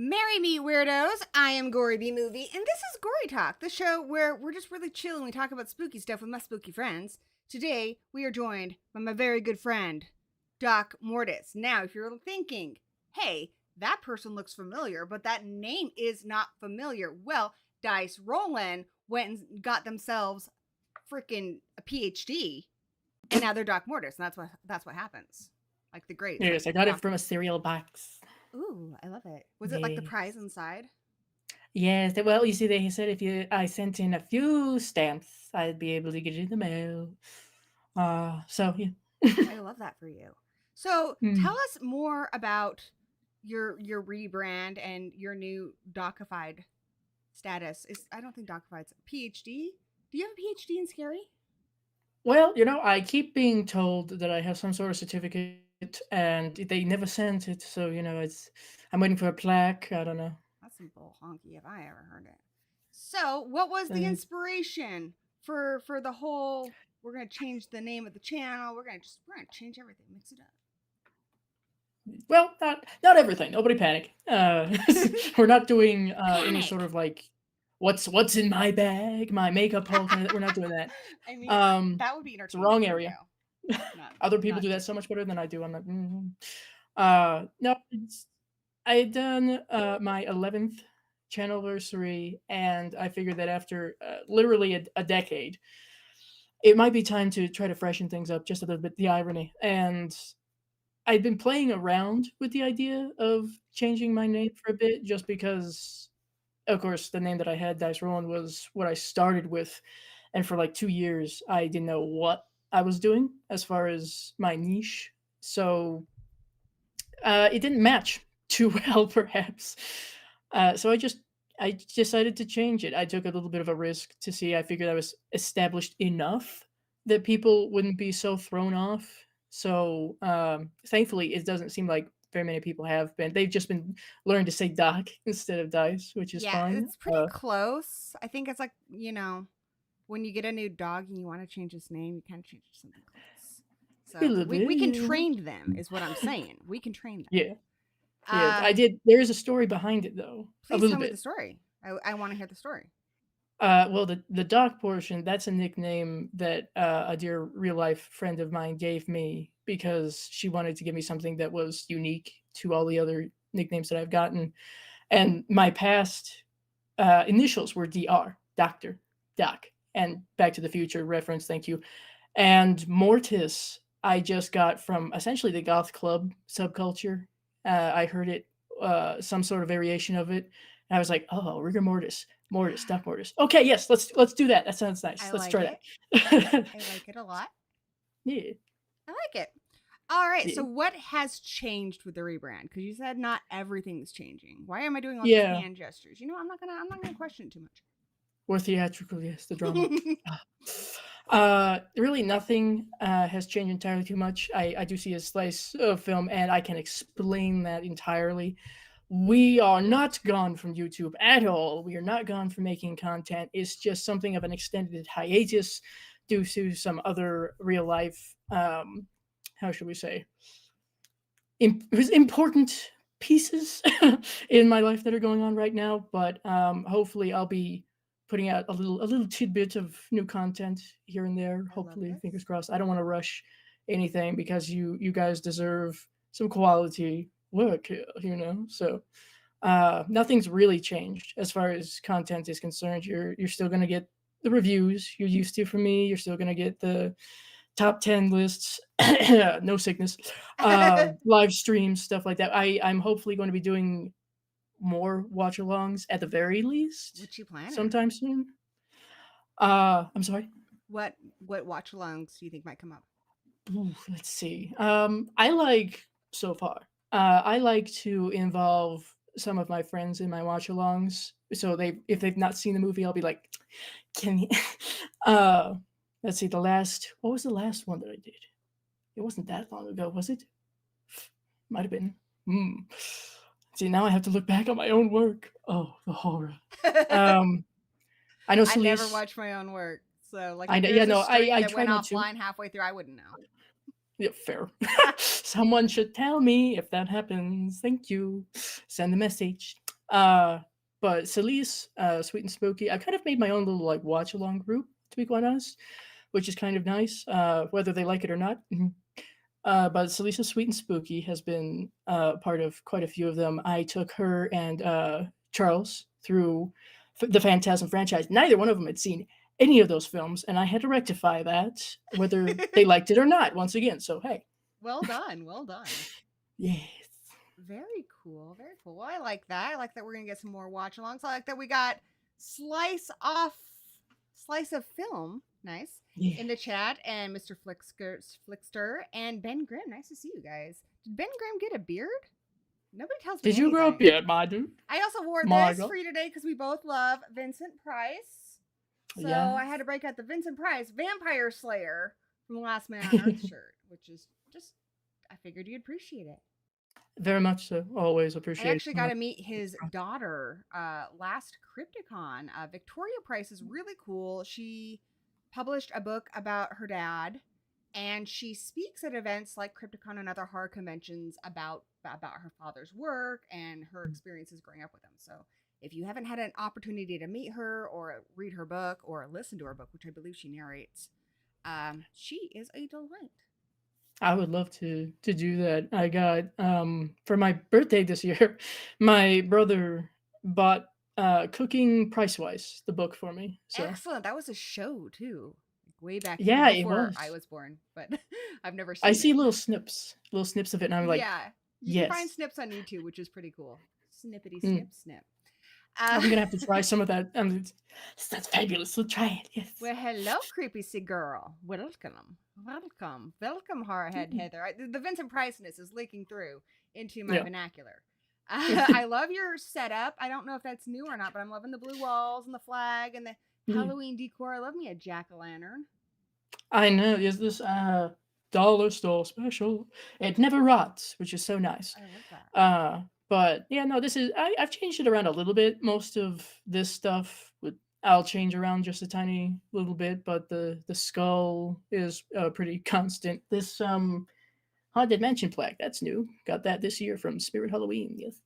Marry me, weirdos! I am Gory B Movie, and this is Gory Talk, the show where we're just really chill and we talk about spooky stuff with my spooky friends. Today, we are joined by my very good friend, Doc Mortis. Now, if you're thinking, hey, that person looks familiar, but that name is not familiar, well, Dice Rollin went and got themselves freaking a PhD, and now they're Doc Mortis, and that's what happens. Like the greats. Yes, like I got it from a cereal box. Ooh, I love it. Was it like the prize inside? Yes. Well, you see, they said if I sent in a few stamps, I'd be able to get it in the mail. So yeah. I love that for you. So tell us more about your rebrand and your new Docified status. I don't think Docified's a PhD. Do you have a PhD in scary? Well, I keep being told that I have some sort of certificate, and they never sent it. So I'm waiting for a plaque. I don't know. That's some bull honky if I ever heard it. So, what was the inspiration for the whole? We're gonna change the name of the channel. We're gonna change everything, mix it up. Well, not everything. Nobody panic. We're not doing any sort of like what's in my bag, my makeup haul kind of. We're not doing that. I mean, that would be entertaining. It's the wrong area. Other people do that so much better than I do. I'm not. No, I had done my 11th channelversary, and I figured that after literally a decade, it might be time to try to freshen things up just a little bit. The irony, and I'd been playing around with the idea of changing my name for a bit, just because, of course, the name that I had, Dice Roland, was what I started with, and for like 2 years, I didn't know what I was doing as far as my niche, so it didn't match too well, perhaps. So I decided to change it. I took a little bit of a risk to see. I figured I was established enough that people wouldn't be so thrown off. So thankfully, it doesn't seem like very many people have been. They've just been learning to say Doc instead of Dice, which is fine. Yeah, it's pretty close. I think it's like, when you get a new dog and you want to change his name, you kind of change it to something close. So we can train them, is what I'm saying. We can train them. Yeah. Yeah, I did. There is a story behind it, though. Please tell me the story. I want to hear the story. Well, the Doc portion, that's a nickname that a dear real life friend of mine gave me because she wanted to give me something that was unique to all the other nicknames that I've gotten. And my past initials were DR, Doctor, Doc, and Back to the Future reference, thank you. And Mortis, I just got from essentially the goth club subculture. I heard it, some sort of variation of it. And I was like, oh, rigor mortis, Doc Mortis. Okay, yes, let's do that. That sounds nice. Let's try that. I like it a lot. Yeah. I like it. All right, yeah. So what has changed with the rebrand? Because you said not everything's changing. Why am I doing all these hand gestures? I'm not gonna question it too much. Or theatrical, yes, the drama. Really nothing has changed entirely too much. I do see a slice of film, and I can explain that entirely. we are not gone from YouTube at all. We are not gone from making content. It's just something of an extended hiatus due to some other real life, how should we say, important pieces in my life that are going on right now. But hopefully, I'll be putting out a little tidbit of new content here and there. I love Hopefully, this. fingers crossed. I don't want to rush anything because you guys deserve some quality work, So nothing's really changed as far as content is concerned. You're still gonna get the reviews you're used to from me. You're still gonna get the top 10 lists, no sickness, live streams, stuff like that. I'm hopefully going to be doing more watch alongs at the very least What you planning? sometime soon. I'm sorry. What watch alongs do you think might come up? Ooh, let's see. I like so far. I like to involve some of my friends in my watch alongs. So if they've not seen the movie, I'll be like, can you let's see, what was the last one that I did? It wasn't that long ago, was it? Might have been. See, now I have to look back on my own work. Oh, the horror. I know I never Celeste. watch my own work, so like I if know, there's yeah, no, a stream I that try went not to. offline halfway through, I wouldn't know. Yeah, fair. Someone should tell me if that happens. Thank you. Send a message. But Celeste, Sweet and Spooky, I kind of made my own little like watch along group, to be quite honest, which is kind of nice, whether they like it or not. But Celeste, Sweet and Spooky has been part of quite a few of them. I took her and Charles through the Phantasm franchise. Neither one of them had seen any of those films, and I had to rectify that, whether they liked it or not, once again. So, hey. Well done. Well done. Yes. Very cool. Very cool. Well, I like that. I like that we're going to get some more watch alongs. I like that we got slice of film. Nice. Yeah. In the chat, and Mr. Flickster and Ben Grimm. Nice to see you guys. Did Ben Grimm get a beard? Nobody tells me. Did you grow up anything. yet, my dude? I also wore My this God. for you today because we both love Vincent Price. So Yeah. I had to break out the Vincent Price Vampire Slayer from Last Man on Earth shirt, which is just, I figured you'd appreciate it. Very much so. Always appreciate it. I actually got to meet his daughter last Crypticon. Victoria Price is really cool. She published a book about her dad, and she speaks at events like Crypticon and other horror conventions about her father's work and her experiences growing up with him. So if you haven't had an opportunity to meet her or read her book or listen to her book, which I believe she narrates, she is a delight. I would love to do that. I got for my birthday this year, my brother bought Cooking Pricewise, the book for me. So Excellent. That was a show too. Way back yeah, it before was. I was born, but I've never seen I it. see little snips of it, and I'm like, yeah, you yes. can find snips on YouTube, which is pretty cool. Snippety snip snip. I'm gonna have to try some of that. That's fabulous. Let's try it. Yes. Well, hello, creepy sea girl. Welcome, horrorhead Heather. The Vincent Priceness is leaking through into my vernacular. I love your setup. I don't know if that's new or not, but I'm loving the blue walls and the flag and the Halloween decor. I love me a jack-o'-lantern. I know. Is this dollar store special? It never rots, which is so nice. I love that. But yeah, no, this is I've changed it around a little bit. Most of this stuff I'll change around just a tiny little bit, but the skull is pretty constant. This Haunted Mansion plaque, that's new. Got that this year from Spirit Halloween. Yes.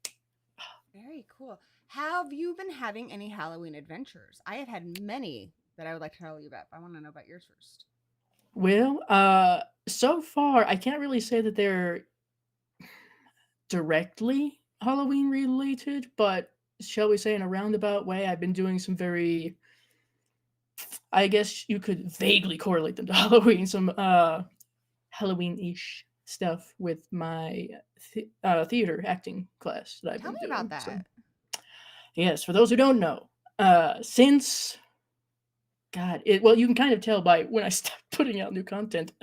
Very cool. Have you been having any Halloween adventures? I have had many that I would like to tell you about. But I want to know about yours first. Well, so far I can't really say that they're directly Halloween related, but shall we say in a roundabout way, I've been doing some very, I guess you could vaguely correlate them to Halloween, some Halloween-ish stuff with my theater acting class that I've been doing. Tell me about that. So, yes, for those who don't know, since well, you can kind of tell by when I start putting out new content.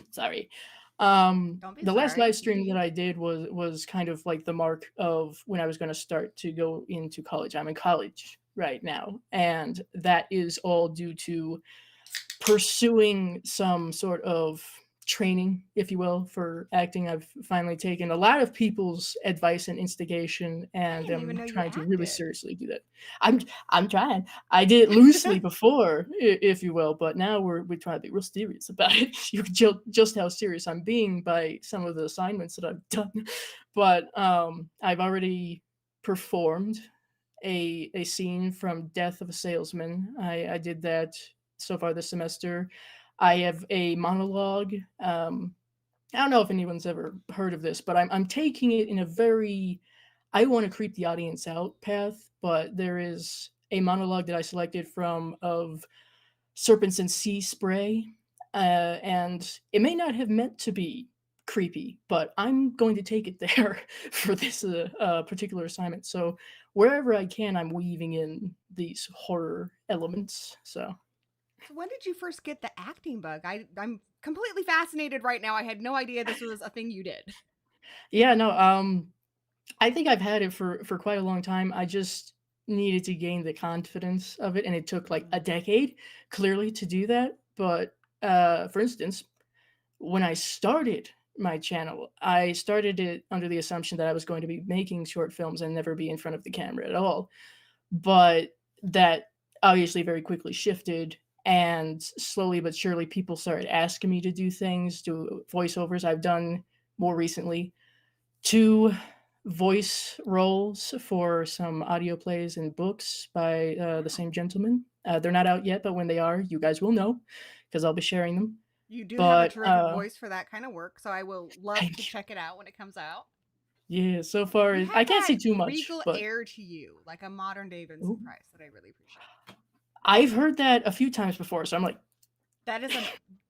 Sorry. The last live stream that I did was kind of like the mark of when I was going to start to go into college. I'm in college right now, and that is all due to pursuing some sort of training, if you will, for acting. I've finally taken a lot of people's advice and instigation, I and didn't even I'm know you trying to really acted. seriously do that. I'm trying. I did it loosely before, if you will, but now we try to be real serious about it. You can just how serious I'm being by some of the assignments that I've done. But I've already performed a scene from Death of a Salesman. I did that so far this semester. I have a monologue. I don't know if anyone's ever heard of this, but I'm taking it in a very I want to creep the audience out path, but there is a monologue that I selected from of Serpents and Sea Spray, and it may not have meant to be creepy, but I'm going to take it there for this particular assignment. So wherever I can, I'm weaving in these horror elements. So When did you first get the acting bug? I'm completely fascinated right now. I had no idea this was a thing you did. yeah, no, I think I've had it for quite a long time. I just needed to gain the confidence of it, and it took like a decade clearly to do that. But for instance, when I started my channel, I started it under the assumption that I was going to be making short films and never be in front of the camera at all. But that obviously very quickly shifted, and slowly but surely people started asking me to do things, do voiceovers. I've done more recently 2 voice roles for some audio plays and books by the Wow. same gentleman. They're not out yet, but when they are, you guys will know because I'll be sharing them. You do have a But terrific voice for that kind of work, so I will love to thank you. check it out when it comes out. Yeah, so far You have I can't that say too much, regal but air to you, like a modern day ooh, Vincent Price, that I really appreciate. I've heard that a few times before, so I'm like, That is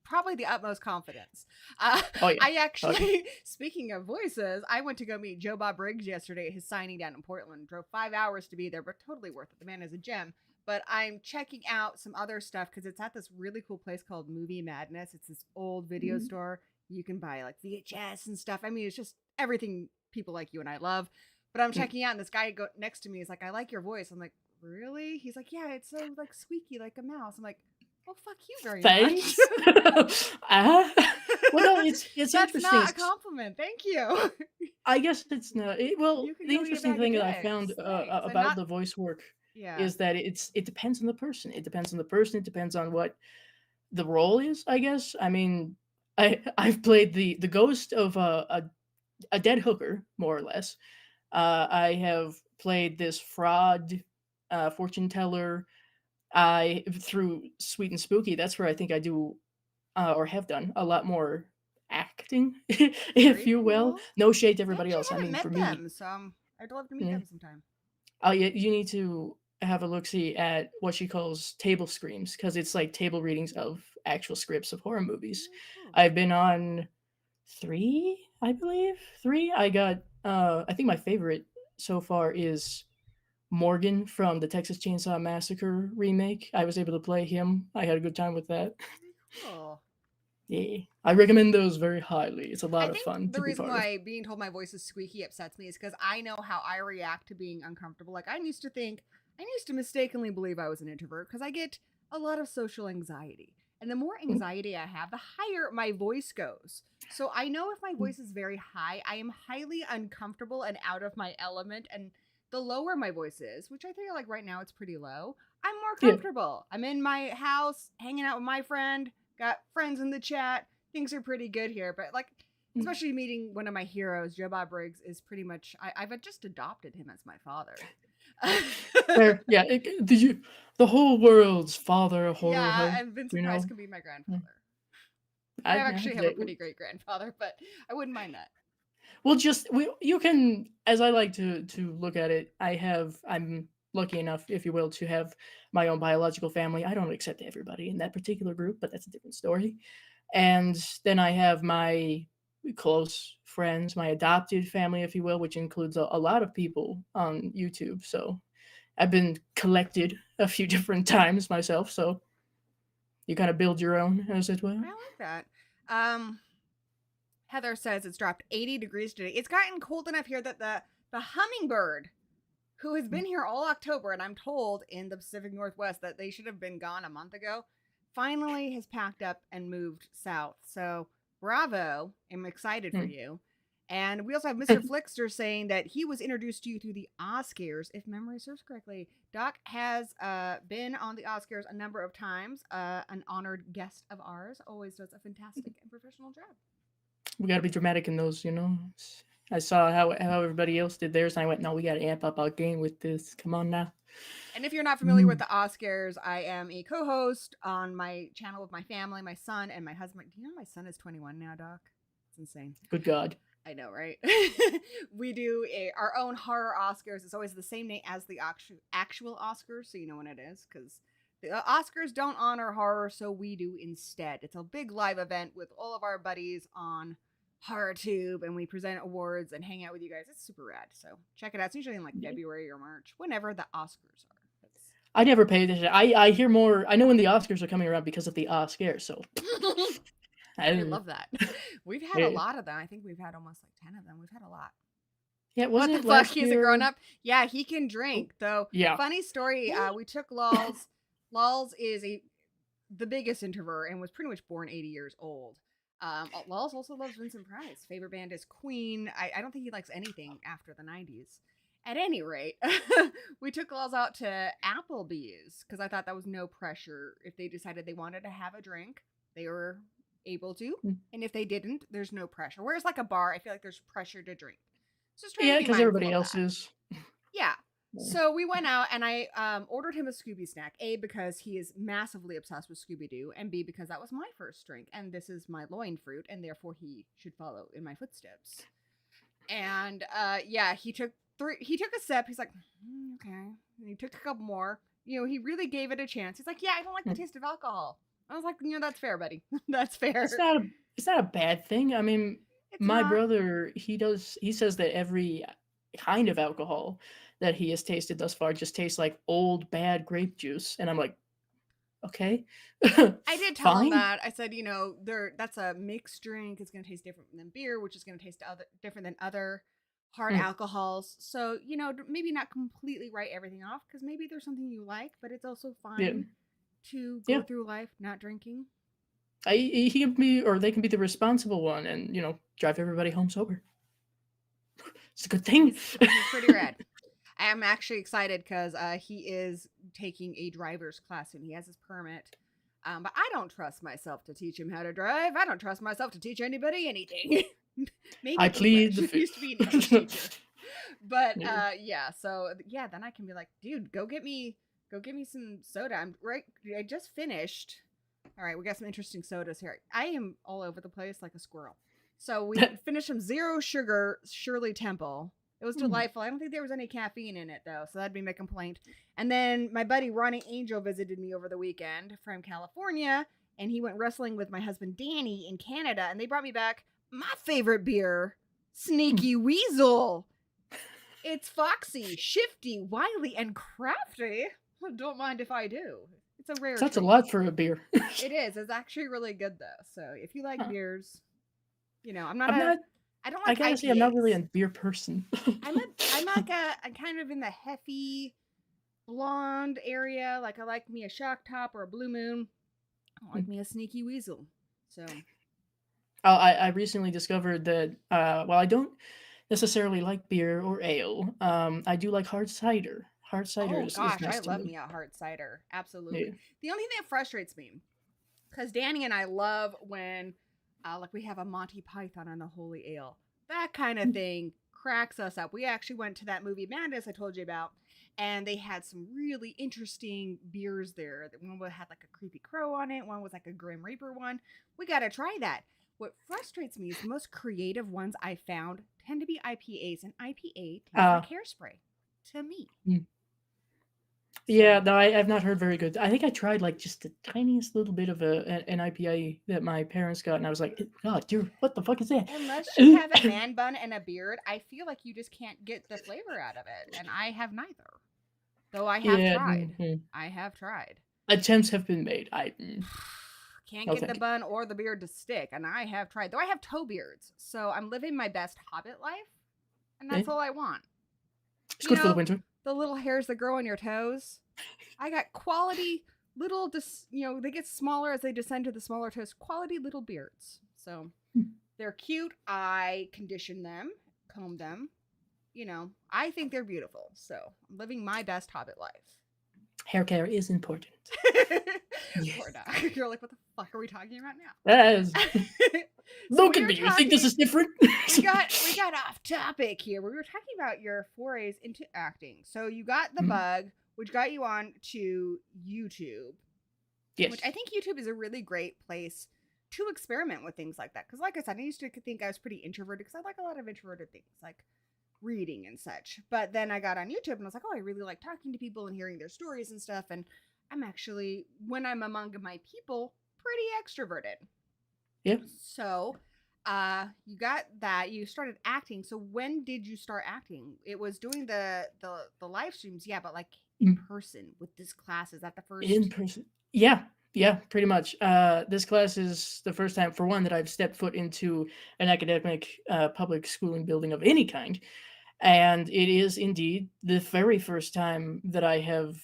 probably the utmost confidence. oh yeah, I oh yeah. actually, speaking of voices, I went to go meet Joe Bob Briggs yesterday at his signing down in Portland. Drove 5 hours to be there, but totally worth it. The man is a gem. But I'm checking out some other stuff because it's at this really cool place called Movie Madness. It's this old video Mm, store. You can buy like VHS and stuff. I mean, it's just everything people like you and I love. But I'm mm. checking out, and this guy next to me is like, "I like your voice." I'm like, "Really?" He's like, "Yeah, it's so like squeaky like a mouse." I'm like, "Well, fuck you very much." Thanks. Ah, well, no, it's That's interesting. not a compliment. Thank you. I guess it's not. Well, You can the go eat a interesting bag of thing that I found dicks. Thanks. And about not, the voice work yeah. is that it depends on the person. It depends on the person. It depends on what the role is. I guess. I mean, I've played the ghost of a dead hooker, more or less. I have played this fraud, fortune teller. I through Sweet and Spooky. That's where I think I do or have done a lot more acting, if Very you will. cool. No shade to I everybody actually else. I haven't mean, for met me, them, so I'd love to meet yeah. them sometime. Oh, yeah, you need to have a look see at what she calls table screams because it's like table readings of actual scripts of horror movies. Very cool. I've been on 3, I believe. 3. I got I think my favorite so far is Morgan from the Texas Chainsaw Massacre remake. I was able to play him. I had a good time with that. Very cool. Yeah. I recommend those very highly. It's a I lot of think fun the to be reason part of. why being told my voice is squeaky upsets me is because I know how I react to being uncomfortable. Like I used to mistakenly believe I was an introvert because I get a lot of social anxiety. And the more Mm, anxiety I have, the higher my voice goes. So I know if my mm, voice is very high, I am highly uncomfortable and out of my element. And the lower my voice is, which I feel like right now it's pretty low, I'm more yeah. comfortable. I'm in my house, hanging out with my friend, got friends in the chat. Things are pretty good here, but like Mm. especially meeting one of my heroes, Joe Bob Briggs, is pretty much I've just adopted him as my father. There, yeah. The whole world's father horror Yeah, ho. and You Vincent Price know. can be my Mm. grandfather. I Yeah, actually have a pretty great grandfather, but I wouldn't mind that. well, you can, as I like to look at it. I'm lucky enough, if you will, to have my own biological family. I don't accept everybody in that particular group, but that's a different story. And then I have my close friends, my adopted family, if you will, which includes a lot of people on YouTube. So I've been collected a few different times myself. So you kind of build your own, as it were. I like that. Um, Heather says it's dropped 80 degrees today. It's gotten cold enough here that the hummingbird, who has been here all October, and I'm told in the Pacific Northwest that they should have been gone a month ago, finally has packed up and moved south. So bravo. I'm excited for Mm. you. And we also have Mr. Flickster saying that he was introduced to you through the Oscars, if memory serves correctly. Doc has been on the Oscars a number of times, an honored guest of ours, always does a fantastic and professional job. We gotta be dramatic in those, you know. I saw how everybody else did theirs, and I went, no, we gotta amp up our game with this. Come on now. And if you're not familiar with the Oscars, I am a co-host on my channel with my family, my son, and my husband. Do you know my son is 21 now, Doc? It's insane. Good God. I know, right? We do our own horror Oscars. It's always the same name as the actual Oscars, so you know when it is, because the Oscars don't honor horror, so we do instead. It's a big live event with all of our buddies on HorrorTube, and we present awards and hang out with you guys. It's super rad, so check it out. It's usually in like February or March, whenever the Oscars are. I never pay attention. I hear more. I know when the Oscars are coming around because of the Oscars, so. I love that. We've had a lot of them. I think we've had almost like 10 of them. We've had a lot. Yeah, wasn't what the fuck? He's a grown up. Yeah, he can drink though. Yeah. Funny story. We took Lulz. Lulz is the biggest introvert and was pretty much born 80 years old. Lulz also loves Vincent Price. Favorite band is Queen. I don't think he likes anything after the 90s. At any rate, we took Lulz out to Applebee's because I thought that was no pressure. If they decided they wanted to have a drink, they were able to, and if they didn't, there's no pressure. Whereas like a bar, I feel like there's pressure to drink. So yeah, because everybody else is. Yeah. So we went out and I ordered him a Scooby snack. A, because he is massively obsessed with Scooby-Doo, and B, because that was my first drink, and this is my loin fruit, and therefore he should follow in my footsteps. And yeah, he took a sip. He's like, okay. And he took a couple more. You know, he really gave it a chance. He's like, yeah, I don't like the taste of alcohol. I was like, you know, that's fair, buddy. That's fair. It's not a bad thing. I mean, my brother, he says that every kind of alcohol that he has tasted thus far just tastes like old bad grape juice, and I'm like, okay. I did tell him that. I said, you know, that's a mixed drink. It's going to taste different than beer, which is going to taste different than other hard alcohols. So, you know, maybe not completely write everything off, because maybe there's something you like, but it's also fine to go through life not drinking. He can be, or they can be the responsible one, and you know, drive everybody home sober. It's a good thing. He's pretty rad. I am actually excited because he is taking a driver's class and he has his permit. But I don't trust myself to teach him how to drive. I don't trust myself to teach anybody anything. Maybe I plead the used to be an English teacher. But yeah, so yeah, then I can be like, dude, go get me some soda. I just finished. All right, we got some interesting sodas here. I am all over the place like a squirrel. So we finished some zero sugar Shirley Temple. It was delightful. I don't think there was any caffeine in it, though, so that'd be my complaint. And then my buddy Ronnie Angel visited me over the weekend from California, and he went wrestling with my husband Danny in Canada, and they brought me back my favorite beer, Sneaky Weasel. It's foxy, shifty, wily, and crafty. Don't mind if I do. It's a rare That's treat. a lot for a beer. It is. It's actually really good, though. So if you like beers, you know, I don't like I gotta IPAs. say, I'm not really a beer person. I'm kind of in the heavy blonde area. Like I like me a Shock Top or a Blue Moon. I like me a Sneaky Weasel. So I recently discovered that while I don't necessarily like beer or ale, I do like hard cider. Hard cider is nice I to love me. me a hard cider. Absolutely. Yeah. The only thing that frustrates me, because Danny and I love when like we have a Monty Python on the Holy Ale. That kind of thing cracks us up. We actually went to that movie Madness I told you about, and they had some really interesting beers there. One had like a Creepy Crow on it. One was like a Grim Reaper one. We got to try that. What frustrates me is the most creative ones I found tend to be IPAs, and IPA tastes like hairspray to me. Yeah, no, I've not heard very good. I think I tried like just the tiniest little bit of an IPA that my parents got, and I was like, God, dude, what the fuck is that? Unless you have a man bun and a beard, I feel like you just can't get the flavor out of it, and I have neither. Though I have tried. I have tried. Attempts have been made. I can't get the bun or the beard to stick, and I have tried. Though I have toe beards, so I'm living my best hobbit life, and that's all I want. It's good for the winter. The little hairs that grow on your toes. I got quality little, they get smaller as they descend to the smaller toes. Quality little beards. So They're cute. I condition them, comb them. You know, I think they're beautiful. So I'm living my best Hobbit life. Hair care is important. Yes. Poor Doc. You're like, what the fuck are we talking about now? That is. So Look at me. You think this is different? we got off topic here. We were talking about your forays into acting. So you got the bug, which got you on to YouTube. Yes. Which I think YouTube is a really great place to experiment with things like that. Because like I said, I used to think I was pretty introverted because I like a lot of introverted things like reading and such. But then I got on YouTube and I was like, oh, I really like talking to people and hearing their stories and stuff. And I'm actually, when I'm among my people, pretty extroverted. Yeah. So you got that. You started acting. So when did you start acting? It was doing the live streams, yeah, but like in person with this class. Is that the first? In person. Yeah, pretty much. This class is the first time, for one, that I've stepped foot into an academic public schooling building of any kind. And it is indeed the very first time that I have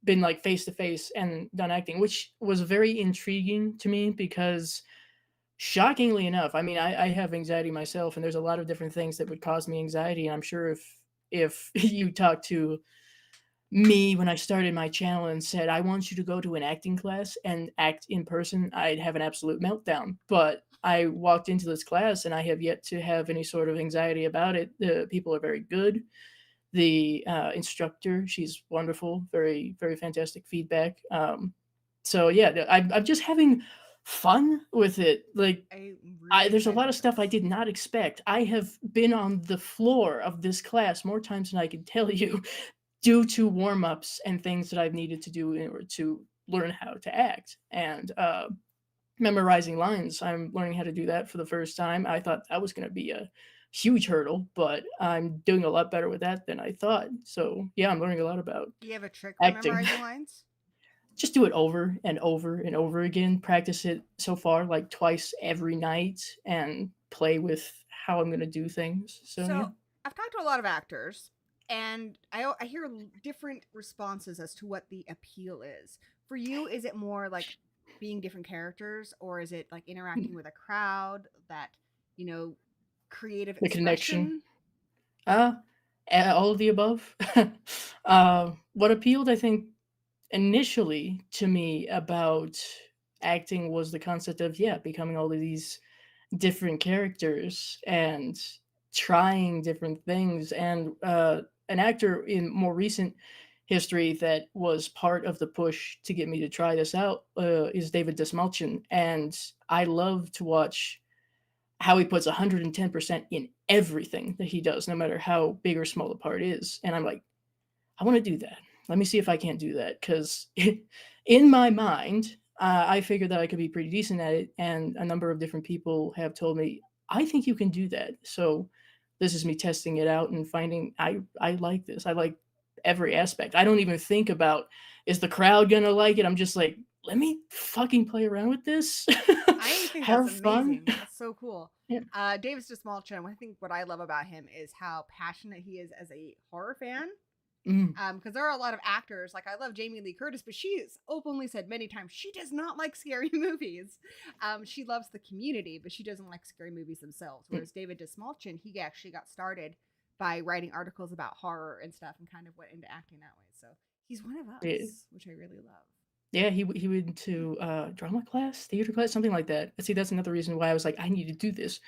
been like face to face and done acting, which was very intriguing to me because, shockingly enough, I mean, I have anxiety myself, and there's a lot of different things that would cause me anxiety. And I'm sure if you talk to me when I started my channel and said, I want you to go to an acting class and act in person, I'd have an absolute meltdown. But I walked into this class and I have yet to have any sort of anxiety about it. The people are very good. The instructor, she's wonderful, very, very fantastic feedback. So yeah, I'm just having fun with it. Like, there's a lot of stuff I did not expect. I have been on the floor of this class more times than I can tell you, due to warm-ups and things that I've needed to do in order to learn how to act. And memorizing lines, I'm learning how to do that for the first time. I thought that was going to be a huge hurdle, but I'm doing a lot better with that than I thought. So yeah, I'm learning a lot about Do you have a trick for acting. memorizing lines? Just do it over and over and over again. Practice it so far like twice every night and play with how I'm going to do things. So yeah. I've talked to a lot of actors, and I hear different responses as to what the appeal is. For you, is it more like being different characters, or is it like interacting with a crowd, that, you know, creative The expression? connection? All of the above. What appealed, I think, initially to me about acting was the concept of, yeah, becoming all of these different characters and trying different things. And an actor in more recent history that was part of the push to get me to try this out is David Desmalchin. And I love to watch how he puts 110% in everything that he does, no matter how big or small the part is. And I'm like, I want to do that. Let me see if I can't do that. Because in my mind, I figured that I could be pretty decent at it. And a number of different people have told me, I think you can do that. So this is me testing it out and finding I like this. I like every aspect. I don't even think about, is the crowd going to like it? I'm just like, let me fucking play around with this. I think Have that's fun. amazing. That's so cool. Yeah. David Desmalchin, I think what I love about him is how passionate he is as a horror fan. Because there are a lot of actors, like I love Jamie Lee Curtis, but she's openly said many times she does not like scary movies. She loves the community, but she doesn't like scary movies themselves. Whereas David Desmalchin, he actually got started by writing articles about horror and stuff, and kind of went into acting that way. So he's one of us, which I really love. Yeah, he went to drama class, theater class, something like that. See, that's another reason why I was like, I need to do this,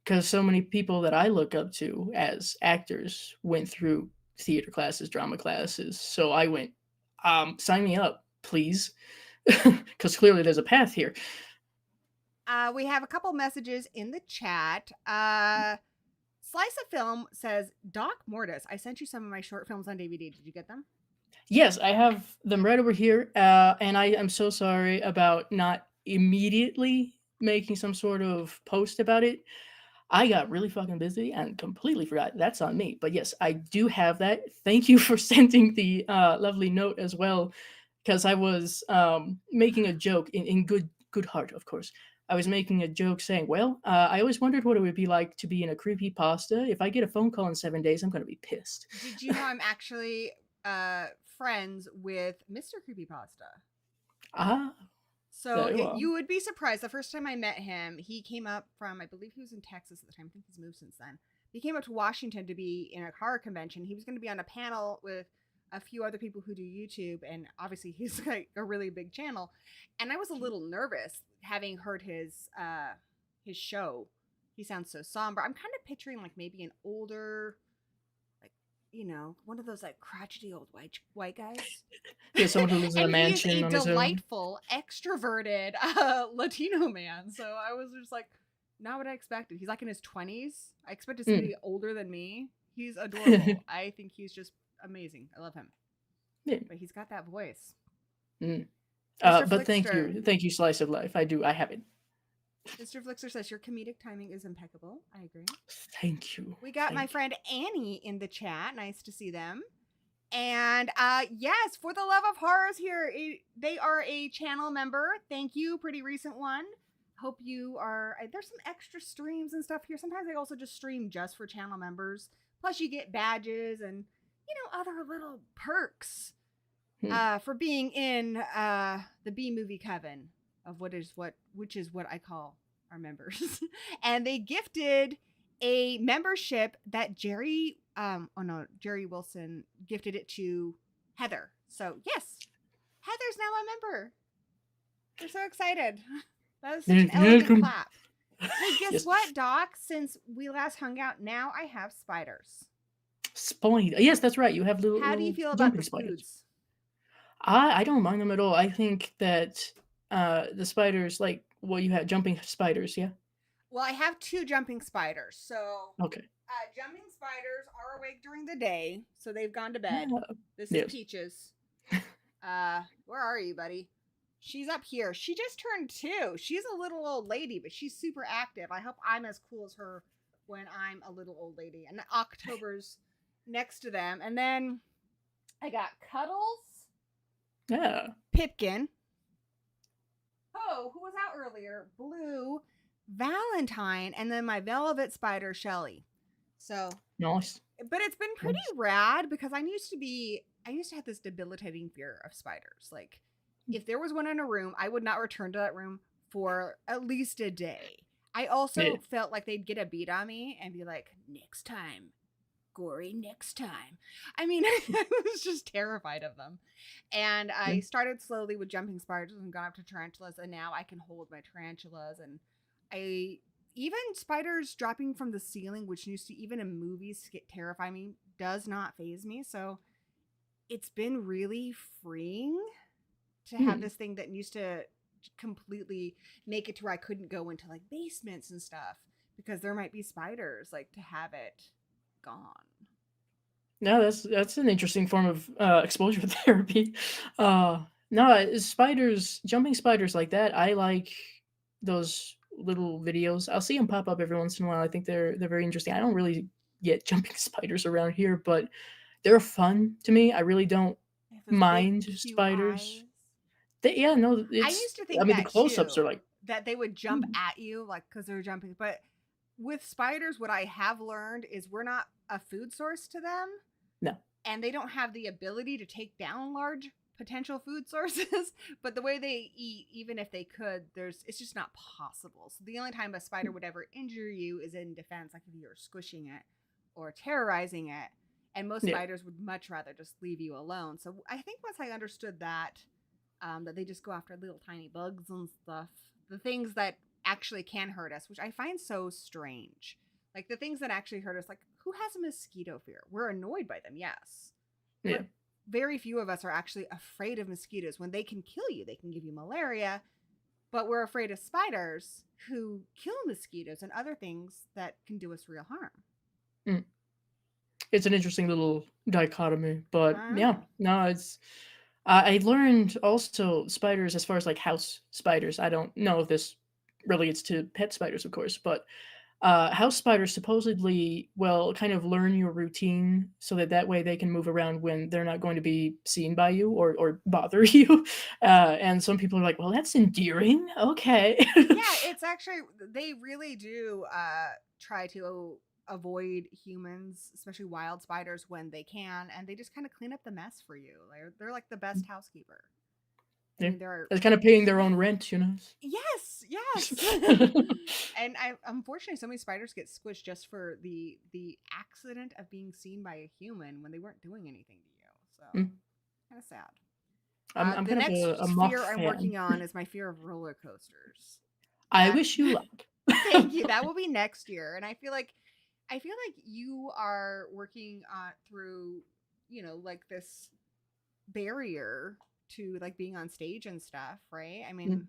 because so many people that I look up to as actors went through theater classes, drama classes. So I went, sign me up, please, because clearly there's a path here. We have a couple messages in the chat. Slice of Film says, Doc Mortis, I sent you some of my short films on DVD. Did you get them? Yes, I have them right over here. And I am so sorry about not immediately making some sort of post about it. I got really fucking busy and completely forgot. That's on me. But yes, I do have that. Thank you for sending the lovely note as well, because I was making a joke in good heart, of course. I was making a joke saying, well, I always wondered what it would be like to be in a creepypasta. If I get a phone call in 7 days, I'm going to be pissed. Did you know I'm actually friends with Mr. Creepypasta? So Very well. you would be surprised. The first time I met him, he came up from, I believe he was in Texas at the time. I think he's moved since then. He came up to Washington to be in a horror convention. He was going to be on a panel with a few other people who do YouTube, and obviously he's like a really big channel. And I was a little nervous having heard his show. He sounds so somber. I'm kind of picturing like maybe an older, like, one of those like crotchety old white guys. Yeah, someone who lives in a And he is mansion a on his own. delightful, extroverted Latino man. So I was just like, not what I expected. He's like in his 20s. I expected somebody older than me. He's adorable. I think he's just amazing. I love him. Yeah. But he's got that voice. But thank you, Slice of Life. I have it. Mr. Flixer says your comedic timing is impeccable. I agree. Thank you. We got my friend Annie in the chat. Nice to see them. And yes, for the love of horrors here, they are a channel member. Thank you, pretty recent one. Hope you are. There's some extra streams and stuff here. Sometimes I also just stream just for channel members. Plus, you get badges and other little perks for being in the B Movie coven of which is what I call our members. And they gifted a membership that Jerry Wilson gifted it to Heather. So yes, Heather's now a member. We're so excited. That was such an elegant clap. Hey, guess what, Doc? Since we last hung out, now I have spiders. Yes, that's right. You have little. How do you feel about the spiders? I don't mind them at all. I think that the spiders, like, well, you have jumping spiders, yeah? Well, I have 2 jumping spiders. So okay. Jumping spiders are awake during the day, so they've gone to bed. This is Peaches. Where are you, buddy? She's up here. She just turned 2. She's a little old lady, but she's super active. I hope I'm as cool as her when I'm a little old lady. And October's next to them. And then I got Cuddles. Yeah. Pipkin. Oh, who was out earlier? Blue. Valentine. And then my velvet spider, Shelly. So nice. But it's been pretty rad because I used to have this debilitating fear of spiders. Like, if there was one in a room, I would not return to that room for at least a day. I also felt like they'd get a beat on me and be like, next time, Gory, next time. I mean, I was just terrified of them. And I started slowly with jumping spiders and got up to tarantulas, and now I can hold my tarantulas. And even spiders dropping from the ceiling, which used to, even in movies, terrify me, does not faze me. So it's been really freeing to have this thing that used to completely make it to where I couldn't go into like basements and stuff because there might be spiders, like, to have it gone. No, that's an interesting form of exposure therapy. No, spiders, jumping spiders like that, I like those little videos. I'll see them pop up every once in a while. I think they're very interesting. I don't really get jumping spiders around here, but they're fun to me. I really don't mind spiders. I used to think the close-ups are like that they would jump at you, like, because they're jumping. But with spiders, what I have learned is we're not a food source to them. No. And they don't have the ability to take down large potential food sources. But the way they eat, even if they could, it's just not possible. So the only time a spider would ever injure you is in defense, like if you're squishing it or terrorizing it. And most spiders would much rather just leave you alone. So I think once I understood that they just go after little tiny bugs and stuff, the things that actually can hurt us, which I find so strange. Like, the things that actually hurt us, like, who has a mosquito fear? We're annoyed by them, yes. Yeah. But very few of us are actually afraid of mosquitoes. When they can kill you, they can give you malaria. But we're afraid of spiders who kill mosquitoes and other things that can do us real harm. It's an interesting little dichotomy, but it's. I learned also spiders as far as like house spiders. I don't know if this relates to pet spiders, of course, but house spiders supposedly will kind of learn your routine so that way they can move around when they're not going to be seen by you or bother you. And some people are like, well, that's endearing. Okay. It's actually, they really do try to avoid humans, especially wild spiders, when they can, and they just kind of clean up the mess for you. They're like the best housekeeper. I Yeah. mean, there are It's kind of paying their own rent, you know? yes, yes. And I unfortunately so many spiders get squished just for the accident of being seen by a human when they weren't doing anything to you. So Mm. kind of sad. I'm The kind of a next moth fear I'm fan. working on is my fear of roller coasters. I That wish you luck. thank you. That will be next year, and I feel like you are working through like this barrier to like being on stage and stuff, right? I Mm, mean,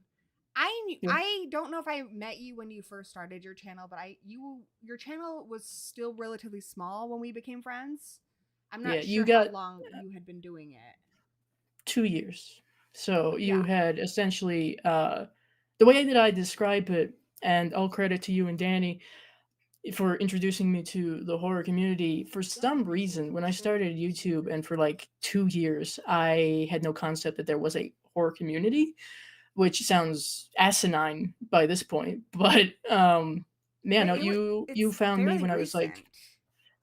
yeah. I don't know if I met you when you first started your channel, but your channel was still relatively small when we became friends. I'm Yeah, not you sure how got long you had been doing it. 2 years. So you Yeah. had essentially the way that I describe it, and all credit to you and Danny for introducing me to the horror community. For some reason, when I started YouTube and for like 2 years, I had no concept that there was a horror community, which sounds asinine by this point. But man, But no, you it's found me fairly when I was like, recent.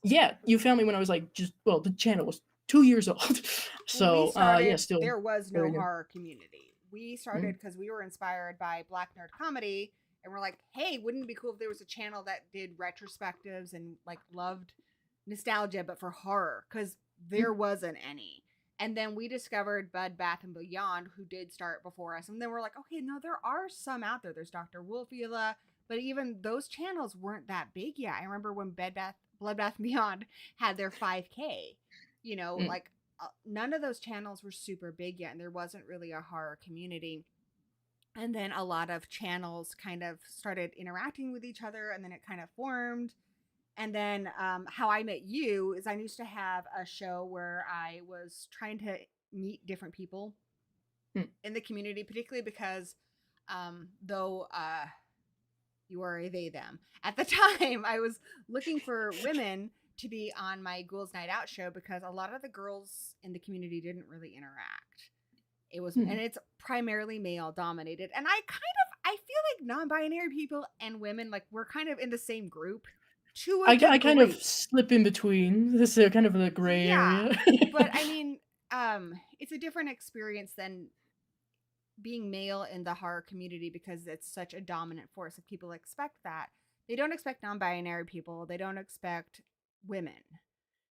yeah, you found me when I was like, just well, the channel was 2 years old. When we So yeah, started, still there was very no new. horror community. We started Mm, because we were inspired by Black Nerd Comedy, and we're like, hey, wouldn't it be cool if there was a channel that did retrospectives and like loved nostalgia, but for horror? Because mm, there wasn't any. And then we discovered Bed Bath and Beyond, who did start before us. And then we're like, okay, no, there are some out there. There's Dr. Wolfula, but even those channels weren't that big yet. I remember when Blood Bath and Beyond had their 5K. mm, Like none of those channels were super big yet, and there wasn't really a horror community. And then a lot of channels kind of started interacting with each other, and then it kind of formed. And then how I met you is I used to have a show where I was trying to meet different people mm. in the community, particularly because though you are a they them. At the time, I was looking for women to be on my Ghouls Night Out show because a lot of the girls in the community didn't really interact. And Hmm. it's primarily male dominated. And I feel like non-binary people and women, like we're kind of in the same group to a I kind of degree. slip in between. This is kind of a gray Yeah. area. But I mean, it's a different experience than being male in the horror community because it's such a dominant force. If people expect that, they don't expect non-binary people. They don't expect women.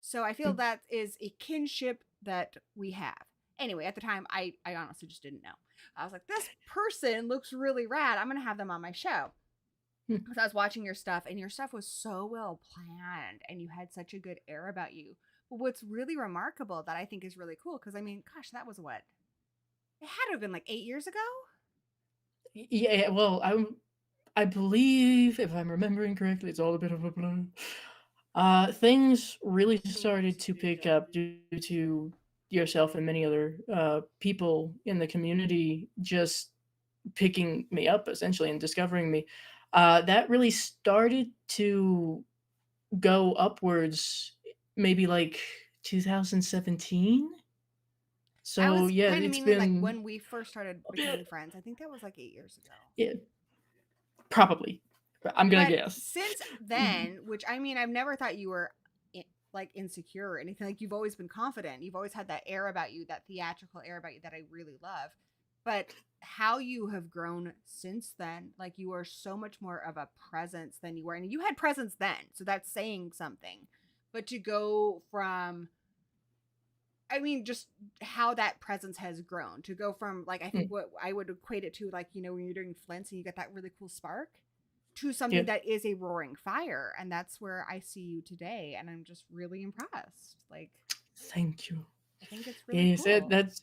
So I feel Mm, that is a kinship that we have. Anyway, at the time, I honestly just didn't know. I was like, this person looks really rad. I'm gonna have them on my show. mm. Because I was watching your stuff, and your stuff was so well planned, and you had such a good air about you. But what's really remarkable that I think is really cool, because I mean, gosh, that was what it had to have been like 8 years ago. Yeah, well, I believe if I'm remembering correctly, it's all a bit of a blur. Things really started to pick up due to yourself and many other people in the community just picking me up essentially and discovering me. That really started to go upwards maybe like 2017. I So was yeah, kind of it's meaning like been when we first started a becoming bit. friends. I think that was like 8 years ago. Yeah, probably. I'm gonna But guess. since Mhm. then, which I mean, I've never thought you were like insecure or anything. Like you've always been confident. You've always had that air about you, that theatrical air about you that I really love. But how you have grown since then, like you are so much more of a presence than you were. And you had presence then, so that's saying something. But to go from I mean, just how that presence has grown to go from like I think Mm, what I would equate it to like when you're doing flints and you get that really cool spark to yeah, something that is a roaring fire, and that's where I see you today, and I'm just really impressed. Like thank you. I think it's really Yes, cool. that's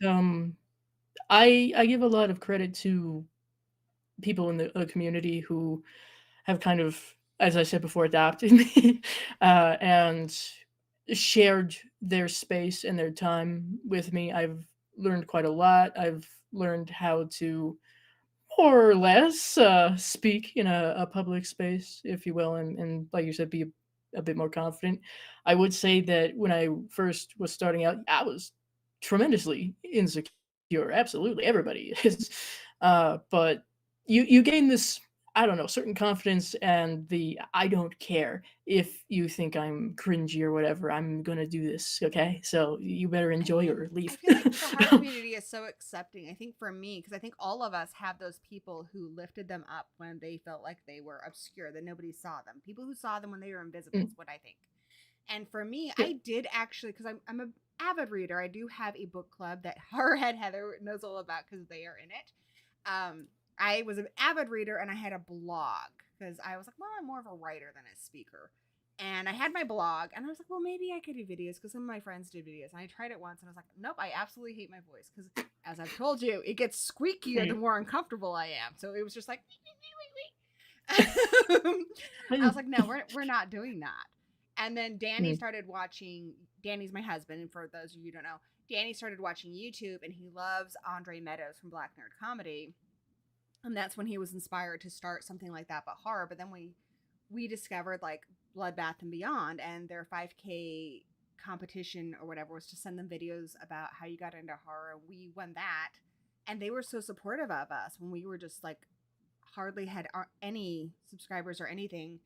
I give a lot of credit to people in the community who have kind of, as I said before, adopted me and shared their space and their time with me. I've learned quite a lot. I've learned how to more or less speak in a public space, if you will, and like you said, be a bit more confident. I would say that when I first was starting out, I was tremendously insecure. Absolutely, everybody is. But you gain this. I don't know, certain confidence and the I don't care if you think I'm cringy or whatever. I'm gonna do this, okay? So you better enjoy or I leave. feel like the horror community is so accepting. I think for me, because I think all of us have those people who lifted them up when they felt like they were obscure, that nobody saw them. People who saw them when they were invisible is Mm, what I think. And for me, yeah. I did actually, because I'm an avid reader. I do have a book club that Horrorhead Heather knows all about because they are in it. I was an avid reader and I had a blog because I was like, well, I'm more of a writer than a speaker. And I had my blog and I was like, well, maybe I could do videos because some of my friends did videos. And I tried it once and I was like, nope, I absolutely hate my voice because, as I've told you, it gets squeakier the Mm. more uncomfortable I am. So it was just like, I was like, no, we're not doing that. And then Danny Mm. started watching. Danny's my husband, and for those of you who don't know, Danny started watching YouTube, and he loves Andre Meadows from Black Nerd Comedy, and that's when he was inspired to start something like that, but horror. But then we discovered like Bloodbath and Beyond, and their 5K competition or whatever was to send them videos about how you got into horror. We won that, and they were so supportive of us when we were just like hardly had any subscribers or anything.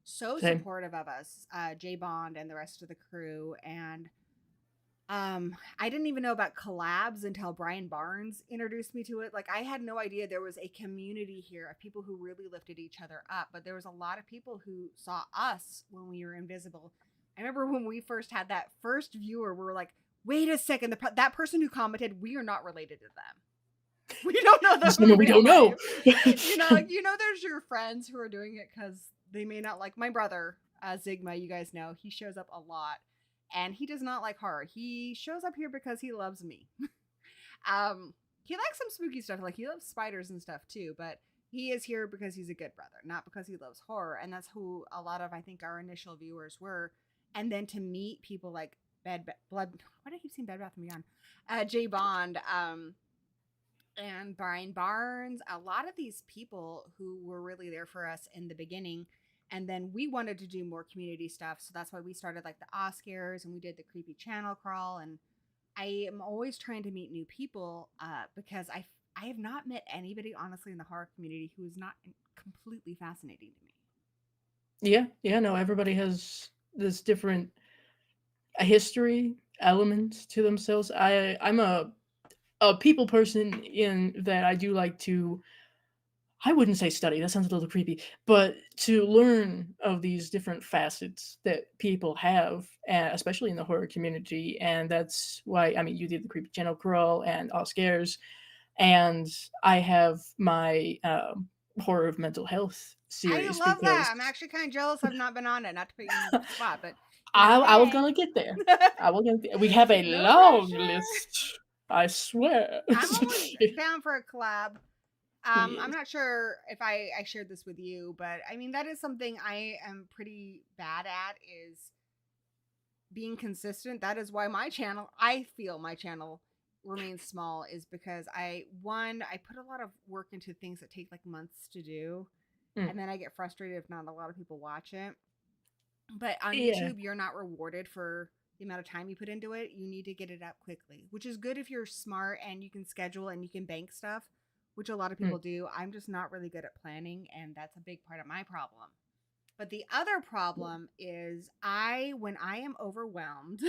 So Same. supportive of us, Jay Bond and the rest of the crew. And I didn't even know about collabs until Brian Barnes introduced me to it. Like, I had no idea there was a community here of people who really lifted each other up, but there was a lot of people who saw us when we were invisible. I remember when we first had that first viewer, we were like, wait a second, that person who commented, we are not related to them. We don't know them in Someone we real don't know. life. Like, there's your friends who are doing it because they may not like my brother, Zigma. You guys know he shows up a lot, and he does not like horror. He shows up here because he loves me. He likes some spooky stuff, like he loves spiders and stuff too. But he is here because he's a good brother, not because he loves horror. And that's who a lot of I think our initial viewers were. And then to meet people like Blood. Why do I keep saying Bed Bath and Beyond? Jay Bond. And Brian Barnes, a lot of these people who were really there for us in the beginning. And then we wanted to do more community stuff. So that's why we started like the Oscars and we did the creepy channel crawl. And I am always trying to meet new people because I have not met anybody, honestly, in the horror community who is not completely fascinating to me. Yeah, no, everybody has this different a history element to themselves. I'm a people person in that I do like to I wouldn't say study, that sounds a little creepy, but to learn of these different facets that people have, especially in the horror community. And that's why, I mean, you did the Creepy Channel Crawl and All Scares, and I have my horror of mental health I series love that. because I'm actually kind of jealous I've not been on it. Not to put you on the spot, but I was hey. gonna get there. I was gonna. We have a No long pressure. list. I swear. I'm always down for a collab. I'm Yes. not sure if I shared this with you, but I mean that is something I am pretty bad at is being consistent. That is why I feel my channel remains small is because I put a lot of work into things that take like months to do, Mm, and then I get frustrated if not a lot of people watch it. But on yeah. YouTube, you're not rewarded for the amount of time you put into it. You need to get it up quickly, which is good if you're smart and you can schedule and you can bank stuff, which a lot of Mm, people do. I'm just not really good at planning, and that's a big part of my problem. But the other problem is when I am overwhelmed,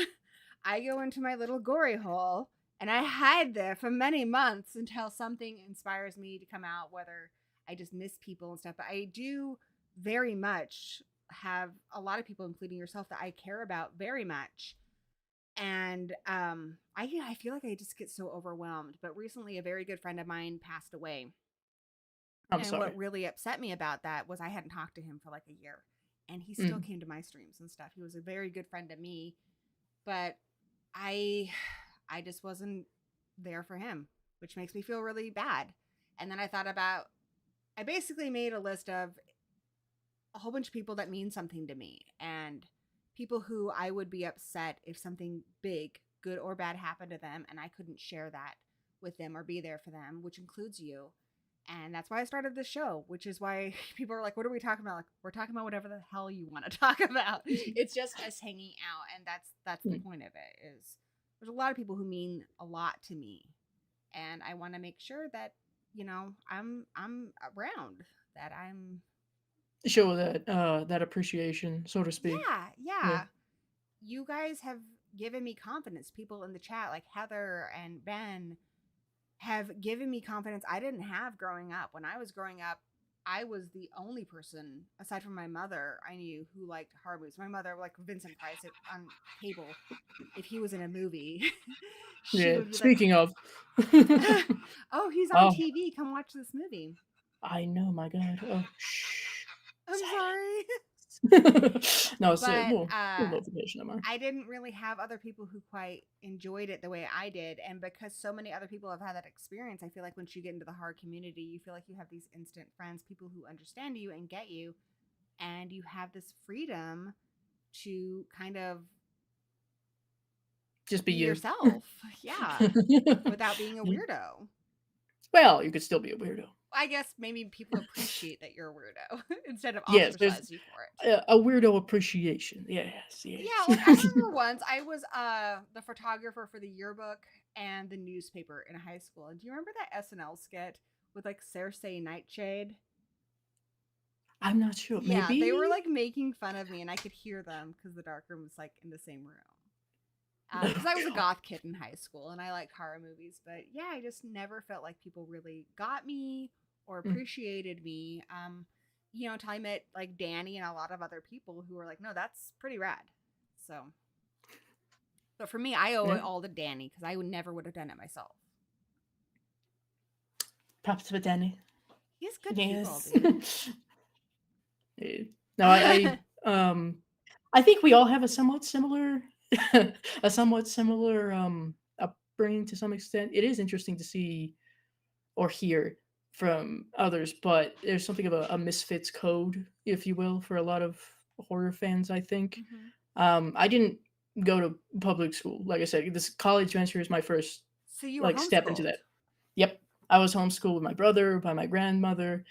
I go into my little gory hole and I hide there for many months until something inspires me to come out, whether I just miss people and stuff. But I do very much have a lot of people, including yourself, that I care about very much. And I feel like I just get so overwhelmed. But recently, a very good friend of mine passed away, I'm and what sorry. really upset me about that was I hadn't talked to him for like a year. And he still Mm, came to my streams and stuff. He was a very good friend to me, but I I just wasn't there for him, which makes me feel really bad. And then I basically made a list of a whole bunch of people that mean something to me and people who I would be upset if something big, good or bad happened to them and I couldn't share that with them or be there for them, which includes you. And that's why I started this show, which is why people are like, what are we talking about? Like, we're talking about whatever the hell you want to talk about. It's just us hanging out. And that's the mm, point of it is there's a lot of people who mean a lot to me. And I want to make sure that, I'm around that I'm Show that appreciation, so to speak. Yeah. yeah. You guys have given me confidence. People in the chat like Heather and Ben have given me confidence I didn't have growing up. When I was growing up, I was the only person, aside from my mother, I knew who liked horror movies. My mother, like Vincent Price on cable, if he was in a movie, she Yeah. would be like, Speaking of, "Oh, he's on oh, TV. Come watch this movie." I know, my God. Oh, shh. I'm sorry. No, it's But no notification of mine. I didn't really have other people who quite enjoyed it the way I did. And because so many other people have had that experience, I feel like once you get into the horror community, you feel like you have these instant friends, people who understand you and get you. And you have this freedom to kind of Just be you. yourself. Yeah. Without being a weirdo. Well, you could still be a weirdo. I guess maybe people appreciate that you're a weirdo instead of Yes, there's ostracize you for it. a weirdo appreciation. Yes, yes. Yeah, like I remember once I was the photographer for the yearbook and the newspaper in high school. And do you remember that SNL skit with like Cersei Nightshade? I'm not sure. Yeah, Maybe they were like making fun of me, and I could hear them because the dark room was like in the same room. Because I was a goth kid in high school, and I like horror movies. But yeah, I just never felt like people really got me or appreciated me. You know, until I met like Danny and a lot of other people who were like, "No, that's pretty rad." So, but for me, I owe it all to Danny because I would have done it myself. Props to Danny. He's good Yes. people, dude. Yeah. No, I think we all have a somewhat similar upbringing to some extent. It is interesting to see or hear from others, but there's something of a misfits code, if you will, for a lot of horror fans, I think. I didn't go to public school. Like I said, this college venture is my first So you were step into homeschooled? that. Yep. I was homeschooled with my brother, by my grandmother.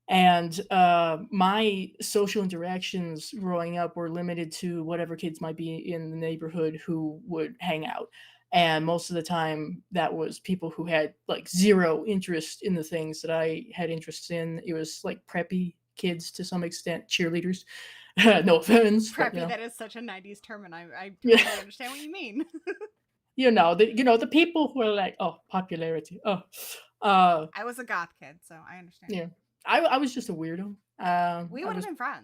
And my social interactions growing up were limited to whatever kids might be in the neighborhood who would hang out. And most of the time, that was people who had like zero interest in the things that I had interest in. It was like preppy kids to some extent, cheerleaders. No offense. Preppy, but, you know. that is such a 90s term, and I Yeah. totally understand what you mean. The people who are like, oh, popularity. I was a goth kid, so I understand. Yeah. I was just a weirdo. We I would have was been friends.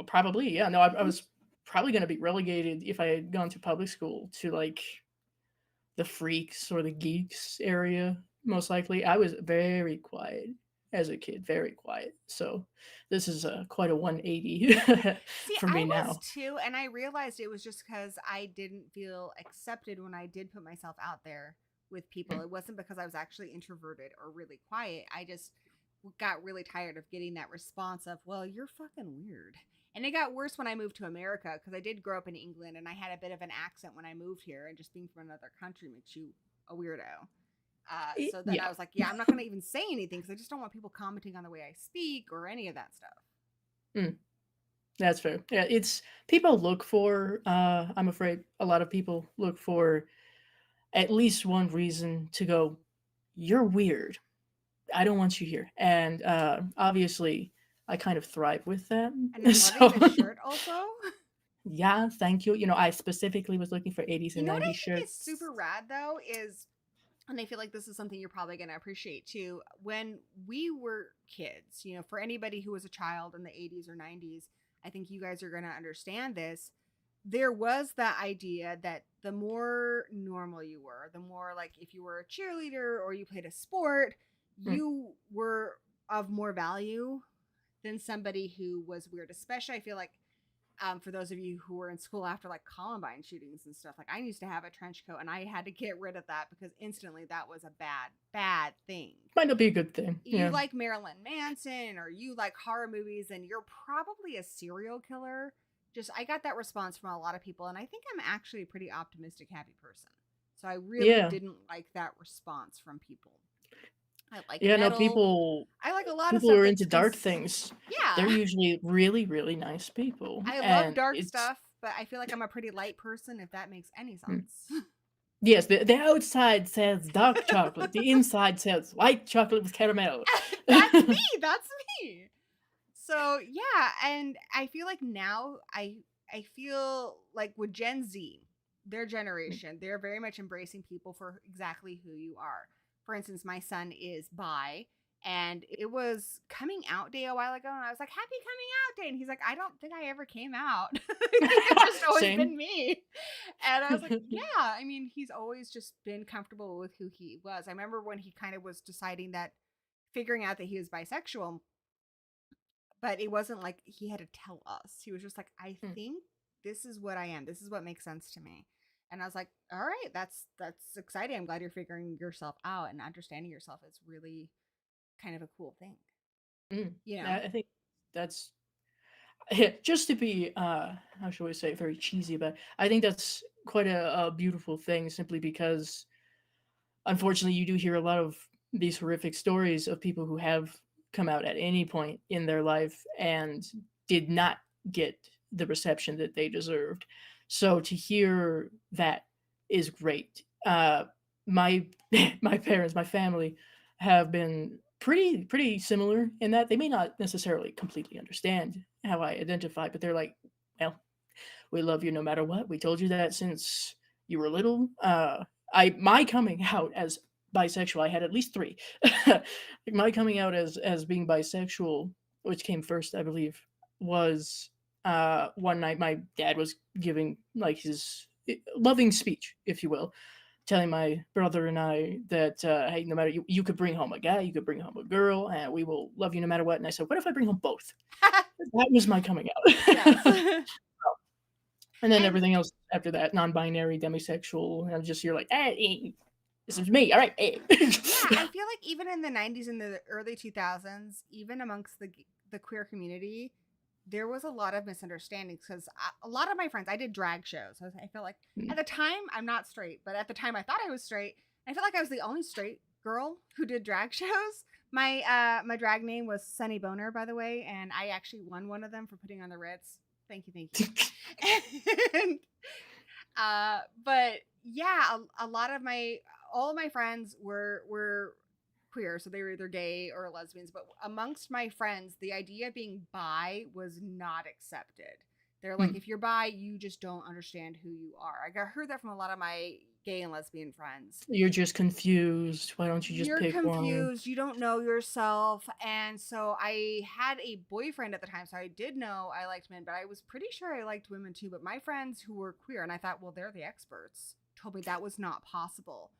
probably, yeah. No, I was probably going to be relegated if I had gone to public school to like the freaks or the geeks area. Most likely, I was very quiet as a kid, very quiet. So this is quite a 180 See, for me I now. was too, and I realized it was just because I didn't feel accepted when I did put myself out there with people. It wasn't because I was actually introverted or really quiet. I just got really tired of getting that response of, well, you're fucking weird. And it got worse when I moved to America because I did grow up in England and I had a bit of an accent when I moved here, and just being from another country makes you a weirdo. So then I was like, yeah, I'm not going to even say anything because I just don't want people commenting on the way I speak or any of that stuff. That's fair. Yeah, it's people look for, I'm afraid a lot of people look for at least one reason to go, you're weird. I don't want you here. And obviously, I kind of thrive with that. And I'm loving the shirt also. Yeah, thank you. I specifically was looking for 80s and 90s What I shirts. think is super rad though is, and I feel like this is something you're probably going to appreciate too, when we were kids, for anybody who was a child in the 80s or 90s, I think you guys are going to understand this. There was that idea that the more normal you were, the more like if you were a cheerleader or you played a sport, you were of more value than somebody who was weird. Especially, I feel like for those of you who were in school after like Columbine shootings and stuff, like I used to have a trench coat and I had to get rid of that because instantly that was a bad thing. Might not be a good thing. You like Marilyn Manson or you like horror movies and you're probably a serial killer. I got that response from a lot of people, and I think I'm actually a pretty optimistic, happy person. So I really didn't like that response from people. I like metal. No, people. I like a lot of stuff. People who are into dark things. Yeah, they're usually really, really nice people. I love dark stuff, but I feel like I'm a pretty light person. If that makes any sense. Yes, the outside says dark chocolate, the inside says white chocolate with caramel. That's me. That's me. So yeah, and I feel like now I feel like with Gen Z, their generation, they're very much embracing people for exactly who you are. For instance, my son is bi, and it was coming out day a while ago, and I was like, "Happy coming out day," and he's like, "I don't think I ever came out. I think I've just always Same. been me." And I was like, "Yeah, I mean, he's always just been comfortable with who he was." I remember when he kind of was deciding that, figuring out that he was bisexual, but it wasn't like he had to tell us. He was just like, "I Mm, think this is what I am. This is what makes sense to me." And I was like, "All right, that's exciting. I'm glad you're figuring yourself out, and understanding yourself is really kind of a cool thing." mm. You know? I think that's just to be how shall we say, very cheesy, but I think that's quite a beautiful thing, simply because unfortunately you do hear a lot of these horrific stories of people who have come out at any point in their life and did not get the reception that they deserved. So to hear that is great. My my parents, my family, have been pretty similar in that they may not necessarily completely understand how I identify, but they're like, well, we love you no matter what. We told you that since you were little. I my coming out as bisexual, I had at least three. My coming out as being bisexual, which came first, I believe, was one night my dad was giving like his loving speech, if you will, telling my brother and I that hey, no matter you could bring home a guy, you could bring home a girl, and we will love you no matter what. And I said, what if I bring home both? That was my coming out. Yes. And then And everything else after that, non-binary, demisexual, and just you're like, hey, this is me. All right, hey. yeah, I feel like even in the 90s and the early 2000s, even amongst the queer community, there was a lot of misunderstandings, because a lot of my friends, I did drag shows. I feel like at the time, I'm not straight, but at the time I thought I was straight. I felt like I was the only straight girl who did drag shows. My drag name was Sunny Boner, by the way, and I actually won one of them for putting on the Ritz. Thank you, thank you. And but yeah, a lot of my all of my friends were queer, so they were either gay or lesbians. But amongst my friends, the idea of being bi was not accepted. They're like, Hmm. if you're bi, you just don't understand who you are. I got heard that from a lot of my gay and lesbian friends. You're just confused. Why don't you just You're pick one? confused, you don't know yourself. And so I had a boyfriend at the time, so I did know I liked men, but I was pretty sure I liked women too. But my friends who were queer, and I thought, well, they're the experts, told me that was not possible.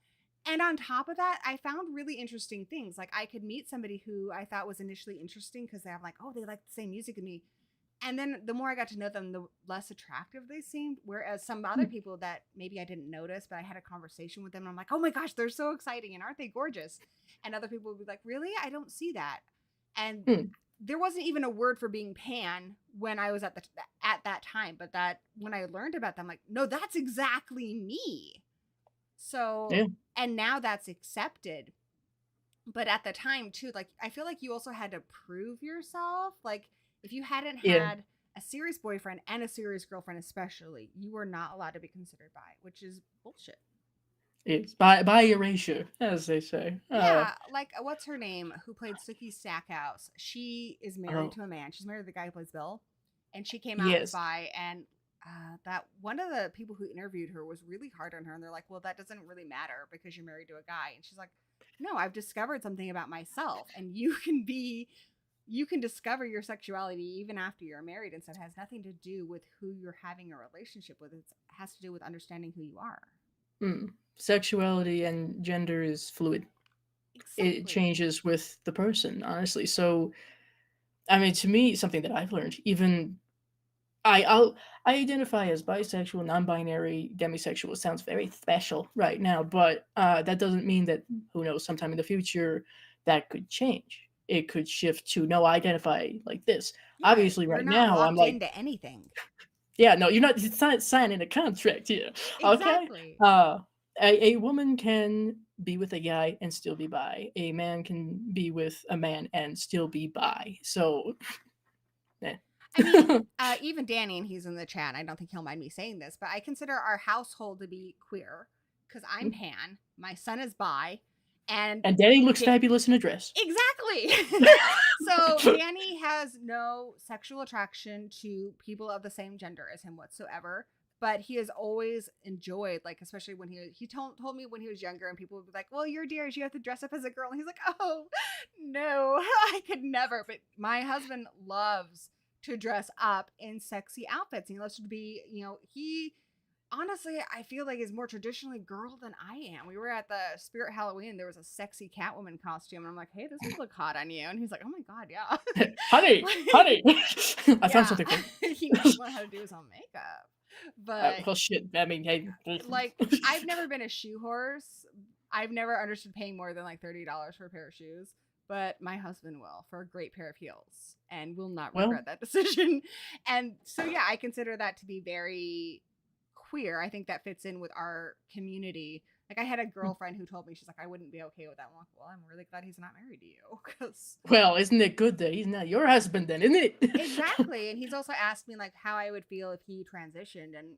And on top of that, I found really interesting things. Like, I could meet somebody who I thought was initially interesting because they have like, oh, they like the same music as me. And then the more I got to know them, the less attractive they seemed. Whereas some other people that maybe I didn't notice, but I had a conversation with them, and I'm like, oh my gosh, they're so exciting, and aren't they gorgeous? And other people would be like, really? I don't see that. And Hmm. there wasn't even a word for being pan when I was at that time. But that when I learned about them, like, no, that's exactly me. So, Yeah, and now that's accepted. But at the time too, like, I feel like you also had to prove yourself. Like, if you hadn't yeah. had a serious boyfriend and a serious girlfriend, especially, you were not allowed to be considered bi, which is bullshit. It's by erasure, as they say. Yeah, like, what's her name who played Sookie Stackhouse? She is married Oh to a man. She's married to the guy who plays Bill, and she came out as yes, bi. And that one of the people who interviewed her was really hard on her, and they're like, "Well, that doesn't really matter because you're married to a guy." And she's like, "No, I've discovered something about myself, and you can discover your sexuality even after you're married, and so it has nothing to do with who you're having a relationship with. It has to do with understanding who you are." mm. Sexuality and gender is fluid. It Exactly. changes with the person, honestly. So, I mean, to me, something that I've learned, even I identify as bisexual, non-binary, demisexual. It sounds very special right now, but that doesn't mean that who knows, sometime in the future that could change. It could shift to no, I identify like this. Yeah, Obviously, you're right not now I'm locked like, into anything. yeah, no, you're not. It's not signing a contract here, okay? Exactly. Uh, a woman can be with a guy and still be bi. A man can be with a man and still be bi. So, eh. I mean, even Danny, and he's in the chat. I don't think he'll mind me saying this, but I consider our household to be queer because I'm pan. My son is bi, And Danny looks fabulous in a dress. Exactly. So Danny has no sexual attraction to people of the same gender as him whatsoever. But he has always enjoyed, like, especially when he told me when he was younger, and people would be like, well, you're dears, you have to dress up as a girl. And he's like, oh, no, I could never. But my husband loves to dress up in sexy outfits. And he loves to be, he honestly, I feel like is more traditionally girl than I am. We were at the Spirit Halloween. There was a sexy Catwoman costume. And I'm like, hey, this would look hot on you. And he's like, oh my God, yeah. honey. I found something for you. He doesn't know how to do his own makeup. But well, shit. I mean, hey, like, I've never been a shoe horse. I've never understood paying more than like $30 for a pair of shoes. But my husband will, for a great pair of heels, and will not regret that decision. And so, yeah, I consider that to be very queer. I think that fits in with our community. Like, I had a girlfriend who told me, she's like, I wouldn't be okay with that. I'm like, well, I'm really glad he's not married to you. Well, isn't it good that he's not your husband then, isn't it? Exactly. And he's also asked me, like, how I would feel if he transitioned. And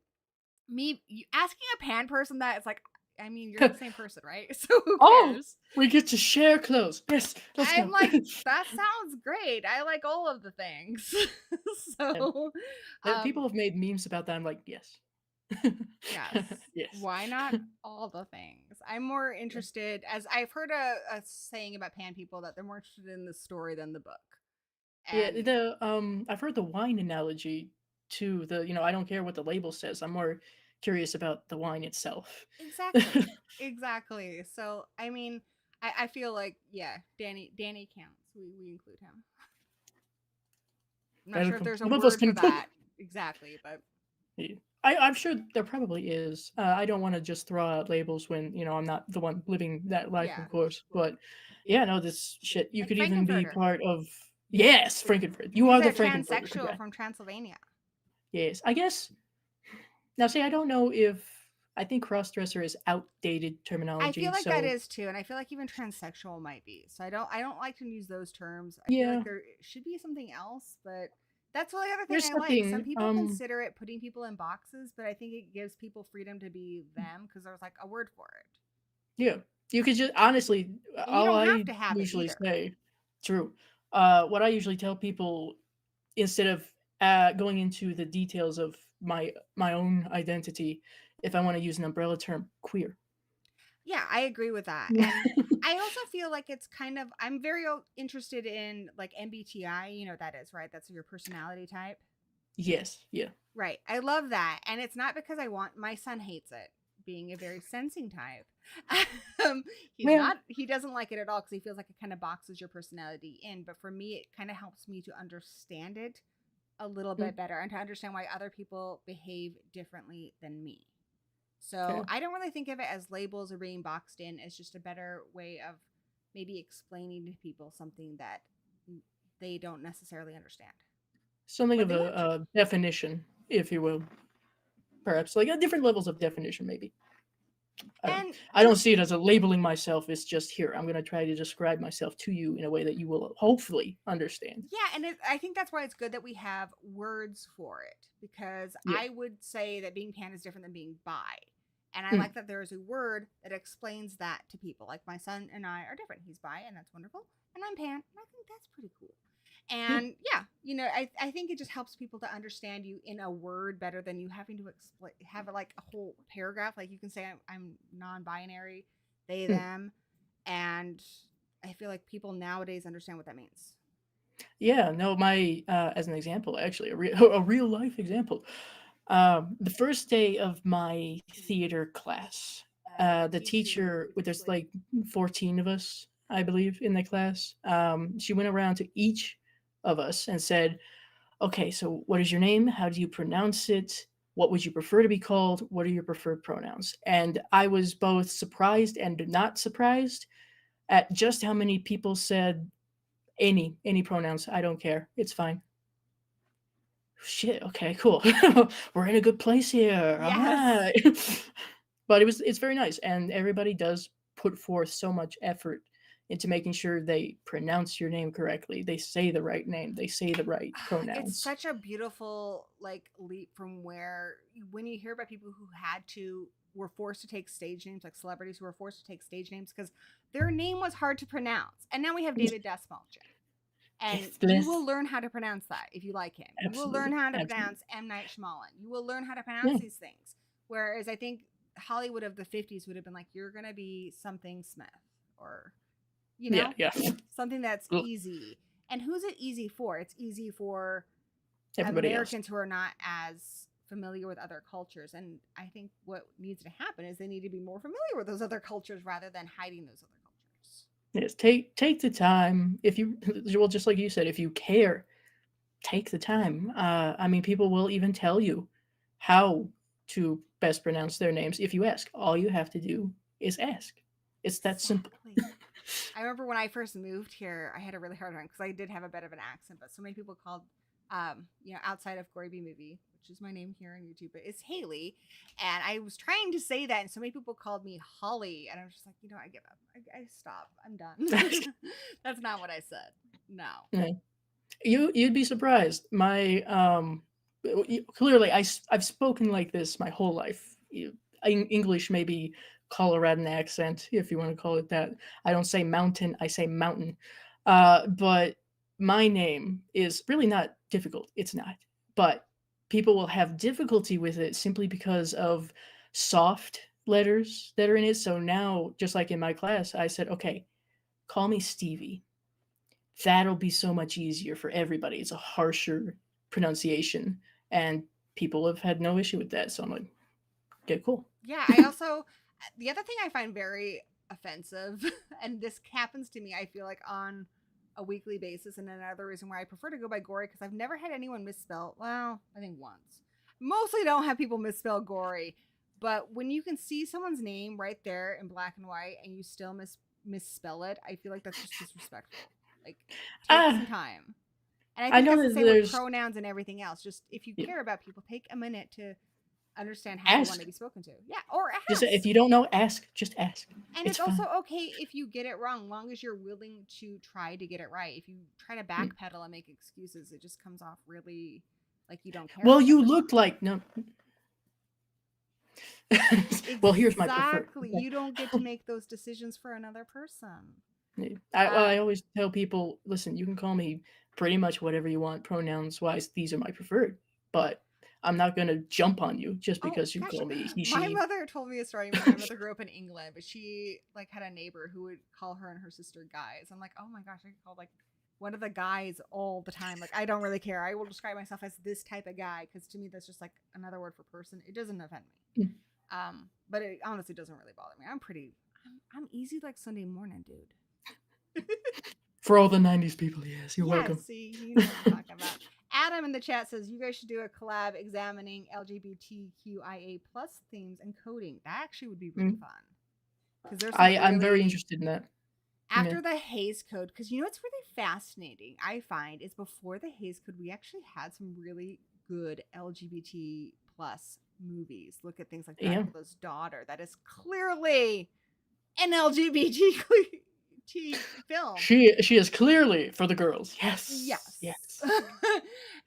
asking a pan person that, it's like, I mean, you're the same person, right? So who cares? We get to share clothes. Yes, let's go. I'm like, that sounds great. I like all of the things. So people have made memes about that. I'm like, yes. Yes. Yes. Why not all the things? I'm more interested, as I've heard a saying about pan people, that they're more interested in the story than the book. And I've heard the wine analogy too. I don't care what the label says. I'm more curious about the wine itself. Exactly. Exactly. So I mean, I feel like, yeah, Danny counts. We include him. I'm not sure if there's a word for that exactly, but I'm sure there probably is. I don't want to just throw out labels when I'm not the one living that life, of course. But yeah, no, this shit. You like could even be part of. Yes, Frankenfurter. You are the Frankenfurter. Transsexual from Transylvania. Yes, I guess. Now, see, I don't know if I think crossdresser is outdated terminology. I feel like that is too, and I feel like even transsexual might be. So I don't like to use those terms. I feel like there should be something else, but that's the other thing I like. Some people consider it putting people in boxes, but I think it gives people freedom to be them because there's like a word for it. Yeah, you could just honestly. All I usually say, true. What I usually tell people, instead of going into the details of my own identity, if I want to use an umbrella term, queer. Yeah, I agree with that. And I also feel like it's kind of, I'm very interested in like MBTI, you know what that is, right? That's your personality type. Yes, yeah. Right. I love that. And it's not because my son hates it, being a very sensing type. He doesn't like it at all because he feels like it kind of boxes your personality in. But for me, it kind of helps me to understand it a little bit better and to understand why other people behave differently than me. So I don't really think of it as labels or being boxed in. It's just a better way of maybe explaining to people something that they don't necessarily understand. Something of a definition, if you will. Perhaps like different levels of definition, maybe. I don't see it as a labeling myself. It's just here. I'm going to try to describe myself to you in a way that you will hopefully understand. Yeah, and I think that's why it's good that we have words for it, because I would say that being pan is different than being bi. And I like that there is a word that explains that to people. Like my son and I are different. He's bi, and that's wonderful. And I'm pan, and I think that's pretty cool. And I think it just helps people to understand you in a word better than you having to have like a whole paragraph. Like you can say I'm non-binary, they, them, and I feel like people nowadays understand what that means. Yeah, no, my as an example, actually, a real life example. The first day of my theater class, the teacher, there's like 14 of us, I believe, in the class. She went around to each of us and said, okay, so what is your name? How do you pronounce it? What would you prefer to be called? What are your preferred pronouns? And I was both surprised and not surprised at just how many people said any pronouns. I don't care. It's fine. Shit, okay, cool. We're in a good place here. Yes. All right. But it's very nice, and everybody does put forth so much effort into making sure they pronounce your name correctly. They say the right name. They say the right pronouns. It's such a beautiful like leap from when you hear about people who had to were forced to take stage names, like celebrities who were forced to take stage names because their name was hard to pronounce. And now we have David Desmalchick. And you will learn how to pronounce that if you like him. You will learn how to pronounce M. Night Shyamalan. You will learn how to pronounce these things. Whereas I think Hollywood of the 50s would have been like, you're going to be something Smith or, you know, something that's easy. And who's it easy for? It's easy for everybody Americans who are not as familiar with other cultures. And I think what needs to happen is they need to be more familiar with those other cultures rather than hiding those other cultures. Yes, take the time. If you, well, just like you said, if you care, take the time. I mean, people will even tell you how to best pronounce their names if you ask. All you have to do is ask. It's that simple. I remember when I first moved here, I had a really hard time because I did have a bit of an accent, but so many people called, you know, outside of Gory B Movie, which is my name here on YouTube, but it's Haley. And I was trying to say that, and so many people called me Holly, and I was just like, you know, I give up. I stop. I'm done. That's not what I said. No. You'd be surprised. My clearly I've spoken like this my whole life. English maybe Coloradan accent, if you want to call it that. I don't say mountain, I say mountain. But my name is really not difficult. It's not. But people will have difficulty with it simply because of soft letters that are in it. So now, just like in my class, I said, okay, call me Stevie. That'll be so much easier for everybody. It's a harsher pronunciation, and people have had no issue with that. So I'm like, okay, cool. Yeah, I also, the other thing I find very offensive, and this happens to me, I feel like on a weekly basis, and another reason why I prefer to go by Gory, because I've never had anyone misspell, well, I think once. Mostly don't have people misspell Gory, but when you can see someone's name right there in black and white and you still misspell it, I feel like that's just disrespectful. Like, take some time. And I think that's the same with pronouns and everything else. Just if you care about people, take a minute to understand how you want to be spoken to. Yeah, or ask. Just, if you don't know, ask. Just ask. And it's also okay if you get it wrong, long as you're willing to try to get it right. If you try to backpedal and make excuses, it just comes off really like you don't care. Well, you looked like no. Well, here's my preferred. Exactly. You don't get to make those decisions for another person. I always tell people, listen, you can call me pretty much whatever you want, pronouns wise. These are my preferred, but I'm not going to jump on you just because you call me he, she. My mother told me a story. My mother grew up in England, but she like had a neighbor who would call her and her sister guys. I'm like, oh my gosh, I call like one of the guys all the time. Like, I don't really care. I will describe myself as this type of guy because to me that's just like another word for person. It doesn't offend me. But it honestly doesn't really bother me. I'm easy like Sunday morning, dude. For all the 90s people, yes, you're welcome. See, you know what I'm talking about. Adam in the chat says you guys should do a collab examining LGBTQIA+ themes and coding. That actually would be really fun. Because I'm very interested in that. After the Hays Code, because you know what's really fascinating, I find, is before the Hays Code, we actually had some really good LGBT+ movies. Look at things like Dracula's Daughter. That is clearly an LGBT film. She is clearly for the girls. Yes.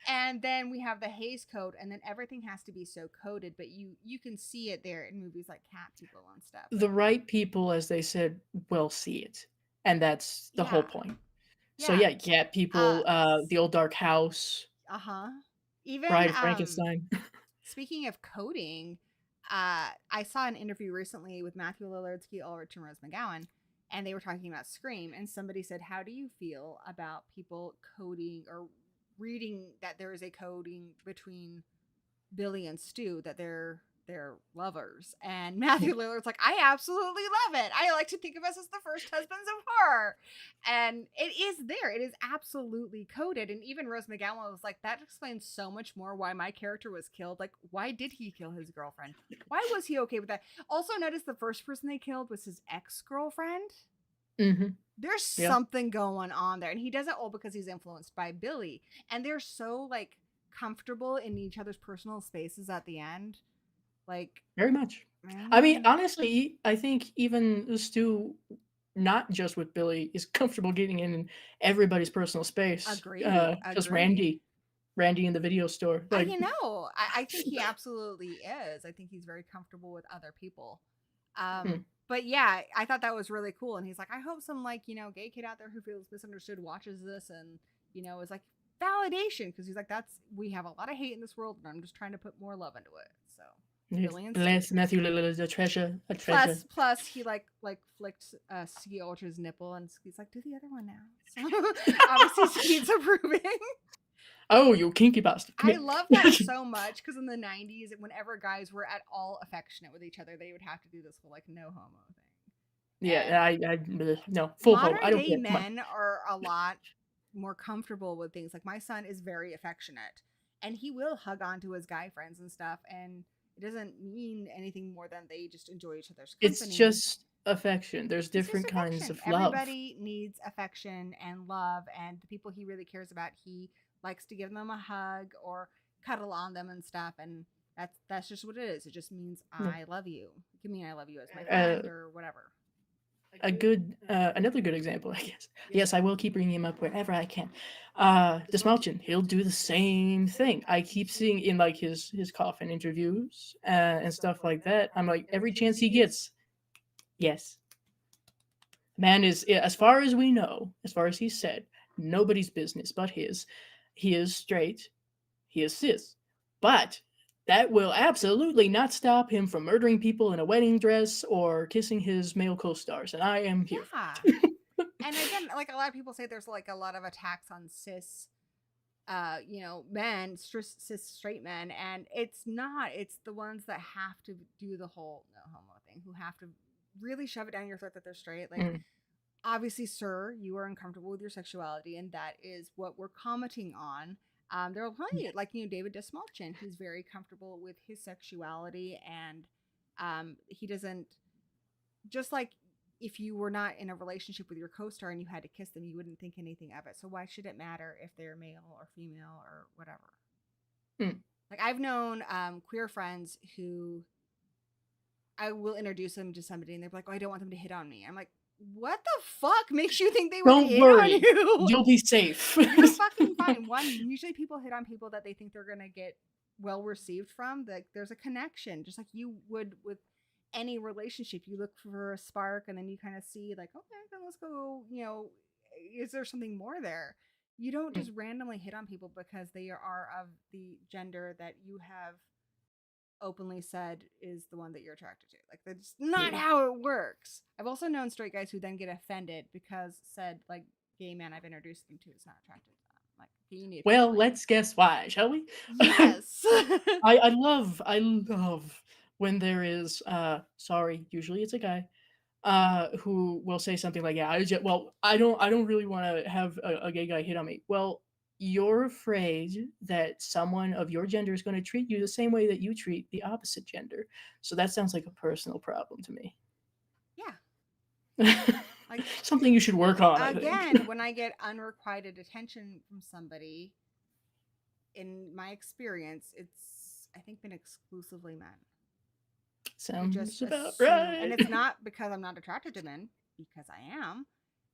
And then we have the Hays Code, and then everything has to be so coded, but you can see it there in movies like Cat People and stuff. The right people, as they said, will see it, and that's the whole point. So Cat People, The Old Dark House. Even Bride of Frankenstein. Speaking of coding, I saw an interview recently with Matthew Lillard, Skeet Ulrich, and Rose McGowan, and they were talking about Scream, and somebody said, how do you feel about people coding or reading that there is a coding between Billy and Stu, that they're lovers? And Matthew Lillard's like, I absolutely love it. I like to think of us as the first husbands of horror. And it is there. It is absolutely coded. And even Rose McGowan was like, that explains so much more why my character was killed. Like, why did he kill his girlfriend? Why was he okay with that? Also, notice the first person they killed was his ex-girlfriend. There's something going on there. And he does it all because he's influenced by Billy. And they're so, like, comfortable in each other's personal spaces at the end. Like, very much. I mean, honestly, I think even Stu, not just with Billy, is comfortable getting in everybody's personal space. Agreed. Because Randy Randy in the video store. Like, I think he absolutely is. I think he's very comfortable with other people. hmm. But yeah, I thought that was really cool. And he's like, I hope some like, gay kid out there who feels misunderstood watches this and, is like validation. Because he's like, we have a lot of hate in this world and I'm just trying to put more love into it. So really Bless Matthew is a treasure. Plus he like flicked Ski Ultra's nipple and Ski's like, do the other one now. So obviously Ski's approving. Oh, you kinky bastard. I love that so much because in the 90s, whenever guys were at all affectionate with each other, they would have to do this whole like no homo thing. Yeah, I no full homo. I don't Modern day men are a lot more comfortable with things. Like my son is very affectionate, and he will hug onto his guy friends and stuff, and it doesn't mean anything more than they just enjoy each other's company. It's just affection. There's different kinds of love. Everybody needs affection and love, and the people he really cares about, he likes to give them a hug or cuddle on them and stuff, and that's just what it is. It just means I love you. It can mean I love you as my friend or whatever. Another good example, I guess. Yes, I will keep bringing him up wherever I can. Desmalchin, he'll do the same thing. I keep seeing in like his coffin interviews and stuff like that. I'm like, every chance he gets, yes. Man is, as far as we know, as far as he said, nobody's business but his. He is straight. He is cis. But that will absolutely not stop him from murdering people in a wedding dress or kissing his male co-stars. And I am here. Yeah. And again, like a lot of people say there's like a lot of attacks on cis men, cis straight men, and it's not. It's the ones that have to do the whole no homo thing, who have to really shove it down your throat that they're straight. Like, obviously, sir, you are uncomfortable with your sexuality, and that is what we're commenting on. There are plenty, like David Desmalchin, who's very comfortable with his sexuality, and he doesn't. Just like if you were not in a relationship with your co-star and you had to kiss them, you wouldn't think anything of it. So why should it matter if they're male or female or whatever? Like I've known queer friends who I will introduce them to somebody and they're like, oh, I don't want them to hit on me. I'm like, what the fuck makes you think they would hit on you? You'll be safe. You're fucking fine. One, usually people hit on people that they think they're gonna get well received from. Like there's a connection, just like you would with any relationship. You look for a spark and then you kind of see like, okay, then let's go, is there something more there? You don't just randomly hit on people because they are of the gender that you have openly said is the one that you're attracted to. Like that's not how it works. I've also known straight guys who then get offended because said like gay man I've introduced them to is not attracted to them. Like, you need well, let's guess why, shall we? Yes. I love when there is sorry, usually it's a guy who will say something like, yeah, I don't really want to have a gay guy hit on me. Well, you're afraid that someone of your gender is going to treat you the same way that you treat the opposite gender. So that sounds like a personal problem to me. Yeah. Like, something you should work on. Again, when I get unrequited attention from somebody, in my experience, it's I think been exclusively men. Sounds just about right. And it's not because I'm not attracted to men, because I am.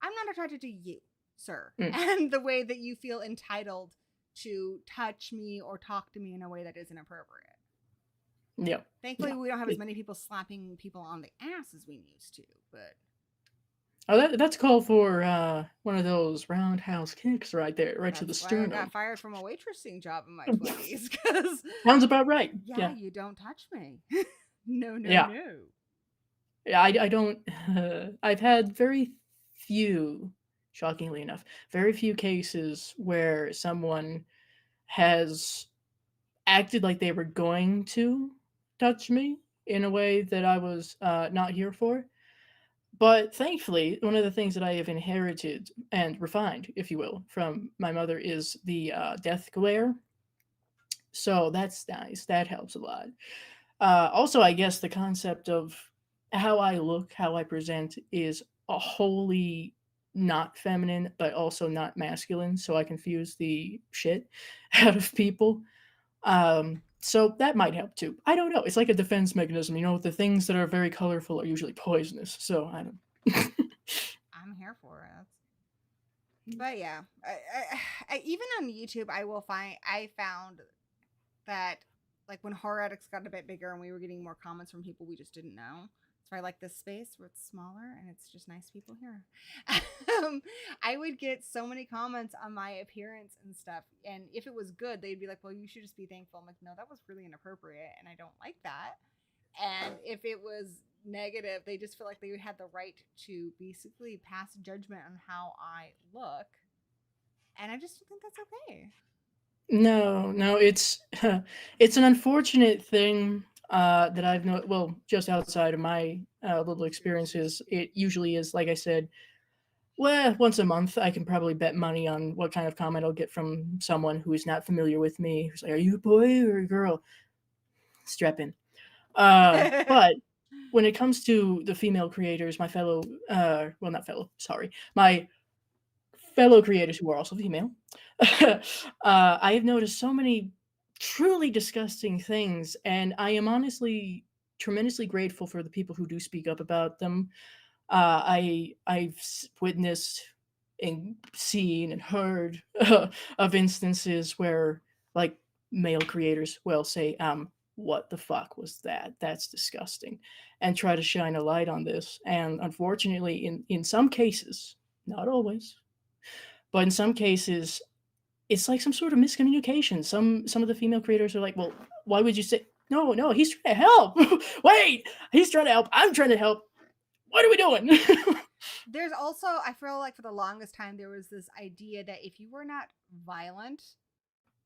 I'm not attracted to you, sir. And the way that you feel entitled to touch me or talk to me in a way that isn't appropriate. Yeah. Thankfully, we don't have as many people slapping people on the ass as we used to, but... Oh, that's called for one of those roundhouse kicks right there, right to the sternum. I got fired from a waitressing job in my 20s. Cause, sounds about right. Yeah, you don't touch me. No. Yeah, I don't... I've had very few, shockingly enough, very few cases where someone has acted like they were going to touch me in a way that I was not here for. But thankfully, one of the things that I have inherited and refined, if you will, from my mother is the death glare. So that's nice. That helps a lot. Also, I guess the concept of how I look, how I present is a wholly not feminine, but also not masculine. So I confuse the shit out of people. So that might help too. I don't know. It's like a defense mechanism. The things that are very colorful are usually poisonous. So I don't. I'm here for it. But yeah, even on YouTube, I found that like when horror addicts got a bit bigger and we were getting more comments from people we just didn't know. So I like this space where it's smaller and it's just nice people here. I would get so many comments on my appearance and stuff, and if it was good, they'd be like, "Well, you should just be thankful." I'm like, "No, that was really inappropriate, and I don't like that." And if it was negative, they just feel like they had the right to basically pass judgment on how I look, and I just don't think that's okay. No, it's it's an unfortunate thing that I've well, just outside of my little experiences. It usually is, like I said, well, once a month, I can probably bet money on what kind of comment I'll get from someone who is not familiar with me. Who's like, "Are you a boy or a girl?" Strap in. But when it comes to the female creators, my fellow, well, not fellow, sorry, my fellow creators who are also female, I have noticed so many truly disgusting things, and I am honestly tremendously grateful for the people who do speak up about them. I've witnessed and seen and heard of instances where like male creators will say, what the fuck was that? That's disgusting, and try to shine a light on this. And unfortunately, in some cases, not always, but in some cases, it's like some sort of miscommunication. Some of the female creators are like, well, why would you say no, he's trying to help. Wait, he's trying to help. I'm trying to help. What are we doing? There's also, I feel like for the longest time, there was this idea that if you were not violent,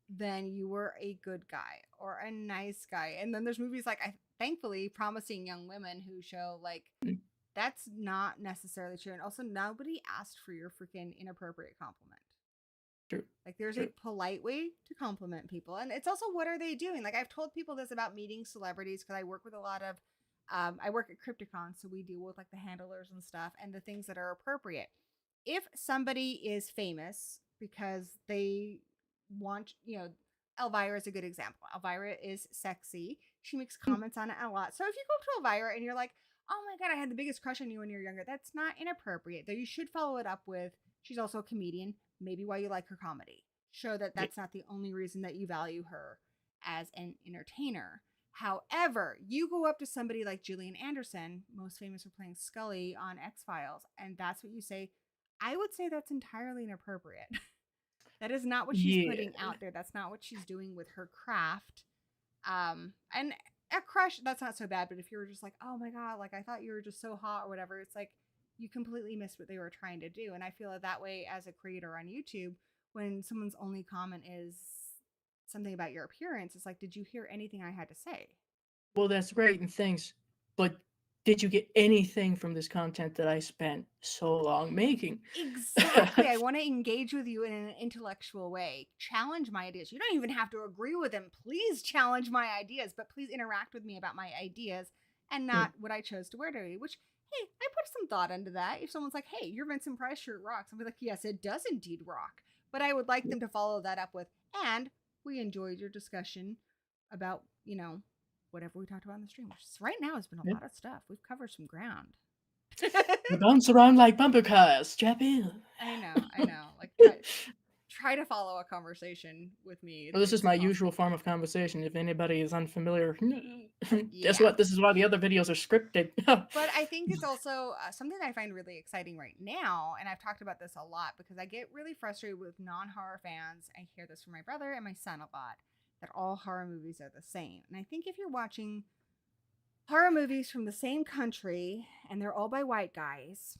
then you were a good guy or a nice guy. And then there's movies like, thankfully, Promising Young Women who show like that's not necessarily true. And also, nobody asked for your freaking inappropriate compliment. True. Like, there's True. a polite way to compliment people. And it's also, what are they doing? Like, I've told people this about meeting celebrities because I work with a lot of, I work at Crypticon, so we deal with like the handlers and stuff and the things that are appropriate. If somebody is famous because they want, Elvira is a good example. Elvira is sexy. She makes comments on it a lot. So if you go up to Elvira and you're like, "Oh my God, I had the biggest crush on you when you were younger," that's not inappropriate. Though you should follow it up with, "She's also a comedian. Maybe why you like her comedy." Show that Yeah. that's not the only reason that you value her as an entertainer. However, you go up to somebody like Gillian Anderson, most famous for playing Scully on X Files, and that's what you say. I would say that's entirely inappropriate. That is not what she's Yeah. putting out there. That's not what she's doing with her craft. And a crush, that's not so bad. But if you were just like, "Oh my God, like I thought you were just so hot," or whatever, it's like you completely missed what they were trying to do. And I feel that way as a creator on YouTube, when someone's only comment is something about your appearance, it's like, did you hear anything I had to say? Well, that's great and thanks. But did you get anything from this content that I spent so long making? Exactly. I want to engage with you in an intellectual way. Challenge my ideas. You don't even have to agree with them. Please challenge my ideas, but please interact with me about my ideas and Yeah. not what I chose to wear today. Which, hey, I put some thought into that. If someone's like, "Hey, your Vincent Price shirt rocks," I'll be like, "Yes, it does indeed rock." But I would like them to follow that up with, "And we enjoyed your discussion about, whatever we talked about in the stream," which right now has been a Yeah. lot of stuff. We've covered some ground. We bounce around like bumper cars. Strap in. I know. Like try to follow a conversation with me. Well, this is It's my usual impossible. form of conversation. If anybody is unfamiliar, guess Yeah. what? This is why the other videos are scripted. But I think it's also something that I find really exciting right now, and I've talked about this a lot because I get really frustrated with non-horror fans. I hear this from my brother and my son a lot, that all horror movies are the same. And I think if you're watching horror movies from the same country and they're all by white guys,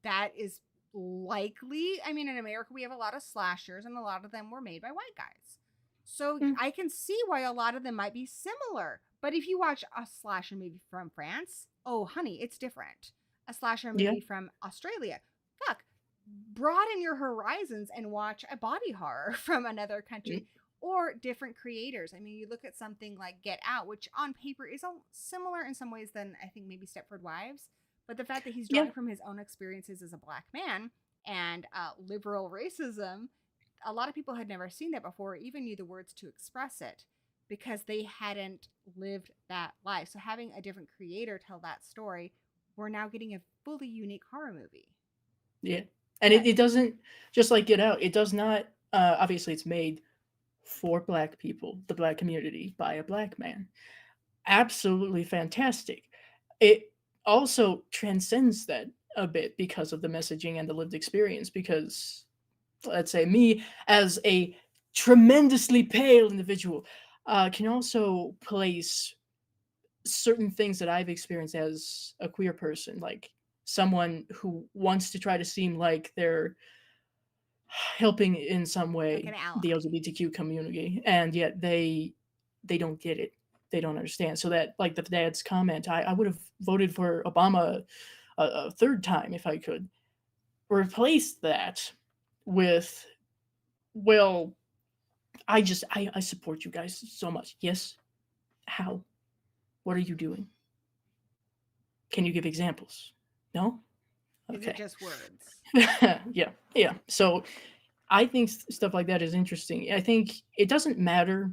that is likely. I mean, in America, we have a lot of slashers, and a lot of them were made by white guys. So Mm, I can see why a lot of them might be similar. But if you watch a slasher movie from France, oh, honey, it's different. A slasher yeah. movie from Australia, fuck, broaden your horizons and watch a body horror from another Mm, country or different creators. I mean, you look at something like Get Out, which on paper is similar in some ways than I think maybe Stepford Wives, but the fact that he's yeah. drawing from his own experiences as a black man and liberal racism, a lot of people had never seen that before, or even knew the words to express it because they hadn't lived that life. So having a different creator tell that story, we're now getting a fully unique horror movie. Yeah. And Yeah. it doesn't, just like Get Out, it does not, obviously it's made for Black people, the Black community, by a Black man. Absolutely fantastic. It also transcends that a bit because of the messaging and the lived experience. Because, let's say, me as a tremendously pale individual can also place certain things that I've experienced as a queer person, like someone who wants to try to seem like they're helping in some Like an way ally. the LGBTQ community, and yet they don't get it. They don't understand. So that, like the dad's comment, I would have voted for Obama a third time if I could. Replace that with, well, I support you guys so much. Yes, how? What are you doing? Can you give examples? No? Is it Okay. just words? Yeah, yeah. So I think stuff like that is interesting. I think it doesn't matter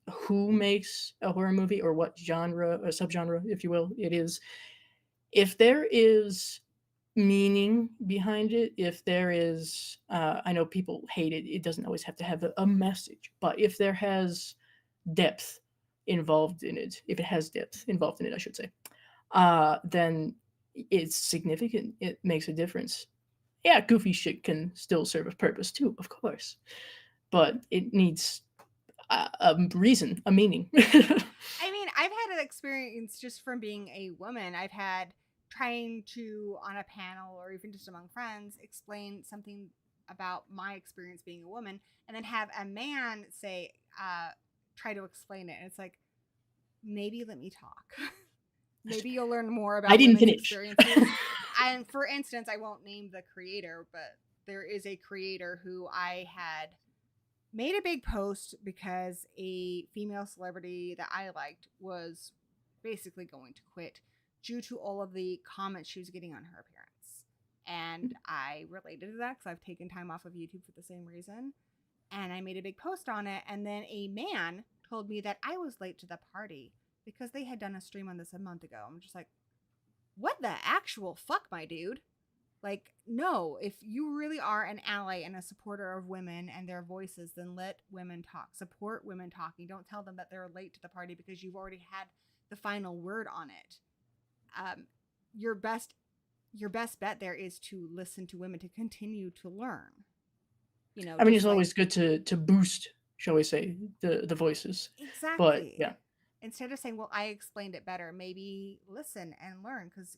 who makes a horror movie or what genre or subgenre, if you will, it is. If there is meaning behind it, if there is, I know people hate it. It doesn't always have to have a message, but if there has depth involved in it, if it has depth involved in it, I should say, then it's significant. It makes a difference. Yeah, goofy shit can still serve a purpose too, of course, but it needs a reason, a meaning. I mean, I've had an experience just from being a woman. I've had trying to, on a panel or even just among friends, explain something about my experience being a woman, and then have a man say, try to explain it. And it's like, maybe let me talk. Maybe you'll learn more I about didn't women's finish. experiences. And for instance, I won't name the creator, but there is a creator who I had made a big post because a female celebrity that I liked was basically going to quit due to all of the comments she was getting on her appearance. And I related to that because I've taken time off of YouTube for the same reason. And I made a big post on it. And then a man told me that I was late to the party because they had done a stream on this a month ago. I'm just like, what the actual fuck, my dude? Like, no, if you really are an ally and a supporter of women and their voices, then let women talk. Support women talking. Don't tell them that they're late to the party because you've already had the final word on it. Your best bet there is to listen to women, to continue to learn. You know, I mean, it's just like always good to boost, shall we say, the voices, but exactly. yeah, Instead of saying, well, I explained it better, maybe listen and learn because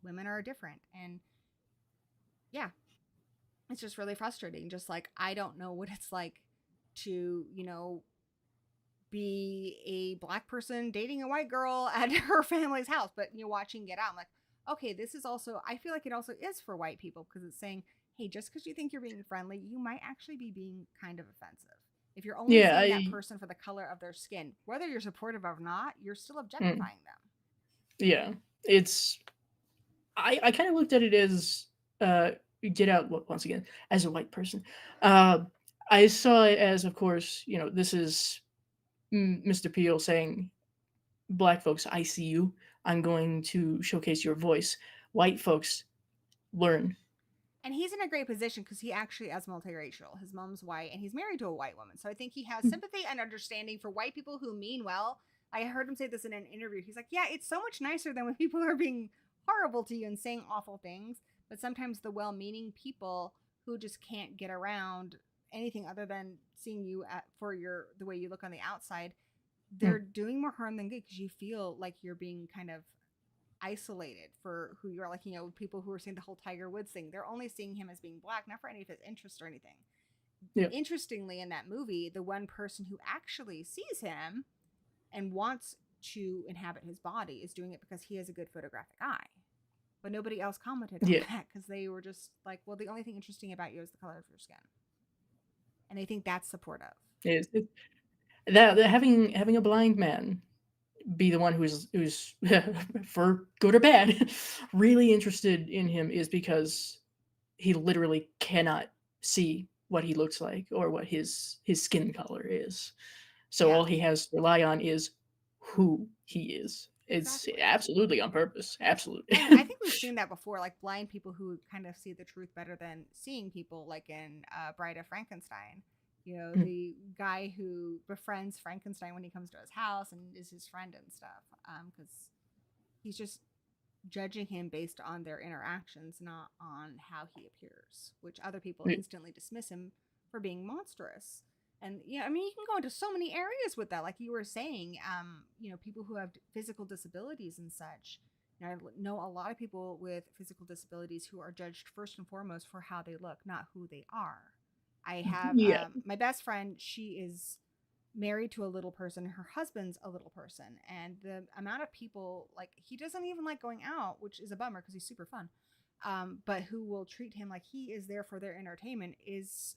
women are different. And yeah, it's just really frustrating. Just like, I don't know what it's like to, be a black person dating a white girl at her family's house, but watching Get Out, I'm like, okay, this is also, I feel like it also is for white people because it's saying, hey, just because you think you're being friendly, you might actually be being kind of offensive. If you're only yeah, seeing that person for the color of their skin, whether you're supportive or not, you're still mm, objectifying them. yeah, it's. I kind of looked at it as uh, Get Out once again as a white person. Uh, I saw it as, of course, this is Mr. Peel saying, "Black folks, I see you. I'm going to showcase your voice. White folks, learn." And he's in a great position because he actually is multiracial. His mom's white and he's married to a white woman. So I think he has sympathy and understanding for white people who mean well. I heard him say this in an interview. He's like, yeah, it's so much nicer than when people are being horrible to you and saying awful things. But sometimes the well meaning people who just can't get around anything other than seeing you for the way you look on the outside, they're doing more harm than good because you feel like you're being kind of isolated for who you are. Like, people who are saying the whole Tiger Woods thing, they're only seeing him as being black, not for any of his interests or anything. Yeah. Interestingly, in that movie, the one person who actually sees him and wants to inhabit his body is doing it because he has a good photographic eye. But nobody else commented on that because they were just like, well, the only thing interesting about you is the color of your skin. And they think that's supportive. That having a blind man be the one who's for good or bad really interested in him is because he literally cannot see what he looks like or what his skin color is. So all he has to rely on is who he is. It's Exactly. absolutely on purpose. Absolutely. And I think we've seen that before, like blind people who kind of see the truth better than seeing people, like in Bride of Frankenstein. You know, Mm, the guy who befriends Frankenstein when he comes to his house and is his friend and stuff, because he's just judging him based on their interactions, not on how he appears, which other people yeah. instantly dismiss him for being monstrous. And yeah, I mean, you can go into so many areas with that, like you were saying. People who have physical disabilities and such. And I know a lot of people with physical disabilities who are judged first and foremost for how they look, not who they are. I have Yeah. my best friend. She is married to a little person. Her husband's a little person, and the amount of people, like, he doesn't even like going out, which is a bummer because he's super fun. But who will treat him like he is there for their entertainment is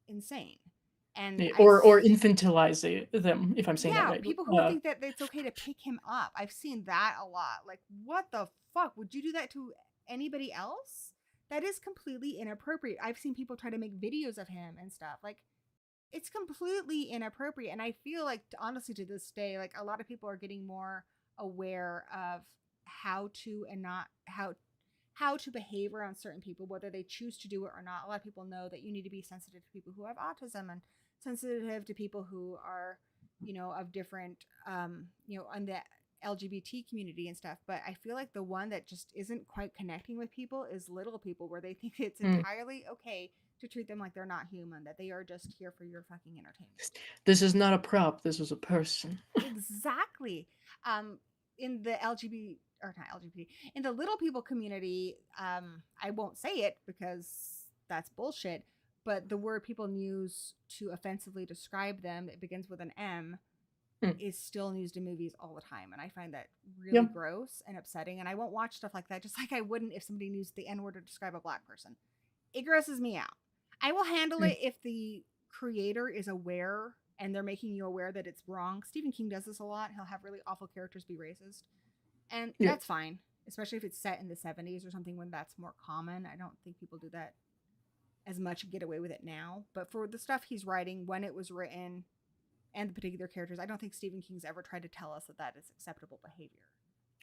insane. And Yeah, or infantilize them, if I'm saying that yeah, right. people who would think that it's okay to pick him up. I've seen that a lot. Like, what the fuck? Would you do that to anybody else? That is completely inappropriate. I've seen people try to make videos of him and stuff. Like, it's completely inappropriate. And I feel like, honestly, to this day, like, a lot of people are getting more aware of how to and not how to behave around certain people, whether they choose to do it or not. A lot of people know that you need to be sensitive to people who have autism and sensitive to people who are, of different, on the LGBT community and stuff. But I feel like the one that just isn't quite connecting with people is little people, where they think it's Mm. entirely okay to treat them like they're not human, that they are just here for your fucking entertainment. This is not a prop. This is a person. Exactly. In the LGBT, or not LGBT, in the little people community, I won't say it because that's bullshit, but the word people use to offensively describe them, it begins with an M, Mm. is still used in movies all the time. And I find that really Yeah. gross and upsetting. And I won't watch stuff like that, just like I wouldn't if somebody used the N word to describe a black person. It grosses me out. I will handle Mm. it if the creator is aware and they're making you aware that it's wrong. Stephen King does this a lot. He'll have really awful characters be racist. And Yeah. that's fine, especially if it's set in the 70s or something when that's more common. I don't think people do that as much, get away with it now. But for the stuff he's writing, when it was written, and the particular characters, I don't think Stephen King's ever tried to tell us that that is acceptable behavior.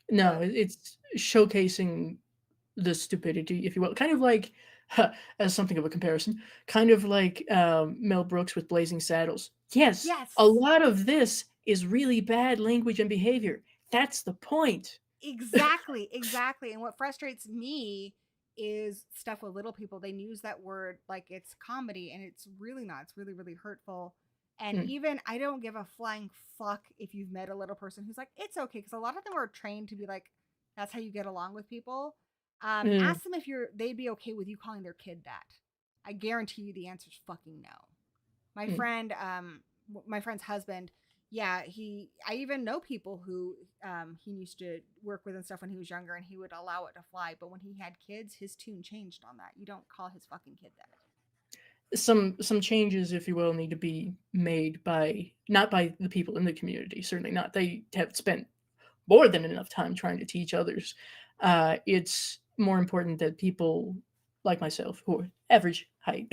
No, But it's showcasing the stupidity, if you will. Kind of like, as something of a comparison, kind of like Mel Brooks with Blazing Saddles. Yes, a yes, lot of this is really bad language and behavior. That's the point. exactly, exactly. And what frustrates me is stuff with little people. They use that word like it's comedy, and it's really not. It's really, really hurtful. And Mm. even I don't give a flying fuck if you've met a little person who's like, it's okay. Because a lot of them are trained to be like, that's how you get along with people. Mm. Ask them if they'd be okay with you calling their kid that. I guarantee you the answer's fucking no. My Mm. friend, my friend's husband, yeah, I even know people who he used to work with and stuff when he was younger, and he would allow it to fly. But when he had kids, his tune changed on that. You don't call his fucking kid that. Some changes, if you will, need to be made by not by the people in the community. Certainly not. They have spent more than enough time trying to teach others. It's more important that people like myself, who are average height,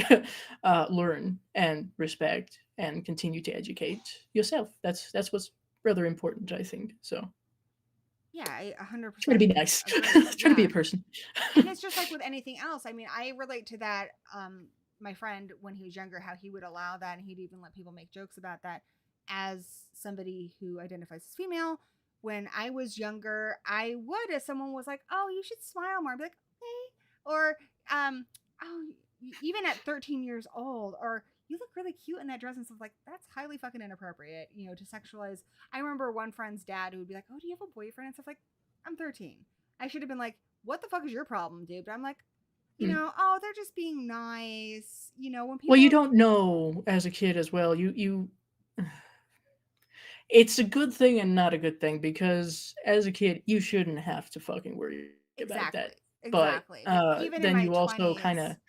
learn and respect and continue to educate yourself. That's what's rather important, I think. So Yeah, I try to 100% be nice. agree. Try to be Yeah. a person. And it's just like with anything else. I mean, I relate to that. My friend, when he was younger, how he would allow that, and he'd even let people make jokes about that. As somebody who identifies as female, when I was younger, I would, if someone was like, "Oh, you should smile more," I'd be like, "Okay," or "Oh, even at 13 years old," or "You look really cute in that dress," and stuff like that's highly fucking inappropriate, to sexualize. I remember one friend's dad who would be like, "Oh, do you have a boyfriend?" and stuff like, I'm 13. I should have been like, what the fuck is your problem, dude? But I'm like, Mm. oh, they're just being nice. When Well, you people, don't know as a kid as well. You it's a good thing and not a good thing because as a kid you shouldn't have to fucking worry about exactly, that. But exactly. But even in then my you also 20s, if kind a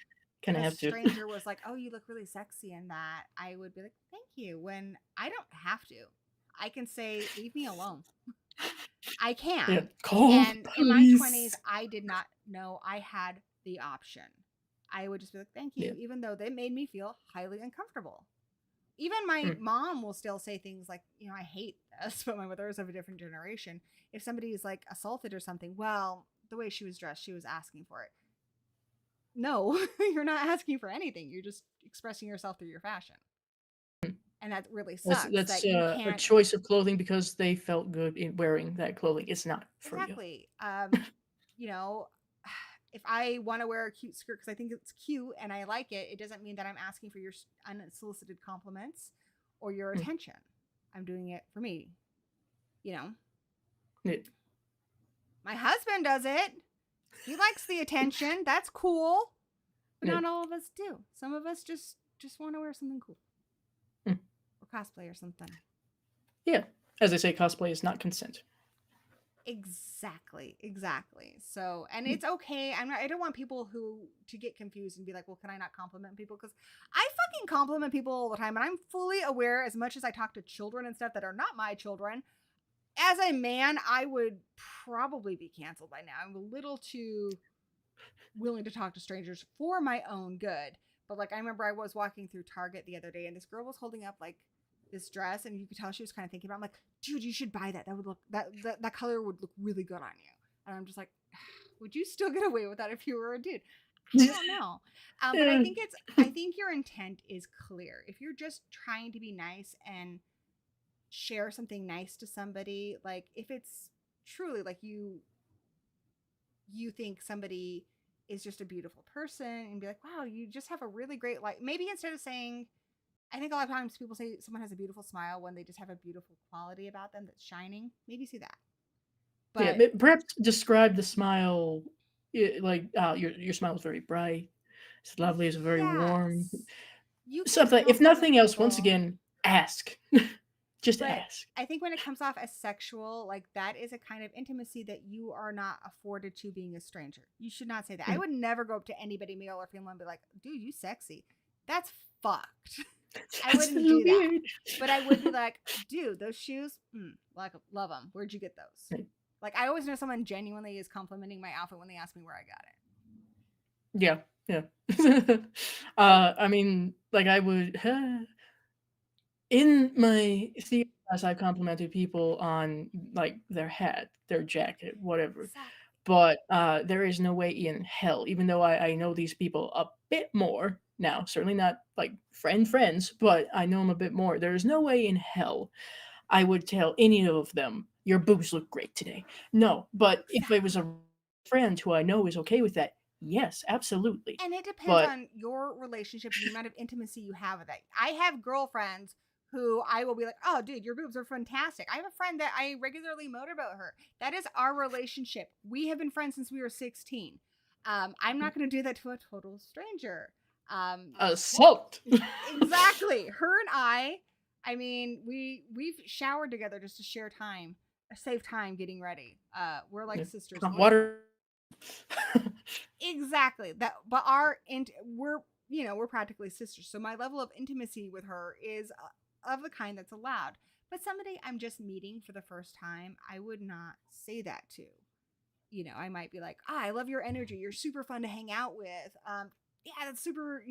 of have to. stranger was like, oh, you look really sexy in that, I would be like, thank you. When I don't have to, I can say, leave me alone. I Yeah, can. call the And in my 20s, police. I did not know I had the option. I would just be like, thank Yeah. you, even though they made me feel highly uncomfortable. Even my Mm. mom will still say things like, I hate this, but my mother is of a different generation. If somebody is like assaulted or something, well, the way she was dressed, she was asking for it. No, you're not asking for anything. You're just expressing yourself through your fashion. And that really sucks That's that you a can't. choice of clothing because they felt good in wearing that clothing. It's not for you. Exactly. You know, if I want to wear a cute skirt because I think it's cute and I like it, it doesn't mean that I'm asking for your unsolicited compliments or your attention. I'm doing it for me. You know, Yeah. my husband does it. He likes the attention. That's cool. But not all of us do. Some of us just want to wear something cool. Or cosplay or something. Yeah. As they say, cosplay is not consent. Exactly. So, and it's okay. I don't want people to get confused and be like, well, can I not compliment people? Because I fucking compliment people all the time. And I'm fully aware, as much as I talk to children and stuff that are not my children, as a man, I would probably be canceled by now. I'm a little too willing to talk to strangers for my own good. But like, I remember I was walking through Target the other day and this girl was holding up like this dress and you could tell she was kind of thinking about it. I'm like, dude, you should buy that. That would look, that color would look really good on you. And I'm just like, would you still get away with that if you were a dude? I don't know. But I think your intent is clear. If you're just trying to be nice and share something nice to somebody, like if it's truly like you think somebody is just a beautiful person and be like, wow, you just have a really great life. Maybe instead of saying, I think a lot of times people say someone has a beautiful smile when they just have a beautiful quality about them that's shining. Maybe see that. But yeah, perhaps describe the smile like your smile is very bright. It's lovely. It's very warm. Something. If nothing else, once again, ask. Just ask. I think when it comes off as sexual, like that is a kind of intimacy that you are not afforded to being a stranger. You should not say that. I would never go up to anybody, male or female, and be like, dude, you sexy. That's fucked. I wouldn't do that. But I would be like, dude, those shoes, like, love them. Where'd you get those? Like, I always know someone genuinely is complimenting my outfit when they ask me where I got it. Yeah. I mean, like I would in my theater class, I complimented people on like their hat, their jacket, whatever. Exactly. But there is no way in hell, even though I know these people a bit more now, certainly not like friends, but I know them a bit more. There is no way in hell I would tell any of them, your boobs look great today. No, but if it was a friend who I know is okay with that, yes, absolutely. And it depends on your relationship and the amount of intimacy you have with it. I have girlfriends who I will be like, oh, dude, your boobs are fantastic. I have a friend that I regularly motorboat her. That is our relationship. We have been friends since we were 16. I'm not going to do that to a total stranger. Assault. Exactly. Her and I mean, we've showered together just to share time, save time getting ready. We're like sisters. Water. Exactly. But we're practically sisters. So my level of intimacy with her is of the kind that's allowed. But somebody I'm just meeting for the first time, I would not say that to. I might be like, I love your energy. You're super fun to hang out with. Yeah, that's super,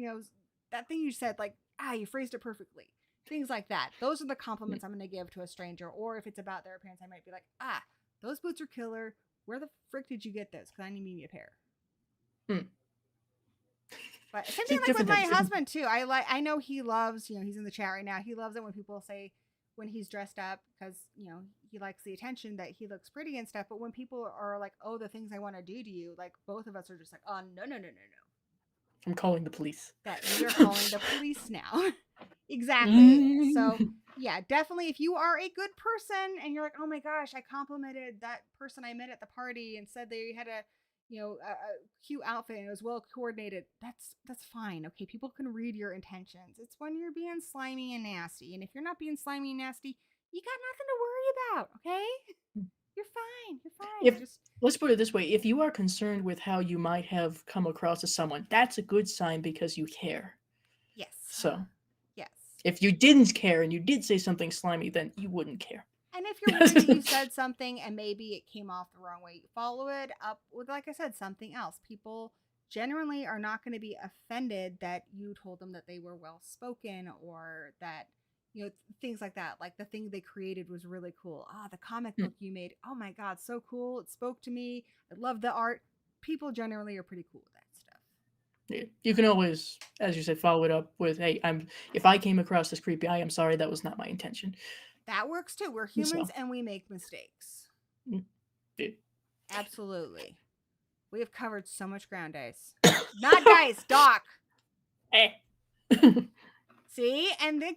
that thing you said, like, you phrased it perfectly. Things like that. Those are the compliments I'm going to give to a stranger. Or if it's about their appearance, I might be like, those boots are killer. Where the frick did you get those? Because I need me a pair. But same thing like with my husband too. I know he loves, he's in the chat right now. He loves it when people say when he's dressed up because, he likes the attention that he looks pretty and stuff. But when people are like, oh, the things I want to do to you, like both of us are just like, oh, no. I'm calling the police. That we are calling the police now. Exactly. So yeah, definitely if you are a good person and you're like, oh my gosh, I complimented that person I met at the party and said they had a cute outfit and it was well coordinated, that's fine. Okay, people can read your intentions. It's when you're being slimy and nasty, and if you're not being slimy and nasty, you got nothing to worry about. Okay, you're fine. Let's put it this way: if you are concerned with how you might have come across to someone, that's a good sign because you care. Yes. So yes, if you didn't care and you did say something slimy, then you wouldn't care. And if you're worried that you said something and maybe it came off the wrong way, follow it up with, like I said, something else. People generally are not going to be offended that you told them that they were well spoken or that, things like that. Like the thing they created was really cool. Ah, the comic Mm. book you made. Oh my God, so cool. It spoke to me. I love the art. People generally are pretty cool with that stuff. Yeah. You can always, as you said, follow it up with, "Hey, if I came across this creepy, I am sorry. That was not my intention." That works too. We're humans So, and we make mistakes. yeah. Absolutely. We have covered so much ground, guys. Not guys, Doc. Eh. See? And again,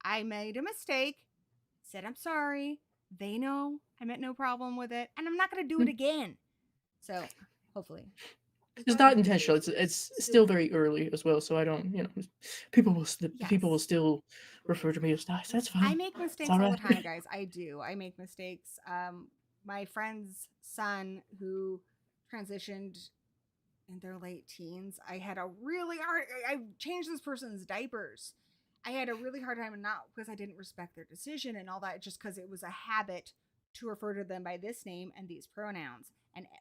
I made a mistake. Said I'm sorry. They know I meant no problem with it. And I'm not going to do it again. So hopefully. It's not intentional. It's still very early as well, so I don't, people will people will still refer to me as nice. That's fine. I make mistakes all the time, guys. I do. I make mistakes. My friend's son who transitioned in their late teens, I had a really hard. I changed this person's diapers. I had a really hard time, and not because I didn't respect their decision and all that, just because it was a habit to refer to them by this name and these pronouns.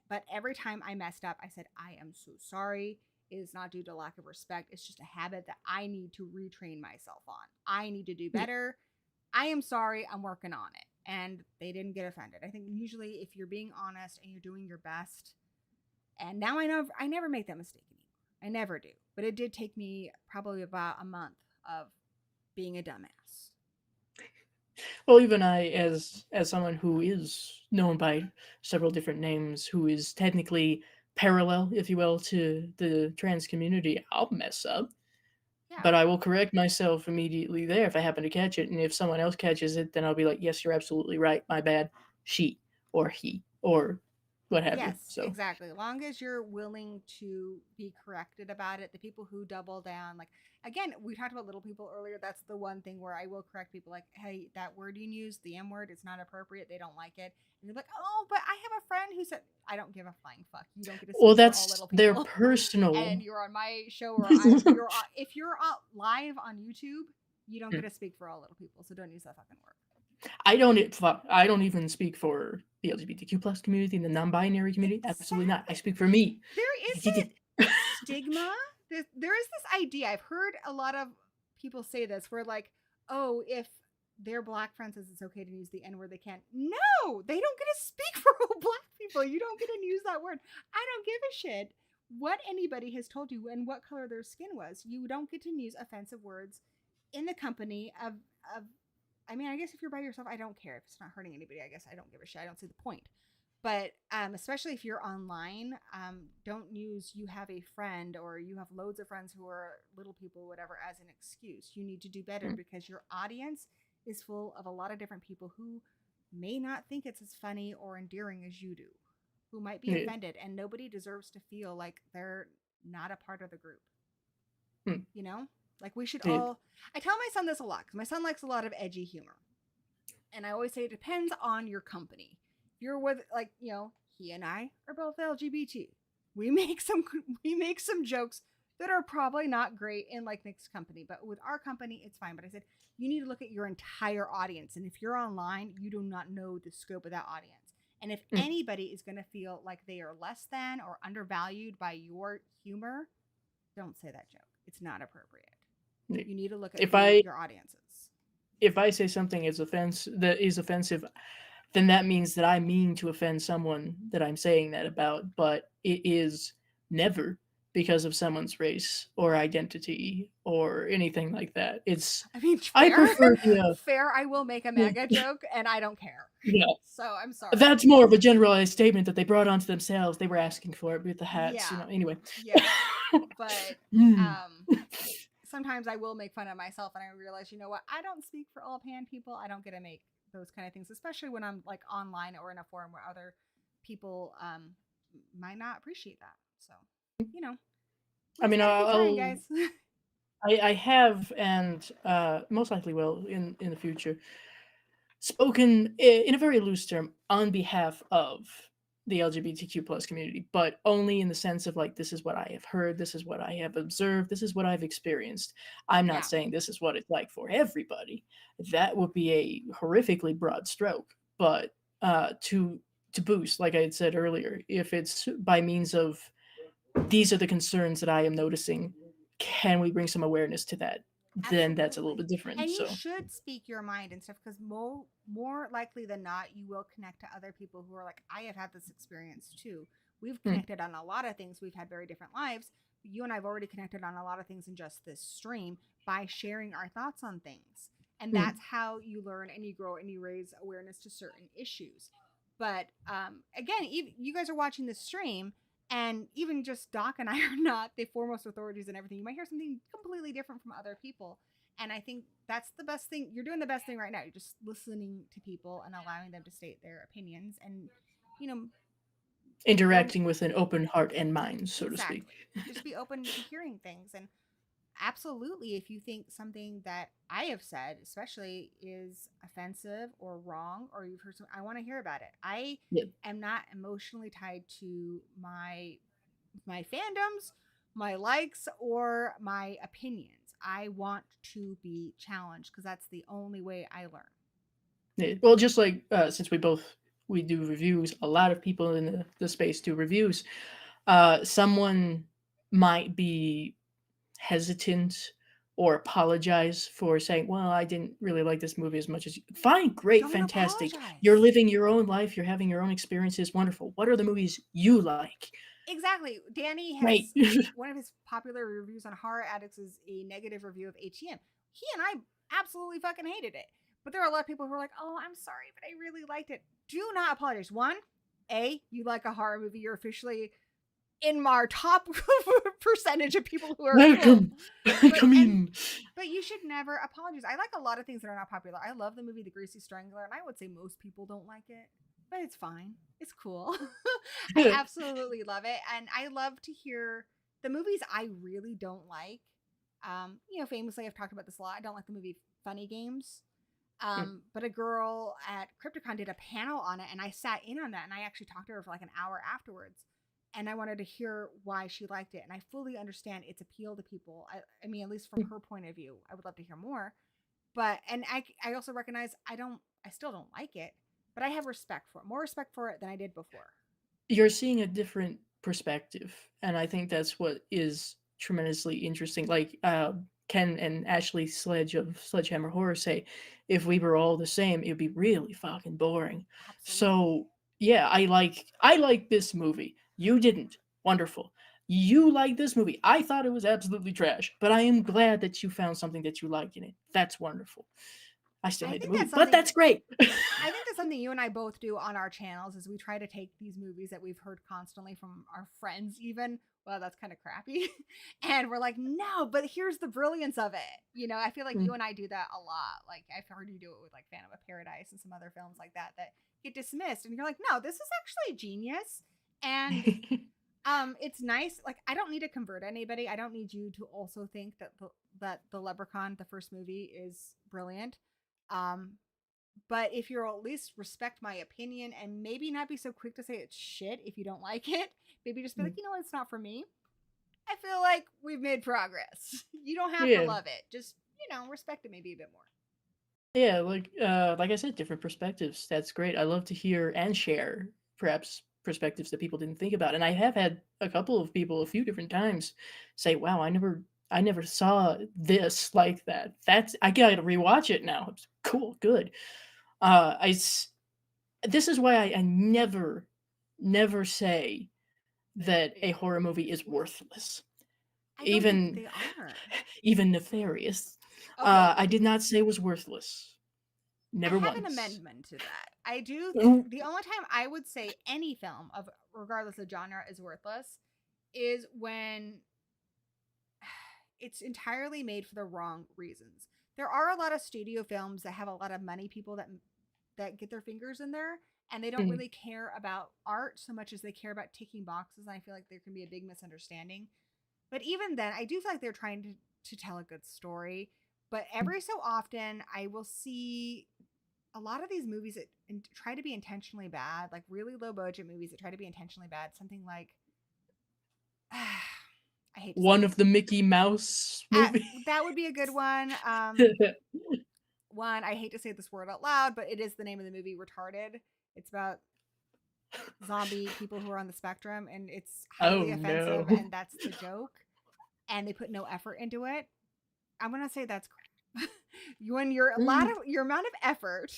But every time I messed up, I said, I am so sorry. It is not due to lack of respect. It's just a habit that I need to retrain myself on. I need to do better. I am sorry. I'm working on it. And they didn't get offended. I think usually if you're being honest and you're doing your best, and now I never make that mistake anymore. I never do. But it did take me probably about a month of being a dumbass. Well, even I, as someone who is known by several different names, who is technically parallel, if you will, to the trans community, I'll mess up. Yeah. But I will correct myself immediately there if I happen to catch it. And if someone else catches it, then I'll be like, yes, you're absolutely right. My bad. She or he or what have you. Yes, So exactly. As long as you're willing to be corrected about it, the people who double down, like, again, we talked about little people earlier. That's the one thing where I will correct people, like, hey, that word you used, the M word, it's not appropriate. They don't like it. And they're like, oh, but I have a friend who said, I don't give a flying fuck. You don't get to speak for all little their people. personal. And you're on my show, or if you're live on YouTube, you don't get to speak for all little people. So don't use that fucking word. I don't even speak for the LGBTQ plus community and the non-binary community. Exactly. Absolutely not. I speak for me. There is that stigma. There is this idea. I've heard a lot of people say this, where like, oh, if their black friend says it's okay to use the N word, they can't. No, they don't get to speak for all black people. You don't get to use that word. I don't give a shit what anybody has told you and what color their skin was. You don't get to use offensive words in the company of I mean, I guess if you're by yourself, I don't care. If it's not hurting anybody, I guess I don't give a shit. I don't see the point. But especially if you're online, don't use you have a friend or you have loads of friends who are little people, whatever, as an excuse. You need to do better because your audience is full of a lot of different people who may not think it's as funny or endearing as you do, who might be offended, and nobody deserves to feel like they're not a part of the group. You know? Like we should all, I tell my son this a lot because my son likes a lot of edgy humor. And I always say it depends on your company. If you're with, like, you know, he and I are both LGBT. We make some jokes that are probably not great in like mixed company, but with our company, it's fine. But I said, you need to look at your entire audience. And if you're online, you do not know the scope of that audience. And if anybody is going to feel like they are less than or undervalued by your humor, don't say that joke. It's not appropriate. You need to look at your audiences. If I say something that is offensive, then that means that I mean to offend someone that I'm saying that about, but it is never because of someone's race or identity or anything like that. I prefer fair. I will make a MAGA joke and I don't care. Yeah. So I'm sorry. That's more of a generalized statement that they brought onto themselves. They were asking for it with the hats, anyway. Yeah. But sometimes I will make fun of myself and I realize, you know what? I don't speak for all pan people. I don't get to make those kind of things, especially when I'm like online or in a forum where other people might not appreciate that. So, you know, I mean, guys. I have and most likely will in the future spoken in a very loose term on behalf of the LGBTQ plus community, but only in the sense of like, this is what I have heard, this is what I have observed, this is what I've experienced. I'm not saying this is what it's like for everybody. That would be a horrifically broad stroke. But to boost, like I had said earlier, if it's by means of these are the concerns that I am noticing, can we bring some awareness to that? then that's a little Absolutely. bit different. And you So should speak your mind and stuff because more likely than not, you will connect to other people who are like, I have had this experience too. We've mm, connected on a lot of things. We've had very different lives. You and I have already connected on a lot of things in just this stream by sharing our thoughts on things. And mm, that's how you learn and you grow and you raise awareness to certain issues. But again, even, you guys are watching this stream, and even just Doc and I are not the foremost authorities and everything. You might hear something completely different from other people. And I think that's the best thing. You're doing the best thing right now. You're just listening to people and allowing them to state their opinions and, you know, don't interacting with an open heart and mind, so to speak. exactly just be open to hearing things. And absolutely, if you think something that I have said, especially, is offensive or wrong, or you've heard some, I want to hear about it. I Yeah. am not emotionally tied to my fandoms, my likes, or my opinions. I want to be challenged because that's the only way I learn. Yeah. Well, just like since we do reviews, a lot of people in the space do reviews. Someone might be hesitant or apologize for saying, "Well, I didn't really like this movie as much as you." Fine, great, Don't fantastic. You're apologize. living your own life. You're having your own experiences. Wonderful. What are the movies you like? Exactly. Danny Great. has one of his popular reviews on Horror Addicts is a negative review of ATM. He and I absolutely fucking hated it. But there are a lot of people who are like, "Oh, I'm sorry, but I really liked it." Do not apologize. One, you like a horror movie. You're officially in our top percentage of people who are cool. Welcome. But Come and in. but you should never apologize. I like a lot of things that are not popular. I love the movie The Greasy Strangler, and I would say most people don't like it, but it's fine. It's cool. I absolutely love it, and I love to hear the movies I really don't like. Famously, I've talked about this a lot. I don't like the movie Funny Games. But a girl at CryptoCon did a panel on it, and I sat in on that, and I actually talked to her for like an hour afterwards. And I wanted to hear why she liked it, and I fully understand its appeal to people. I mean, at least from her point of view, I would love to hear more. But and I also recognize I still don't like it, but I have respect for it, more respect for it than I did before. You're seeing a different perspective, and I think that's what is tremendously interesting. Like Ken and Ashley Sledge of Sledgehammer Horror say, if we were all the same, it'd be really fucking boring. Absolutely. So yeah, I like this movie. You didn't. Wonderful. You like this movie. I thought it was absolutely trash, but I am glad that you found something that you liked in it. That's wonderful. I still I hate the think movie, that's but something that's great. I think that's something you and I both do on our channels is we try to take these movies that we've heard constantly from our friends even, well, that's kind of crappy. And we're like, no, but here's the brilliance of it. I feel like you and I do that a lot. Like I've heard you do it with like Phantom of Paradise and some other films like that get dismissed. And you're like, no, this is actually genius. And it's nice. Like I don't need to convert anybody. I don't need you to also think that the Leprechaun, the first movie, is brilliant. Um, but if you'll at least respect my opinion and maybe not be so quick to say it's shit if you don't like it, maybe just be like, you know what, it's not for me. I feel like we've made progress. You don't have to Yeah. love it. Just, respect it maybe a bit more. Yeah, like I said, different perspectives. That's great. I love to hear and share perhaps perspectives that people didn't think about. And I have had a couple of people a few different times say, "Wow, I never saw this like that. I gotta rewatch it now." It's cool, good. This is why I never say that a horror movie is worthless, I don't think that even they are. even nefarious. Okay, I did not say it was worthless. I Never have an once. amendment to that. I do think Mm, the only time I would say any film of regardless of genre is worthless is when it's entirely made for the wrong reasons. There are a lot of studio films that have a lot of money people that get their fingers in there and they don't mm, really care about art so much as they care about ticking boxes. And I feel like there can be a big misunderstanding. But even then, I do feel like they're trying to tell a good story. But mm. every so often, I will see a lot of these movies that try to be intentionally bad, like really low budget movies that try to be intentionally bad. Something like, I hate to say One this. of the Mickey Mouse movie. That would be a good one. One, I hate to say this word out loud, but it is the name of the movie, Retarded. It's about zombie people who are on the spectrum, and it's Oh highly offensive, no. and that's the joke. And they put no effort into it. I'm gonna say that's crap. When your amount of effort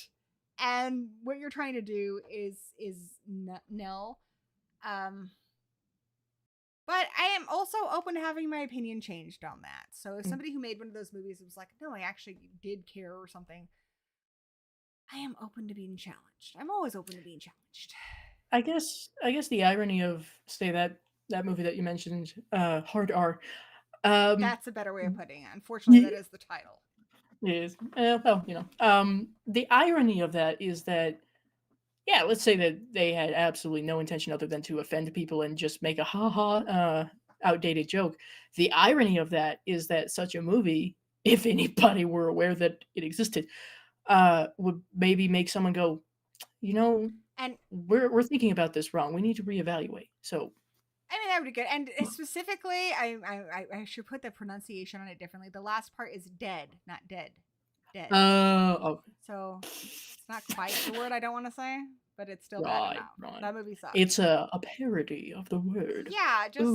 and what you're trying to do is nil. But I am also open to having my opinion changed on that. So if somebody who made one of those movies was like, no, I actually did care or something, I am open to being challenged. I'm always open to being challenged. I guess the irony of, say, that movie that you mentioned, Hard R. That's a better way of putting it. Unfortunately, that is the title. Is well, the irony of that is that, yeah, let's say that they had absolutely no intention other than to offend people and just make a outdated joke. The irony of that is that such a movie, if anybody were aware that it existed, would maybe make someone go, and we're thinking about this wrong. We need to reevaluate. So, I mean, that would be good. And specifically, I should put the pronunciation on it differently. The last part is dead, not dead. Dead. Okay. So it's not quite the word I don't want to say, but it's still bad enough. Right. That movie sucks. It's a parody of the word. Yeah, just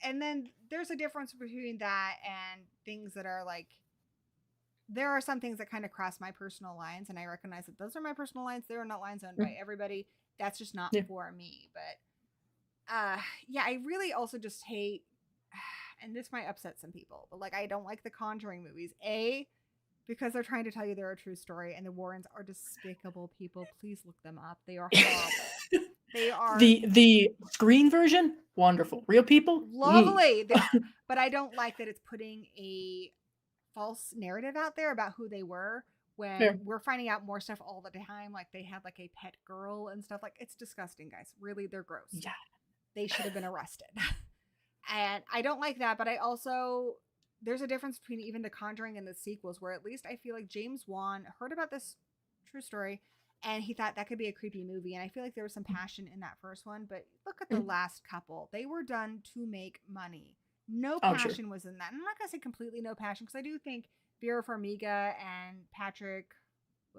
and then there's a difference between that and things that are like, there are some things that kind of cross my personal lines, and I recognize that those are my personal lines. They are not lines owned by everybody. That's just not for me. But I really also just hate, and this might upset some people, but like, I don't like the Conjuring movies. Because they're trying to tell you they're a true story, and the Warrens are despicable people. Please look them up. They are horrible. They are the screen version, wonderful. Real people, lovely. But I don't like that it's putting a false narrative out there about who they were when we're finding out more stuff all the time. Like they had like a pet girl and stuff. Like, it's disgusting, guys. Really, they're gross. Yeah, they should have been arrested. And I don't like that. But I also, there's a difference between even The Conjuring and the sequels, where at least I feel like James Wan heard about this true story and he thought that could be a creepy movie. And I feel like there was some passion in that first one. But look at the last couple. They were done to make money. No passion was in that. And I'm not going to say completely no passion, because I do think Vera Farmiga and Patrick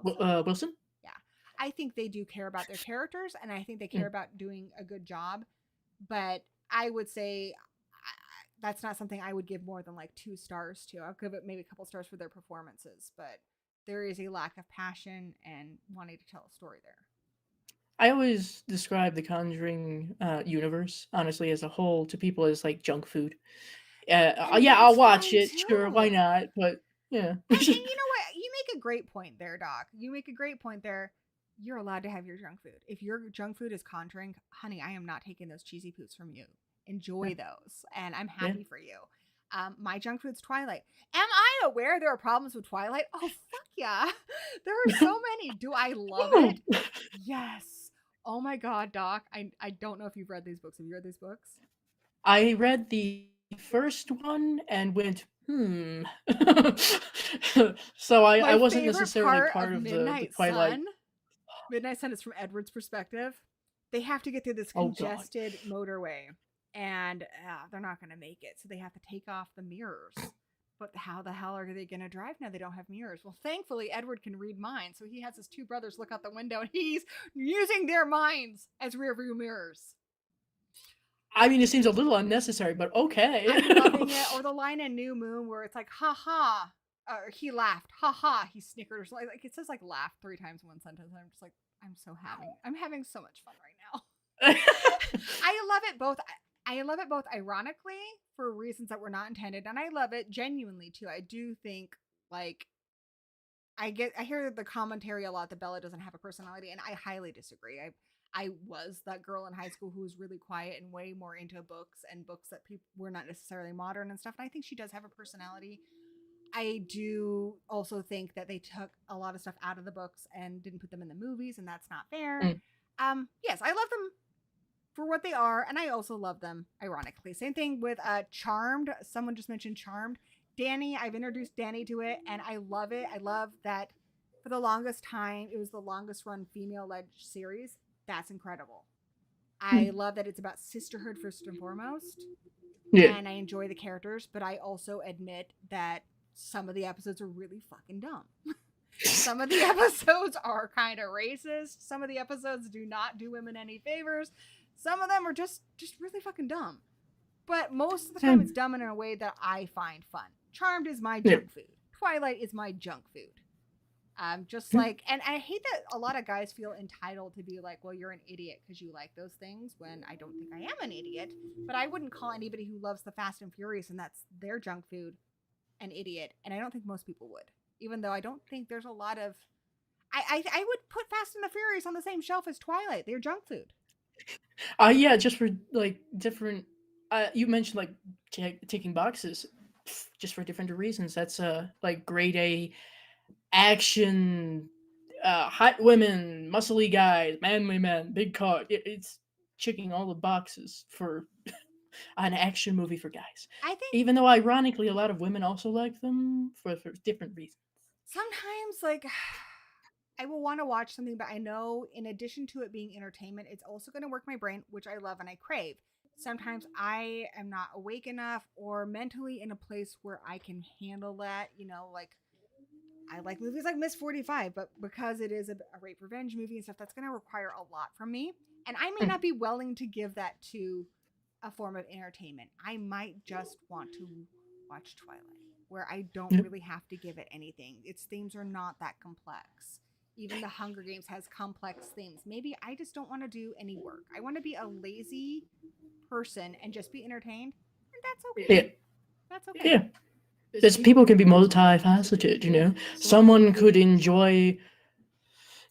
Wilson? Yeah. I think they do care about their characters, and I think they care about doing a good job. But I would say that's not something I would give more than like 2 stars to. I'll give it maybe a couple stars for their performances, but there is a lack of passion and wanting to tell a story there. I always describe the Conjuring universe, honestly, as a whole, to people as like junk food. I'll watch it, sure, why not? But yeah. And you know what? You make a great point there, Doc. You make a great point there. You're allowed to have your junk food. If your junk food is Conjuring, honey, I am not taking those cheesy poops from you. Enjoy those, and I'm happy for you. My junk food's Twilight. Am I aware there are problems with Twilight? Oh, fuck yeah. There are so many. Do I love it? Yes. Oh my God, Doc. I don't know if you've read these books. Have you read these books? I read the first one and went, So I wasn't necessarily part of the Twilight. Sun. Midnight Sun is from Edward's perspective. They have to get through this congested motorway. And they're not going to make it. So they have to take off the mirrors. But how the hell are they going to drive now? They don't have mirrors. Well, thankfully, Edward can read minds. So he has his 2 brothers look out the window, and he's using their minds as rearview mirrors. I mean, it seems a little unnecessary, but okay. I'm loving it. Or the line in New Moon where it's like, ha ha. He laughed. Ha ha. He snickered. Or something. Like, it says like laugh 3 times in one sentence. And I'm just like, I'm having so much fun right now. I love it both. I love it both ironically for reasons that were not intended, and I love it genuinely too. I do think, like, I hear the commentary a lot that Bella doesn't have a personality, and I highly disagree. I was that girl in high school who was really quiet and way more into books and books that people were not necessarily modern and stuff. And I think she does have a personality. I do also think that they took a lot of stuff out of the books and didn't put them in the movies, and that's not fair. Yes, I love them for what they are, and I also love them ironically. Same thing with Charmed. Someone just mentioned Charmed. Danny, I've introduced Danny to it, and I love it. I love that for the longest time, it was the longest run female-led series. That's incredible. I love that it's about sisterhood first and foremost. And I enjoy the characters, but I also admit that some of the episodes are really fucking dumb. Some of the episodes are kind of racist. Some of the episodes do not do women any favors. Some of them are just really fucking dumb. But most of the time, it's done in a way that I find fun. Charmed is my junk food. Twilight is my junk food. Just like, and I hate that a lot of guys feel entitled to be like, well, you're an idiot because you like those things, when I don't think I am an idiot. But I wouldn't call anybody who loves the Fast and Furious and that's their junk food an idiot. And I don't think most people would, even though I don't think there's a lot of. I would put Fast and the Furious on the same shelf as Twilight. They're junk food. Yeah, just for like different. You mentioned like ticking boxes, just for different reasons. That's like grade A action, hot women, muscly guys, manly men, big car. It's checking all the boxes for an action movie for guys. I think, even though ironically a lot of women also like them for different reasons. sometimes, like, I will want to watch something, but I know in addition to it being entertainment, it's also going to work my brain, which I love and I crave. Sometimes I am not awake enough or mentally in a place where I can handle that. Like, I like movies like Miss 45, but because it is a rape revenge movie and stuff, that's going to require a lot from me. And I may not be willing to give that to a form of entertainment. I might just want to watch Twilight, where I don't really have to give it anything. Its themes are not that complex. Even the Hunger Games has complex themes. Maybe I just don't want to do any work. I want to be a lazy person and just be entertained, and that's okay. Yeah. That's okay. Yeah. Because people can be multifaceted, you know? Someone could enjoy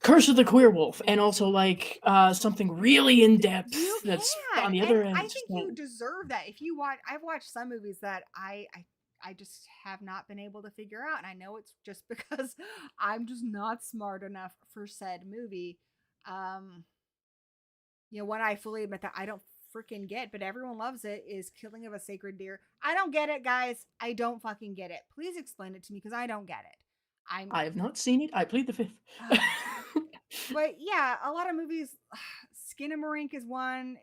Curse of the Queer Wolf and also like something really in depth that's on the other end. I think you deserve that. If you watch, I've watched some movies that I just have not been able to figure out, and I know it's just because I'm just not smart enough for said movie. One I fully admit that I don't freaking get, but everyone loves it, is Killing of a Sacred Deer. I don't get it, guys. I don't fucking get it. Please explain it to me, because I don't get it. I have not seen it. I plead the fifth. But yeah, a lot of movies. Skinamarink is one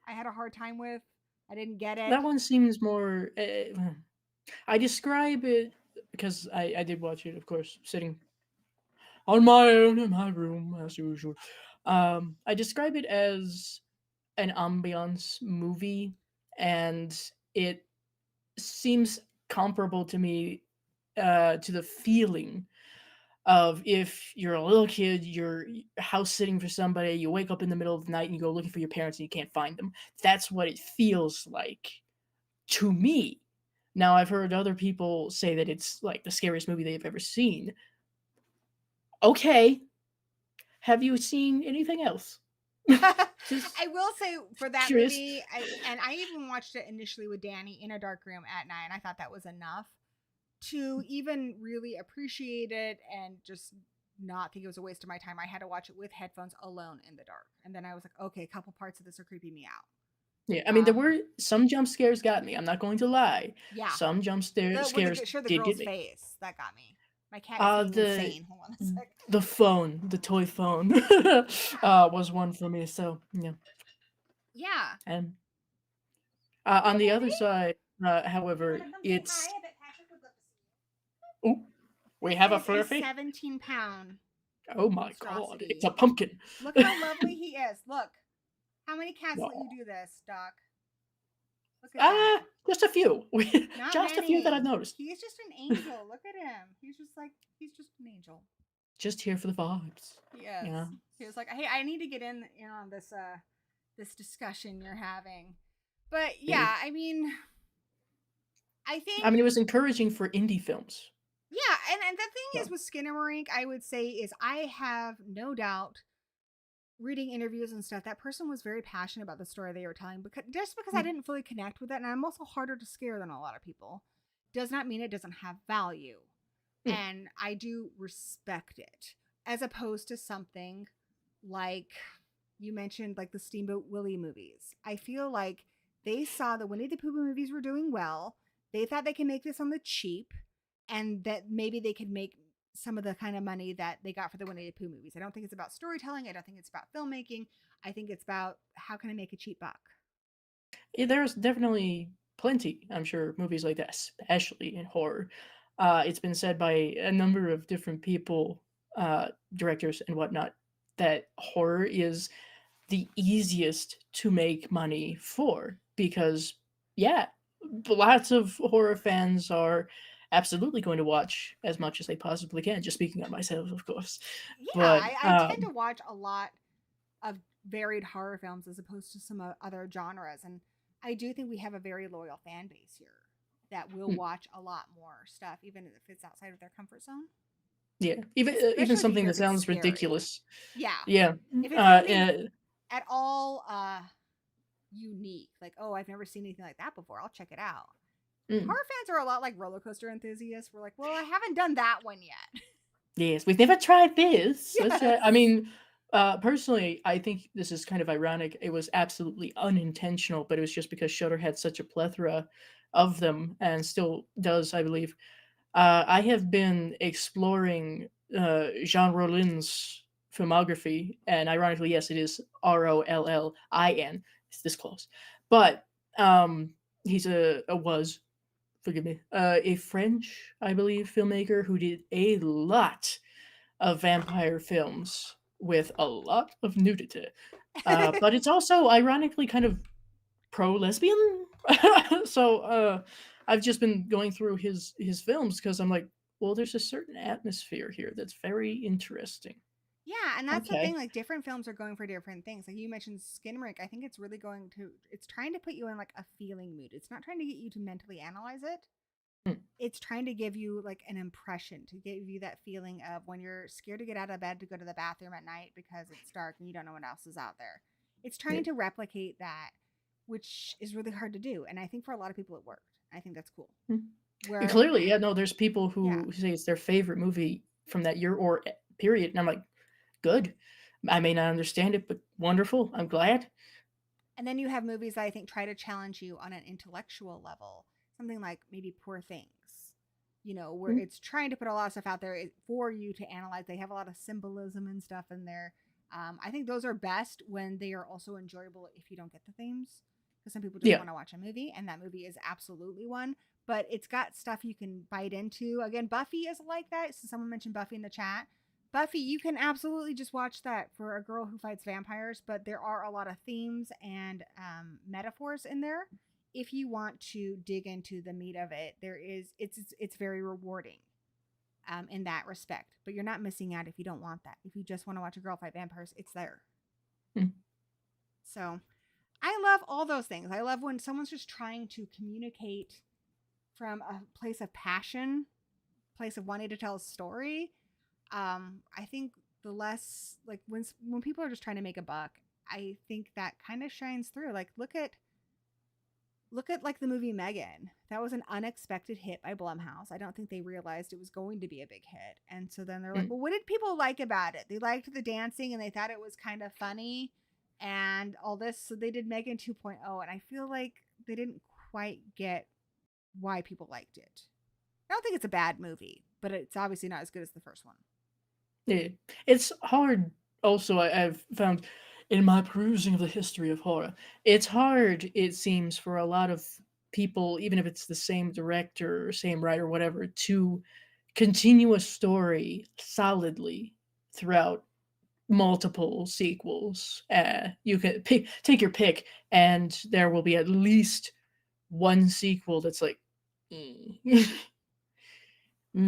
I had a hard time with. I didn't get it. That one seems more. I describe it because I did watch it, of course, sitting on my own in my room as usual. I describe it as an ambiance movie, and it seems comparable to me to the feeling of if you're a little kid, you're house sitting for somebody, you wake up in the middle of the night and you go looking for your parents and you can't find them. That's what it feels like to me. Now, I've heard other people say that it's like the scariest movie they've ever seen. Okay. Have you seen anything else? I will say, for that curious. movie, I even watched it initially with Danny in a dark room at night, and I thought that was enough to even really appreciate it and just not think it was a waste of my time. I had to watch it with headphones alone in the dark, and then I was like, okay, a couple parts of this are creeping me out. Yeah, I mean, there were some jump scares got me. I'm not going to lie. Yeah, some jump scares the did girl's get me. Face that got me. My cat is insane. Hold on a sec. The phone, the toy phone, was one for me. So yeah. Yeah. And on the other side, however, it's. Oh, we have a furphy. 17-pound. Oh my god! It's a pumpkin. Look how lovely he is. Look, how many cats let you do this, Doc? Look at that. Just a few. Not just many. A few that I've noticed. He's just an angel. Look at him. He's just an angel. Just here for the vibes. Yes. You know? He was like, hey, I need to get in on this this discussion you're having. But yeah, I mean, it was encouraging for indie films. Yeah, and the thing is with Skinamarink, I would say, is I have no doubt, reading interviews and stuff, that person was very passionate about the story they were telling, because I didn't fully connect with it, and I'm also harder to scare than a lot of people, does not mean it doesn't have value. And I do respect it, as opposed to something like you mentioned, like the Steamboat Willie movies. I feel like they saw the Winnie the Pooh movies were doing well. They thought they could make this on the cheap, and that maybe they could make some of the kind of money that they got for the Winnie the Pooh movies. I don't think it's about storytelling. I don't think it's about filmmaking. I think it's about, how can I make a cheap buck? Yeah, there's definitely plenty, I'm sure, movies like that, especially in horror. It's been said by a number of different people, directors and whatnot, that horror is the easiest to make money for, because yeah, lots of horror fans are absolutely going to watch as much as they possibly can. Just speaking of myself, of course, Yeah, but I tend to watch a lot of varied horror films as opposed to some other genres, and I do think we have a very loyal fan base here that will mm, watch a lot more stuff, even if it's outside of their comfort zone. yeah, even Especially if you something hear that if it's sounds scary. ridiculous. Yeah, Yeah, if it's uh, anything uh, at all unique, like oh I've never seen anything like that before, I'll check it out. mm, Horror fans are a lot like roller coaster enthusiasts. We're like, well, I haven't done that one yet. yes, we've never tried this. I Yes. mean, personally, I think this is kind of ironic. It was absolutely unintentional, but it was just because Shudder had such a plethora of them, and still does, I believe. I have been exploring Jean Rollin's filmography, and ironically, yes, it is Rollin. It's this close, but he's a was, forgive me, a French, I believe, filmmaker who did a lot of vampire films with a lot of nudity. But it's also ironically kind of pro lesbian. So I've just been going through his films because I'm like, well, there's a certain atmosphere here that's very interesting. Yeah, and that's the thing. Okay. Like different films are going for different things. Like you mentioned Skinrink. I think it's really going to. It's trying to put you in like a feeling mood. It's not trying to get you to mentally analyze it. Hmm. It's trying to give you like an impression, to give you that feeling of when you're scared to get out of bed to go to the bathroom at night because it's dark and you don't know what else is out there. It's Yeah. trying to replicate that, which is really hard to do. And I think for a lot of people it worked. I think that's cool. Hmm. Where Clearly, yeah, no, there's people yeah. who say it's their favorite movie from that year or period, and I'm like, good. I may not understand it, but wonderful. I'm glad. And then you have movies that I think try to challenge you on an intellectual level. Something like maybe Poor Things, where Mm, it's trying to put a lot of stuff out there for you to analyze. They have a lot of symbolism and stuff in there. I think those are best when they are also enjoyable if you don't get the themes. Because some people just yeah. want to watch a movie, and that movie is absolutely one. But it's got stuff you can bite into. Again, Buffy is like that. So someone mentioned Buffy in the chat. Buffy, you can absolutely just watch that for a girl who fights vampires, but there are a lot of themes and metaphors in there. If you want to dig into the meat of it, it's very rewarding in that respect. But you're not missing out if you don't want that. If you just want to watch a girl fight vampires, it's there. Mm, So I love all those things. I love when someone's just trying to communicate from a place of passion, place of wanting to tell a story. I think the less like when people are just trying to make a buck, I think that kind of shines through. Like look at like the movie Megan. That was an unexpected hit by Blumhouse. I don't think they realized it was going to be a big hit. And so then they're like, mm. "Well, what did people like about it? They liked the dancing and they thought it was kind of funny and all this." So they did Megan 2.0 and I feel like they didn't quite get why people liked it. I don't think it's a bad movie, but it's obviously not as good as the first one. Yeah. It's hard also, I've found in my perusing of the history of horror, it's hard, it seems, for a lot of people, even if it's the same director or same writer, whatever, to continue a story solidly throughout multiple sequels. You can take your pick, and there will be at least one sequel that's like, mm.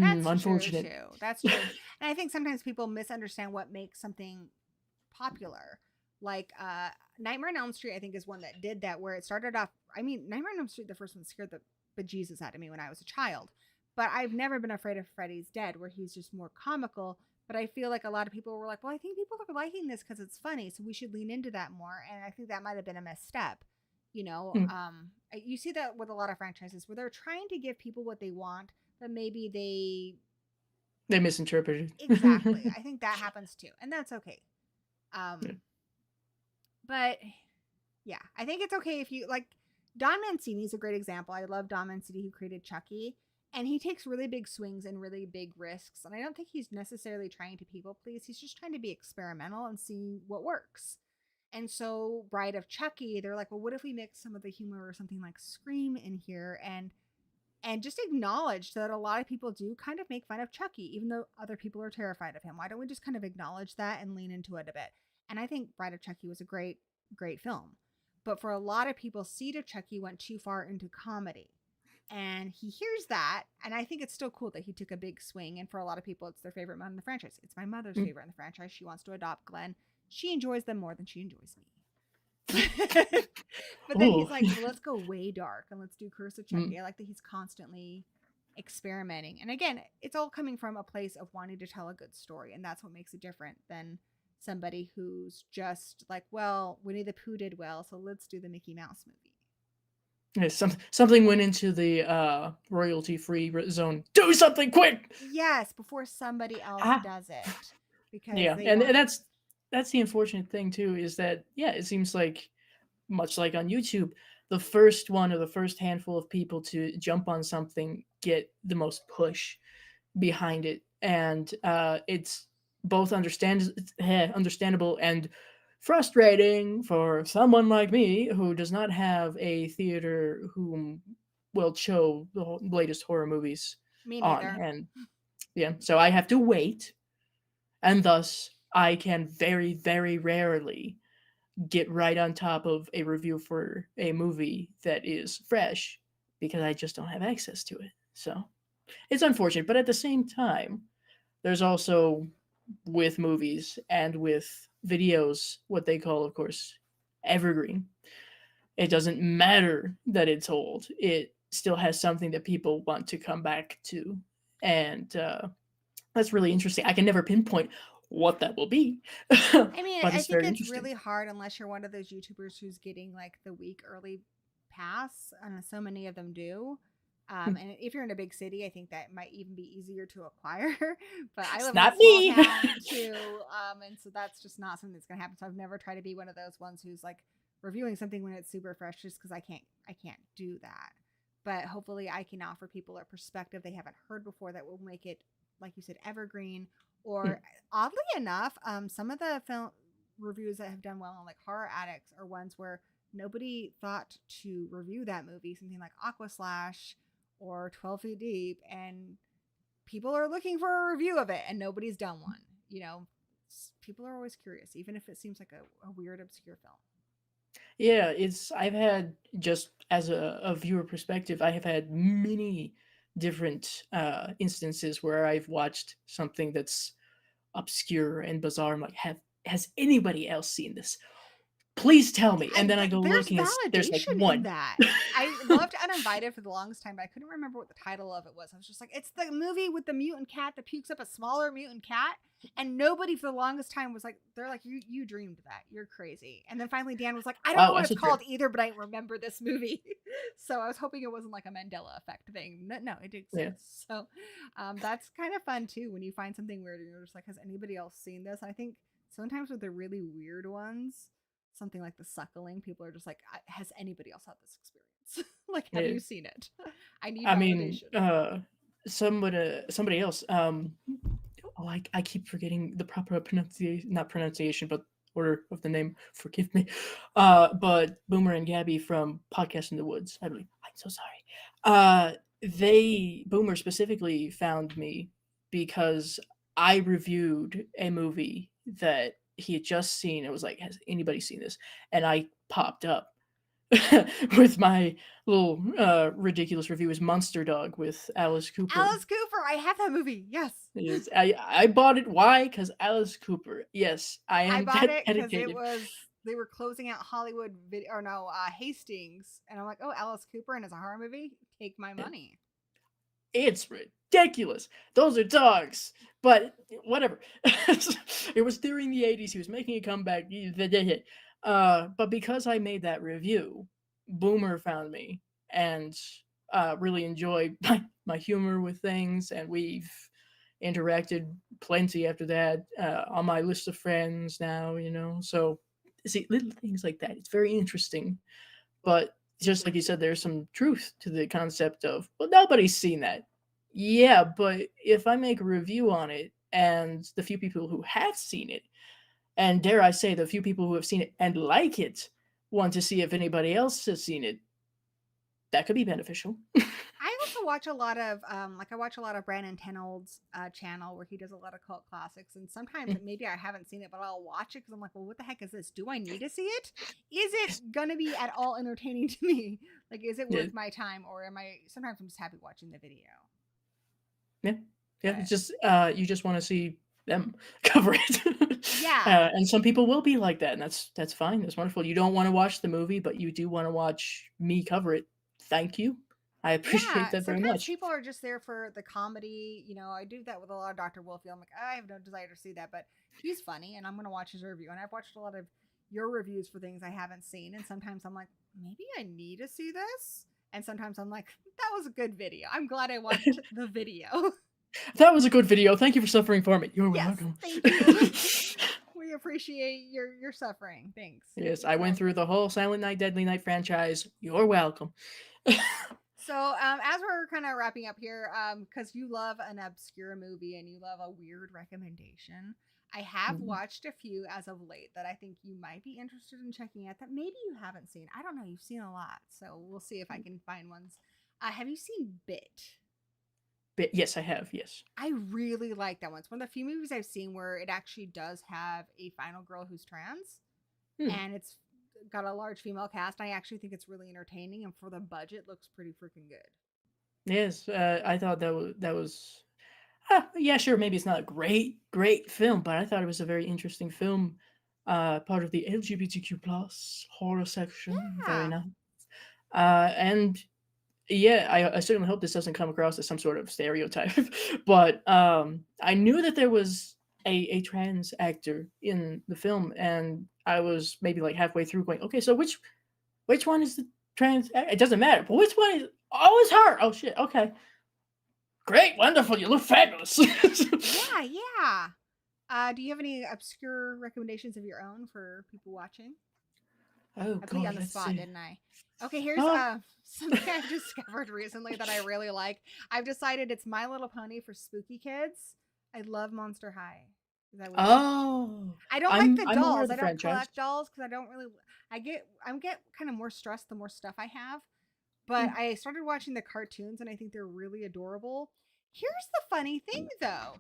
That's true Unfortunate. too. That's true. And I think sometimes people misunderstand what makes something popular. Like Nightmare on Elm Street, I think, is one that did that where it started off. I mean, Nightmare on Elm Street, the first one scared the bejesus out of me when I was a child. But I've never been afraid of Freddy's Dead, where he's just more comical. But I feel like a lot of people were like, well, I think people are liking this because it's funny. So we should lean into that more. And I think that might have been a misstep. Mm, You see that with a lot of franchises where they're trying to give people what they want, but maybe they they misinterpreted. exactly. I think that happens too, and that's okay. Yeah. Um, but yeah, I think it's okay if you like. Don Mancini is a great example. I love Don Mancini who created Chucky, and he takes really big swings and really big risks. And I don't think he's necessarily trying to people please. He's just trying to be experimental and see what works. And so, Bride of Chucky, they're like, well, what if we mix some of the humor or something like Scream in here and just acknowledge that a lot of people do kind of make fun of Chucky, even though other people are terrified of him. Why don't we just kind of acknowledge that and lean into it a bit? And I think Bride of Chucky was a great, great film. But for a lot of people, Seed of Chucky went too far into comedy. And he hears that, and I think it's still cool that he took a big swing. And for a lot of people, it's their favorite in the franchise. It's my mother's favorite in the franchise. She wants to adopt Glenn. She enjoys them more than she enjoys me. But then he's like, well, let's go way dark and let's do Curse of Chucky. I like that he's constantly experimenting. And again, it's all coming from a place of wanting to tell a good story. And that's what makes it different than somebody who's just like, well, Winnie the Pooh did well, so let's do the Mickey Mouse movie. Yeah, something went into the royalty-free zone. Do something quick! Yes, before somebody else does it. Because and that's the unfortunate thing too, is that it seems like, much like on YouTube, the first one or the first handful of people to jump on something get the most push behind it, and it's both understandable and frustrating for someone like me who does not have a theater whom will show the latest horror movies on, and so I have to wait, and thus I can very, very rarely get right on top of a review for a movie that is fresh because I just don't have access to it. So it's unfortunate, but at the same time, there's also, with movies and with videos, what they call, of course, evergreen. It doesn't matter that it's old. It still has something that people want to come back to. And that's really interesting. I can never pinpoint what that will be. I mean, I think it's really hard unless you're one of those YouTubers who's getting like the week early pass, and so many of them do. And if you're in a big city, I think that might even be easier to acquire. But I live in a small town too, and so that's just not something that's gonna happen. So I've never tried to be one of those ones who's like reviewing something when it's super fresh, just because I can't do that. But hopefully, I can offer people a perspective they haven't heard before that will make it, like you said, evergreen. Or oddly enough, some of the film reviews that have done well on like Horror Addicts are ones where nobody thought to review that movie, something like Aqua Slash or 12 Feet Deep, and people are looking for a review of it and nobody's done one. You know, people are always curious, even if it seems like a weird, obscure film. Yeah, I've had, just as a viewer perspective, I have had many different instances where I've watched something that's obscure and bizarre. I'm like, has anybody else seen this? Please tell me. And then I go looking, there's like one. In that. I loved Uninvited for the longest time, but I couldn't remember what the title of it was. I was just like, it's the movie with the mutant cat that pukes up a smaller mutant cat. And nobody for the longest time was like, they're like, you dreamed that. You're crazy. And then finally Dan was like, I don't know what it's called either, but I remember this movie. So I was hoping it wasn't like a Mandela effect thing. No, it exists. Yeah. So that's kind of fun too, when you find something weird and you're just like, has anybody else seen this? And I think sometimes with the really weird ones, something like The Suckling, people are just like, has anybody else had this experience? Like, have you seen it? I need validation. Somebody else. I keep forgetting the proper pronunciation, but order of the name. Forgive me. But Boomer and Gabby from Podcast in the Woods, I believe. I'm so sorry. Boomer specifically found me because I reviewed a movie that he had just seen. It was like, has anybody seen this? And I popped up with my little ridiculous review, is Monster Dog with Alice Cooper. Alice Cooper, I have that movie. Yes. Yes, I bought it. Why? Because Alice Cooper. Yes, I bought it because they were closing out Hollywood Hastings, and I'm like, oh, Alice Cooper, and it's a horror movie. Take my money. It's ridiculous. Those are dogs. But whatever. It was during the 80s. He was making a comeback. But because I made that review, Boomer found me and really enjoyed my humor with things, and we've interacted plenty after that, on my list of friends now, So, see, little things like that. It's very interesting. But just like you said, there's some truth to the concept of, well, nobody's seen that. Yeah, but if I make a review on it and the few people who have seen it, and dare I say the few people who have seen it and like it, want to see if anybody else has seen it, that could be beneficial. I also watch a lot of I watch a lot of Brandon Tenold's channel where he does a lot of cult classics, and sometimes maybe I haven't seen it, but I'll watch it because I'm like, well, what the heck is this? Do I need to see it? Is it gonna be at all entertaining to me? Like, is it Yeah. worth my time, or am I sometimes I'm just happy watching the video? Yeah. Yeah. But, It's just you just want to see them cover it. yeah. And some people will be like that, and that's fine. That's wonderful. You don't want to watch the movie, but you do want to watch me cover it. Thank you. I appreciate Yeah, that very sometimes much. people are just there for the comedy. You know, I do that with a lot of Dr. Wolfie. I'm like, I have no desire to see that, but he's funny, and I'm going to watch his review. And I've watched a lot of your reviews for things I haven't seen, and sometimes I'm like, maybe I need to see this. And sometimes I'm like, that was a good video. I'm glad I watched the video. That was a good video. Thank you for suffering for me. You're Yes, welcome. thank you. We appreciate your suffering. Thanks. Yes, I went through the whole Silent Night, Deadly Night franchise. You're welcome. So, as we're kind of wrapping up here, because you love an obscure movie and you love a weird recommendation, I have watched a few as of late that I think you might be interested in checking out that maybe you haven't seen. I don't know. You've seen a lot, so we'll see if I can find ones. Have you seen Bit? Yes, I have. Yes. I really like that one. It's one of the few movies I've seen where it actually does have a final girl who's trans, and it's got a large female cast. I actually think it's really entertaining, and for the budget, looks pretty freaking good. Yes, I thought that was yeah, sure, maybe it's not a great film, but I thought it was a very interesting film. Part of the LGBTQ plus horror section. Very Yeah. nice. And yeah, I certainly hope this doesn't come across as some sort of stereotype, but I knew that there was a trans actor in the film, and I was maybe like halfway through going, okay, so which one is the trans? It doesn't matter, but which one is? Oh, it's her. Oh shit. Okay, great, wonderful. You look fabulous. Yeah, yeah. Do you have any obscure recommendations of your own for people watching? Oh I put you god, on the let's spot, see. didn't I? Okay, here's Oh, something I've discovered recently that I really like. I've decided it's My Little Pony for spooky kids. I love Monster High. Is that weird? oh, I don't like the I'm aware of dolls. the I don't franchise. collect dolls because I don't really. I get kind of more stressed the more stuff I have. But Mm, I started watching the cartoons and I think they're really adorable. Here's the funny thing though.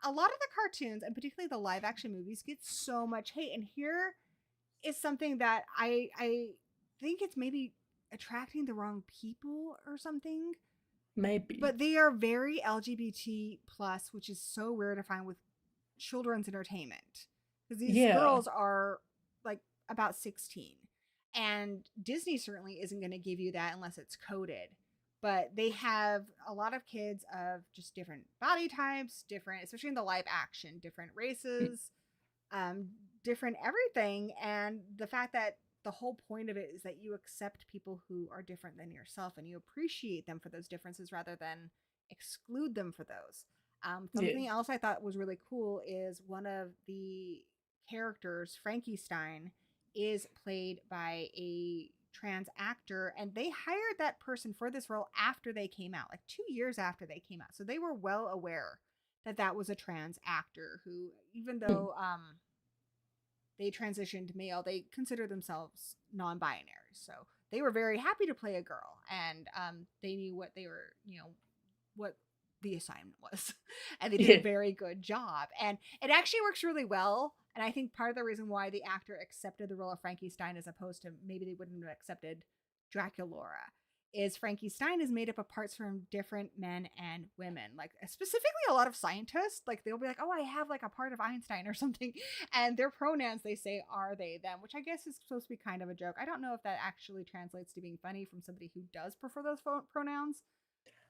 A lot of the cartoons and particularly the live action movies get so much hate, and here is something that I think it's maybe attracting the wrong people or something. maybe. But they are very LGBT plus, which is so rare to find with children's entertainment. Because these Yeah. girls are like about 16. And Disney certainly isn't going to give you that unless it's coded. But they have a lot of kids of just different body types, different, especially in the live action, different Mm, races, different everything. And the fact that the whole point of it is that you accept people who are different than yourself and you appreciate them for those differences rather than exclude them for those. yeah. Something else I thought was really cool is one of the characters, Frankie Stein, is played by a trans actor, and they hired that person for this role after they came out, like 2 years after they came out. So they were well aware that that was a trans actor who, even Mm, though they transitioned male, they consider themselves non-binary. So they were very happy to play a girl, and they knew what they were, what the assignment was, and they did a yeah. very good job. And it actually works really well. And I think part of the reason why the actor accepted the role of Frankie Stein as opposed to maybe they wouldn't have accepted Draculaura is Frankie Stein is made up of parts from different men and women. Like specifically a lot of scientists, like they'll be like, "Oh, I have like a part of Einstein or something." And their pronouns they say are they them, which I guess is supposed to be kind of a joke. I don't know if that actually translates to being funny from somebody who does prefer those pronouns,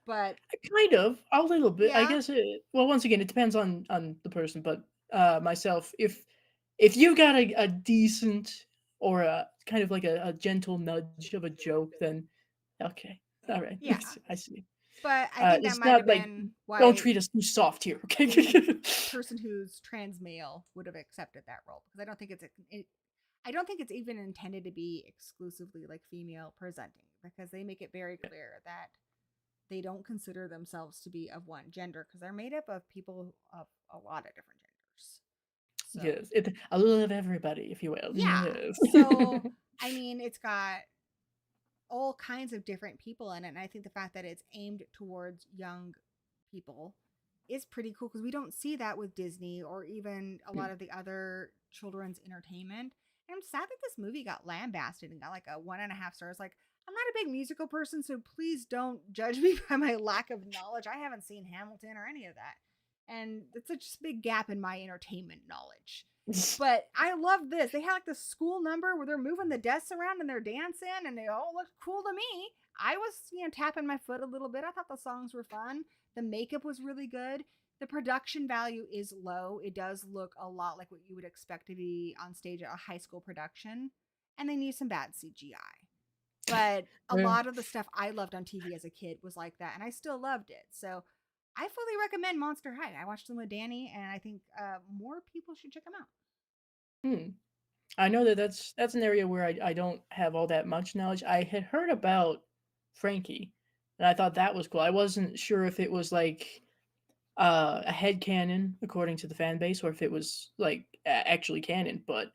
but Kind of, a little bit. I yeah. guess well, once again, it depends on the person, but myself, if you got a decent or a kind of like a gentle nudge of a joke, then okay. All right. Yeah. I see. But I think that It's might have not like been don't why treat us too soft here, okay? a person who's trans male would have accepted that role because I don't think it's even intended to be exclusively like female presenting because they make it very clear that they don't consider themselves to be of one gender because they're made up of people of a lot of different genders. So, Yes, a little of everybody, if you will. yeah. Yes. So, I mean, it's got all kinds of different people in it. And I think the fact that it's aimed towards young people is pretty cool because we don't see that with Disney or even a lot of the other children's entertainment. And I'm sad that this movie got lambasted and got like a 1.5 stars. Like, I'm not a big musical person, so please don't judge me by my lack of knowledge. I haven't seen Hamilton or any of that. And it's such a big gap in my entertainment knowledge. But I love this. They had like this school number where they're moving the desks around and they're dancing and they all look cool to me. I was, tapping my foot a little bit. I thought the songs were fun. The makeup was really good. The production value is low. It does look a lot like what you would expect to be on stage at a high school production. And they need some bad CGI. But a Yeah. lot of the stuff I loved on TV as a kid was like that. And I still loved it. So I fully recommend Monster High. I watched them with Danny, and I think more people should check them out. I know that that's an area where I don't have all that much knowledge. I had heard about Frankie, and I thought that was cool. I wasn't sure if it was like a headcanon according to the fan base, or if it was like actually canon. But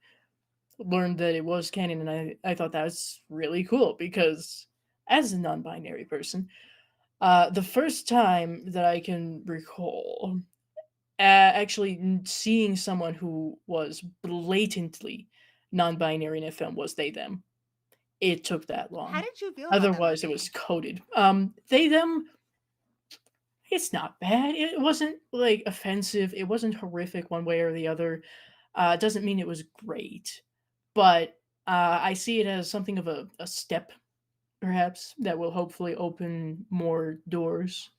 learned that it was canon, and I thought that was really cool because as a non-binary person, the first time that I can recall actually seeing someone who was blatantly non-binary in a film was they them. It took that How long. did you feel about that Otherwise, it was movie? coded. They them. It's not bad. It wasn't like offensive. It wasn't horrific one way or the other. It doesn't mean it was great, but I see it as something of a step, perhaps, that will hopefully open more doors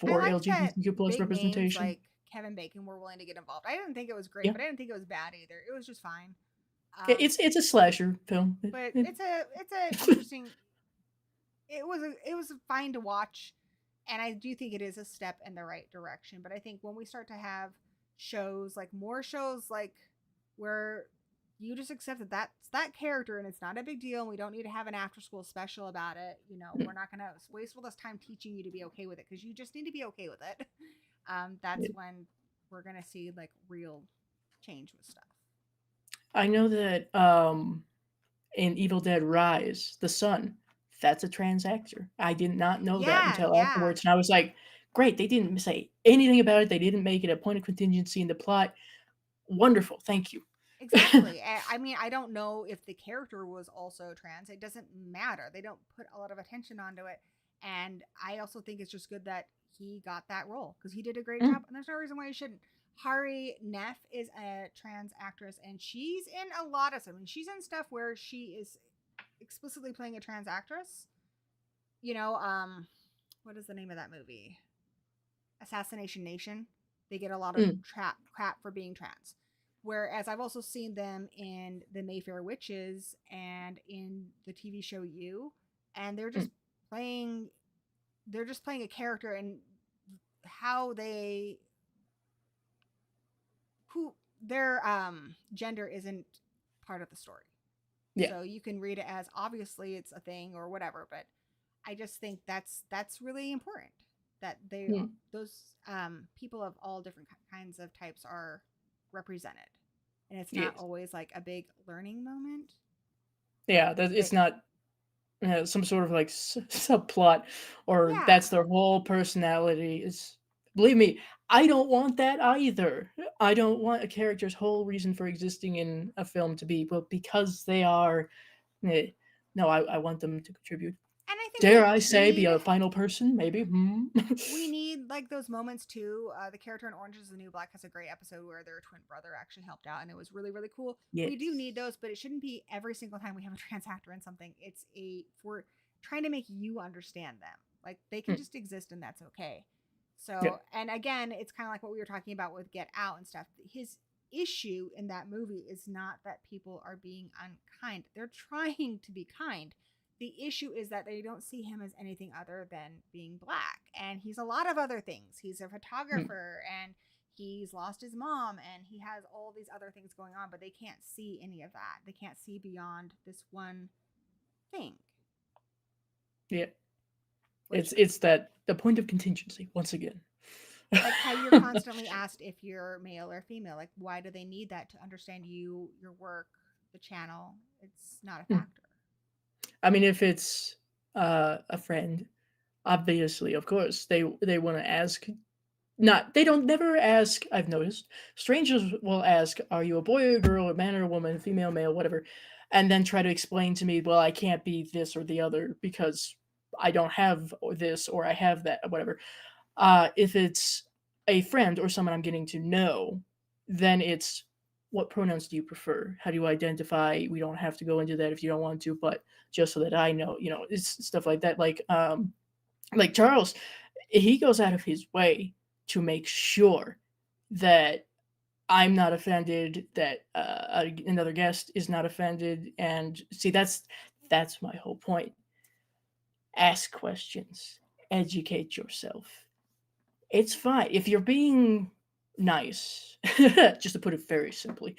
I for liked that LGBTQ plus big names representation. like Kevin Bacon were willing to get involved. I didn't think it was great, Yeah, but I didn't think it was bad either. It was just fine. it's a slasher film. But it's a interesting. It was fine to watch, and I do think it is a step in the right direction. But I think when we start to have shows like more shows like where you just accept that that's that character and it's not a big deal and we don't need to have an after school special about it, we're not going to waste all this time teaching you to be okay with it because you just need to be okay with it. That's when we're going to see like real change with stuff. I know that in Evil Dead Rise, the son, that's a trans actor. I did not know that Yeah, until yeah. afterwards, and I was like, great, they didn't say anything about it. They didn't make it a point of contingency in the plot. Wonderful, thank you. Exactly. I mean, I don't know if the character was also trans. It doesn't matter. They don't put a lot of attention onto it. And I also think it's just good that he got that role because he did a great Mm, job. And there's no reason why he shouldn't. Hari Neff is a trans actress and she's in a lot of stuff. I mean, she's in stuff where she is explicitly playing a trans actress. You know, what is the name of that movie? Assassination Nation. They get a lot of mm, crap for being trans. Whereas I've also seen them in the Mayfair Witches and in the TV show You, and mm, playing they're just playing a character and how they who their gender isn't part of the story. yeah. So you can read it as obviously it's a thing or whatever, but I just think that's really important that they Mm, those people of all different kinds of types are represented, and it's not yes. always like a big learning moment. Yeah, that But it's not some sort of like subplot or yeah, that's their whole personality. Is believe me, I don't want that either. I don't want a character's whole reason for existing in a film to be, well, because they are. eh, No, I want them to contribute. and I think Dare we I say, be need a final person? Maybe. Hmm? we need like those moments too. The character in Orange is the New Black has a great episode where their twin brother actually helped out, and it was really really cool. We do need Yes. those, but it shouldn't be every single time we have a trans actor in something. It's a for trying to make you understand them. Like they can Mm, just exist, and that's okay. yeah. So, and again, it's kind of like what we were talking about with Get Out and stuff. His issue in that movie is not that people are being unkind; they're trying to be kind. The issue is that they don't see him as anything other than being black. And he's a lot of other things. He's a Mm, photographer and he's lost his mom and he has all these other things going on, but they can't see any of that. They can't see beyond this one thing, yeah. which, It's that the point of contingency once again. like, how you're constantly asked if you're male or female. Like, why do they need that to understand you, your work, the channel? It's not a Mm. factor. I mean, if it's a friend, obviously, of course, they want to ask. Not they don't never ask. I've noticed strangers will ask, "Are you a boy or a girl, a man or a woman, female, male, whatever," and then try to explain to me, "Well, I can't be this or the other because I don't have this or I have that, or whatever." If it's a friend or someone I'm getting to know, then it's what pronouns do you prefer? How do you identify? We don't have to go into that if you don't want to, but just so that I know, it's stuff like that. Like Charles, he goes out of his way to make sure that I'm not offended, that another guest is not offended, and see that's my whole point. Ask questions, educate yourself. It's fine if you're being nice. Just to put it very simply,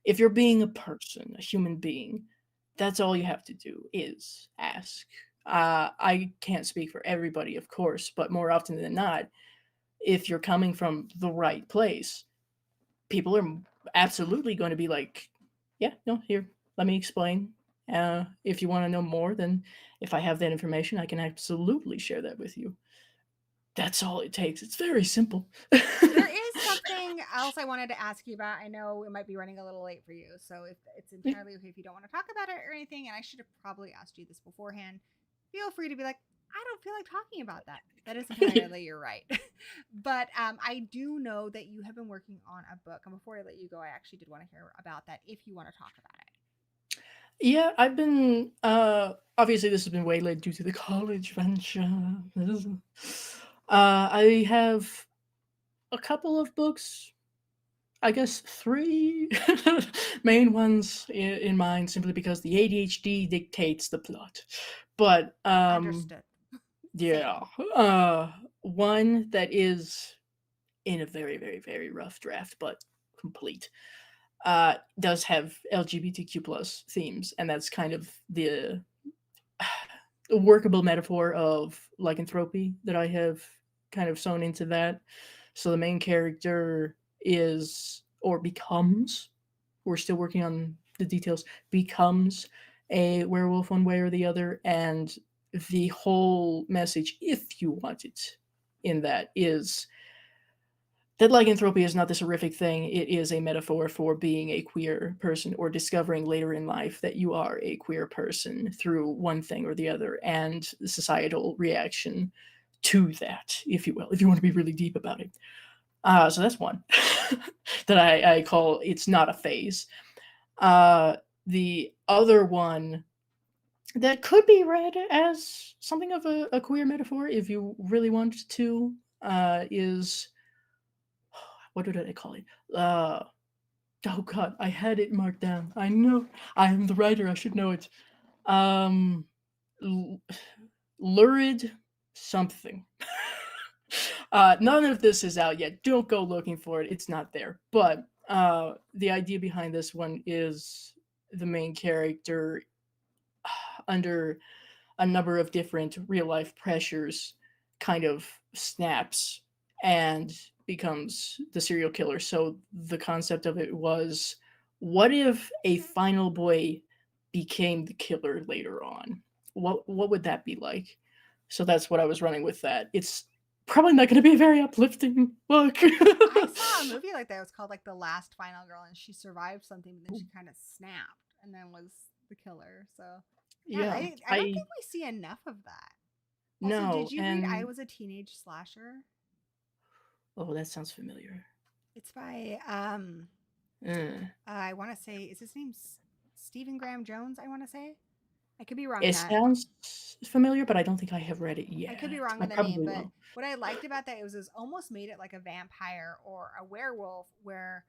if you're being a person, a human being, that's all you have to do is ask. I can't speak for everybody, of course, but more often than not, if you're coming from the right place, people are absolutely going to be like, yeah, no, here, let me explain. If you want to know more, then if I have that information, I can absolutely share that with you. That's all it takes. It's very simple. There is something else I wanted to ask you about. I know it might be running a little late for you, so if it's entirely okay if you don't want to talk about it or anything, and I should have probably asked you this beforehand, feel free to be like, I don't feel like talking about that. That is entirely you're right. But I do know that you have been working on a book, and before I let you go, I actually did want to hear about that if you want to talk about it. Yeah, I've been obviously this has been waylaid due to the college venture. I have a couple of books, I guess 3 main ones in mind simply because the ADHD dictates the plot. But Understood. yeah, one that is in a very very very rough draft but complete does have LGBTQ plus themes, and that's kind of the workable metaphor of lycanthropy that I have kind of sewn into that. So the main character is or becomes, we're still working on the details, becomes a werewolf one way or the other, and the whole message, if you want it, in that is that lycanthropy is not this horrific thing. It is a metaphor for being a queer person or discovering later in life that you are a queer person through one thing or the other, and the societal reaction to that, if you will, if you want to be really deep about it. So that's one that I call It's Not a Phase. The other one that could be read as something of a queer metaphor, if you really want to, is what did I call it? Oh god, I had it marked down. I know I am the writer. I should know it. Um, l- lurid something. None of this is out yet. Don't go looking for it. It's not there. But the idea behind this one is the main character under a number of different real life pressures kind of snaps and becomes the serial killer. So the concept of it was, what if a final boy became the killer later on? What would that be like? So that's what I was running with that. It's probably not going to be a very uplifting book. I saw a movie like that. It was called like The Last Final Girl, and she survived something, but then she kind of snapped and then was the killer. So yeah, Yeah, I don't think we see enough of that. Also, no, did you read I and Was a Teenage Slasher? oh, that sounds familiar. It's by Uh, I want to say is his name Stephen Graham Jones. I want to say I could be wrong in it that. sounds familiar, but I don't think I have read it I could be yet. wrong I in the name, probably but will. what I liked about that was almost made it like a vampire or a werewolf, where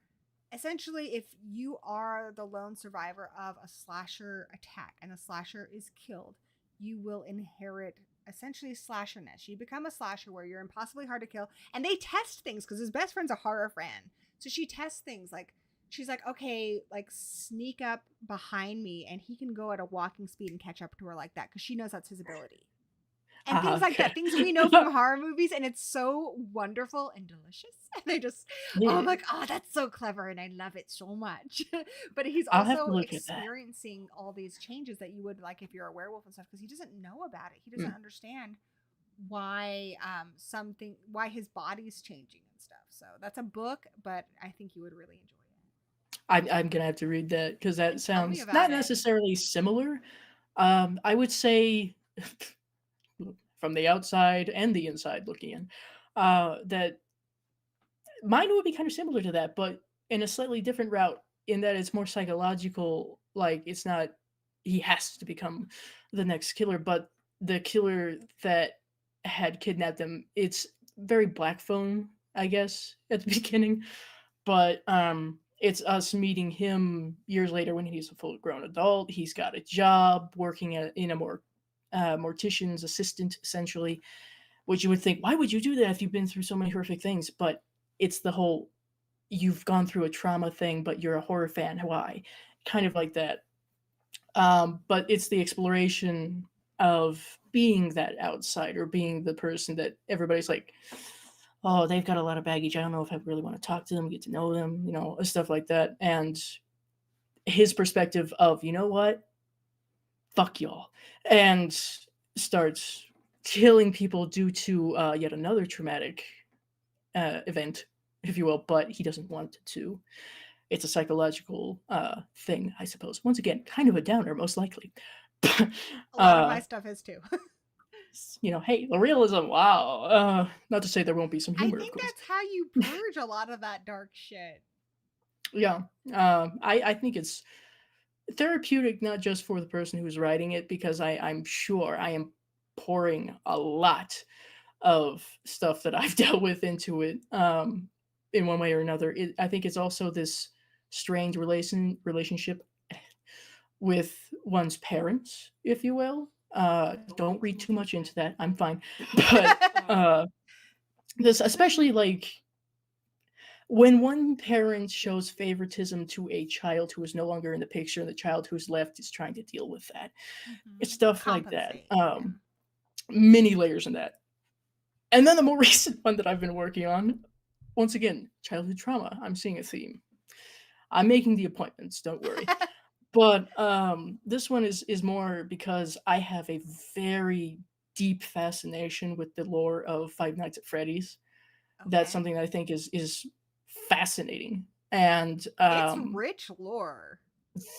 essentially if you are the lone survivor of a slasher attack and the slasher is killed, you will inherit essentially slasherness. You become a slasher where you're impossibly hard to kill, and they test things because his best friend's a horror fan, so she tests things like she's like, okay, like sneak up behind me, and he can go at a walking speed and catch up to her like that because she knows that's his ability. and things like Okay. that, things we know from horror movies, and it's so wonderful and delicious. And I just, oh, I'm Yeah, like, oh, that's so clever, and I love it so much. But he's I'll have to also look at that. experiencing all these changes that you would like if you're a werewolf and stuff, because he doesn't know about it. He doesn't Mm. understand why why his body's changing and stuff. So that's a book, but I think you would really enjoy it. I'm gonna have to read that because that Tell me sounds about not it. necessarily similar. I would say from the outside and the inside looking in, that mine would be kind of similar to that, but in a slightly different route in that it's more psychological. Like it's not he has to become the next killer, but the killer that had kidnapped him, it's very black phone, I guess, at the beginning. But it's us meeting him years later when he's a full grown adult. He's got a job working in a more mortician's assistant, essentially, which you would think, why would you do that if you've been through so many horrific things? But it's the whole you've gone through a trauma thing, but you're a horror fan. Why? Kind of like that. But it's the exploration of being that outsider, being the person that everybody's like, oh, they've got a lot of baggage. I don't know if I really want to talk to them, get to know them, stuff like that. And his perspective of, you know what? Fuck y'all. And starts killing people due to yet another traumatic event, if you will, but he doesn't want to. It's a psychological thing, I suppose. Once again, kind of a downer, most likely. A lot of my stuff is too. Hey, the realism, wow. Not to say there won't be some I humor, of think course. that's how you purge a lot of that dark shit. Yeah. I think it's therapeutic, not just for the person who's writing it, because I'm sure I am pouring a lot of stuff that I've dealt with into it in one way or another. I think it's also this strange relationship with one's parents, if you will. Don't read too much into that. I'm fine. But this, especially like when one parent shows favoritism to a child who is no longer in the picture and the child who's left is trying to deal with that. It's stuff like that. Compensate. Yeah. Many layers in that. And then the more recent one that I've been working on, once again, childhood trauma. I'm seeing a theme. I'm making the appointments, don't worry. But this one is more because I have a very deep fascination with the lore of Five Nights at Freddy's. That's Okay. something that I think is fascinating. And It's rich lore.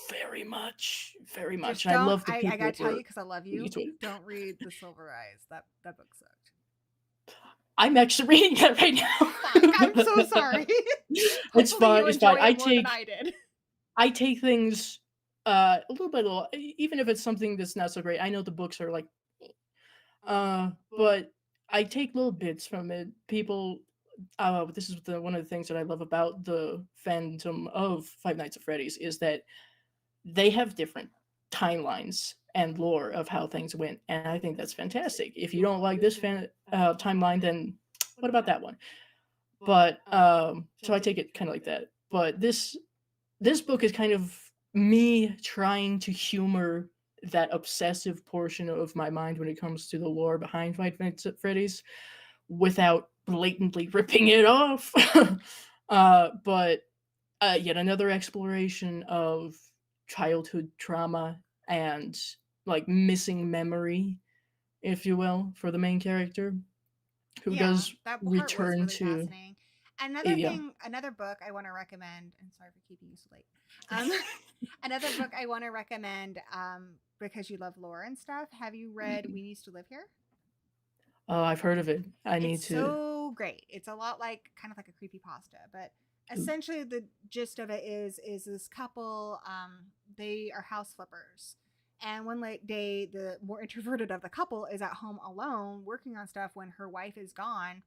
very much, very much. Just And I don't. love the I people gotta that tell you, were because I love you. into it. Don't read The Silver Eyes. That book sucked. I'm actually reading that right now. Fuck, I'm so sorry. It's Hopefully fine. you It's enjoy fine. it more than I did. I take things a little by little, even if it's something that's not so great. I know the books are like, but I take little bits from it. People, this is one of the things that I love about the fandom of Five Nights at Freddy's is that they have different timelines and lore of how things went, and I think that's fantastic. If you don't like this timeline, then what about that one? But so I take it kind of like that. But this book is kind of me trying to humor that obsessive portion of my mind when it comes to the lore behind Five Nights at Freddy's without blatantly ripping it off. But yet another exploration of childhood trauma and like missing memory, if you will, for the main character who Yeah, does that part was return really to fascinating. yeah. Another book I want to recommend, and sorry for keeping you so late. Um, another book I want to recommend, because you love lore and stuff. Have you read We Used to Live Here? Oh, I've heard of it. I need It's to. so great. It's a lot like kind of like a creepypasta, but essentially the gist of it is this couple, they are house flippers. And one late day, the more introverted of the couple is at home alone working on stuff when her wife is gone.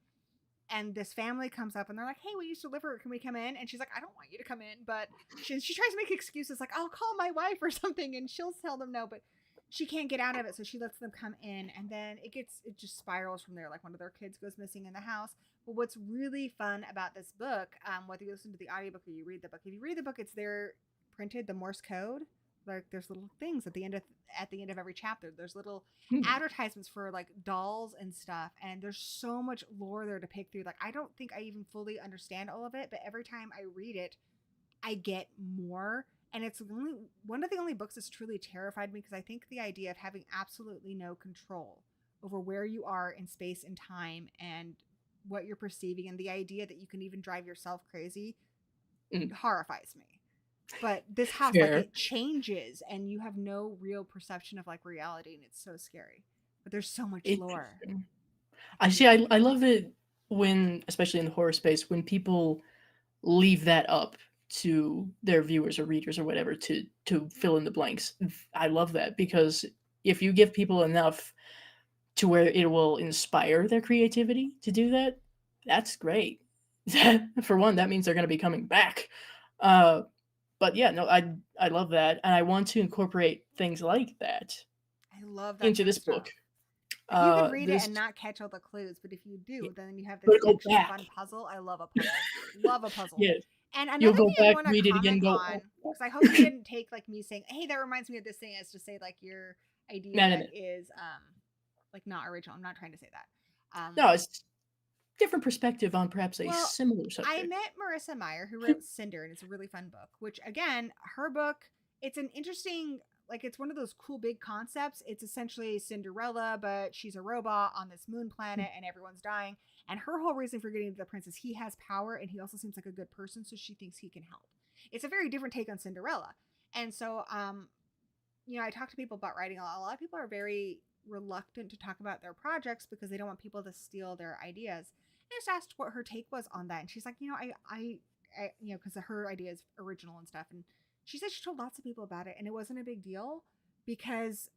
And this family comes up and they're like, "Hey, we used to live here. Can we come in?" And she's like, "I don't want you to come in," but she tries to make excuses like, "I'll call my wife or something," and she'll tell them no, but she can't get out of it, so she lets them come in, and then it just spirals from there. Like one of their kids goes missing in the house. But what's really fun about this book, whether you listen to the audiobook or you read the book, if you read the book, it's there printed, the Morse code like there's little things at the end of every chapter. There's little Hmm. advertisements for like dolls and stuff, and there's so much lore there to pick through. Like I don't think I even fully understand all of it, but every time I read it, I get more. And it's only one of the only books that's truly terrified me, because I think the idea of having absolutely no control over where you are in space and time and what you're perceiving, and the idea that you can even drive yourself crazy horrifies me. But this house, like, Fair. it changes and you have no real perception of like reality, and it's so scary. But there's so much lore. Interesting. I see. I love it when, especially in the horror space, when people leave that up to their viewers or readers or whatever to fill in the blanks. I love that, because if you give people enough to where it will inspire their creativity to do that, that's great. For one, that means they're going to be coming back. But yeah, no, I love that, and I want to incorporate things like that I love that into kind of this stuff. book. Like you could read it This and not catch all the clues, but if you yeah, do, then you have this but go extra back. fun puzzle. I love a puzzle. Love a puzzle. Yes, And you'll another go thing I back, want to read it again, comment go. on, because I hope you didn't take like me saying, "Hey, that reminds me of this thing," as to say like your No, no, no. idea is like not original. I'm not trying to say that. No, it's different perspective on perhaps a Well, similar I subject. met Marissa Meyer, who wrote Cinder, and it's a really fun book. Which again, her book, it's an interesting, like it's one of those cool big concepts. It's essentially Cinderella, but she's a robot on this moon planet, and everyone's dying. And her whole reason for getting to the prince is he has power, and he also seems like a good person, so she thinks he can help. It's a very different take on Cinderella, and so I talk to people about writing a lot. A lot of people are very reluctant to talk about their projects because they don't want people to steal their ideas. I just asked what her take was on that, and she's like, because her idea is original and stuff, and she said she told lots of people about it, and it wasn't a big deal because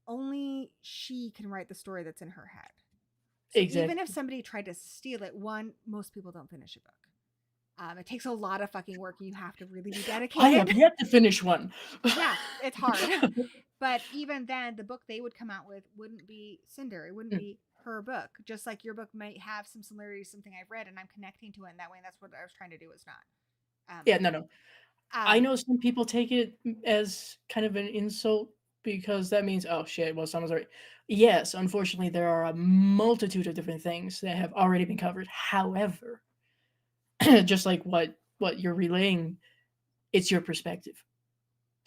only she can write the story that's in her head. So even if Exactly. somebody tried to steal it, most people don't finish a book. It takes a lot of fucking work, and you have to really be I have dedicated. yet to finish one. Yeah, it's hard. But even then, the book they would come out with wouldn't be Cinder. It wouldn't be her book. Just like your book might have some similarities to something I've read, and I'm connecting to it in that way. And that's what I was trying to do. It's not. Yeah, no, no. I Um, know some people take it as kind of an insult because that means, oh shit, well, someone's already. Yes, unfortunately, there are a multitude of different things that have already been covered. However, just like what you're relaying, it's your perspective.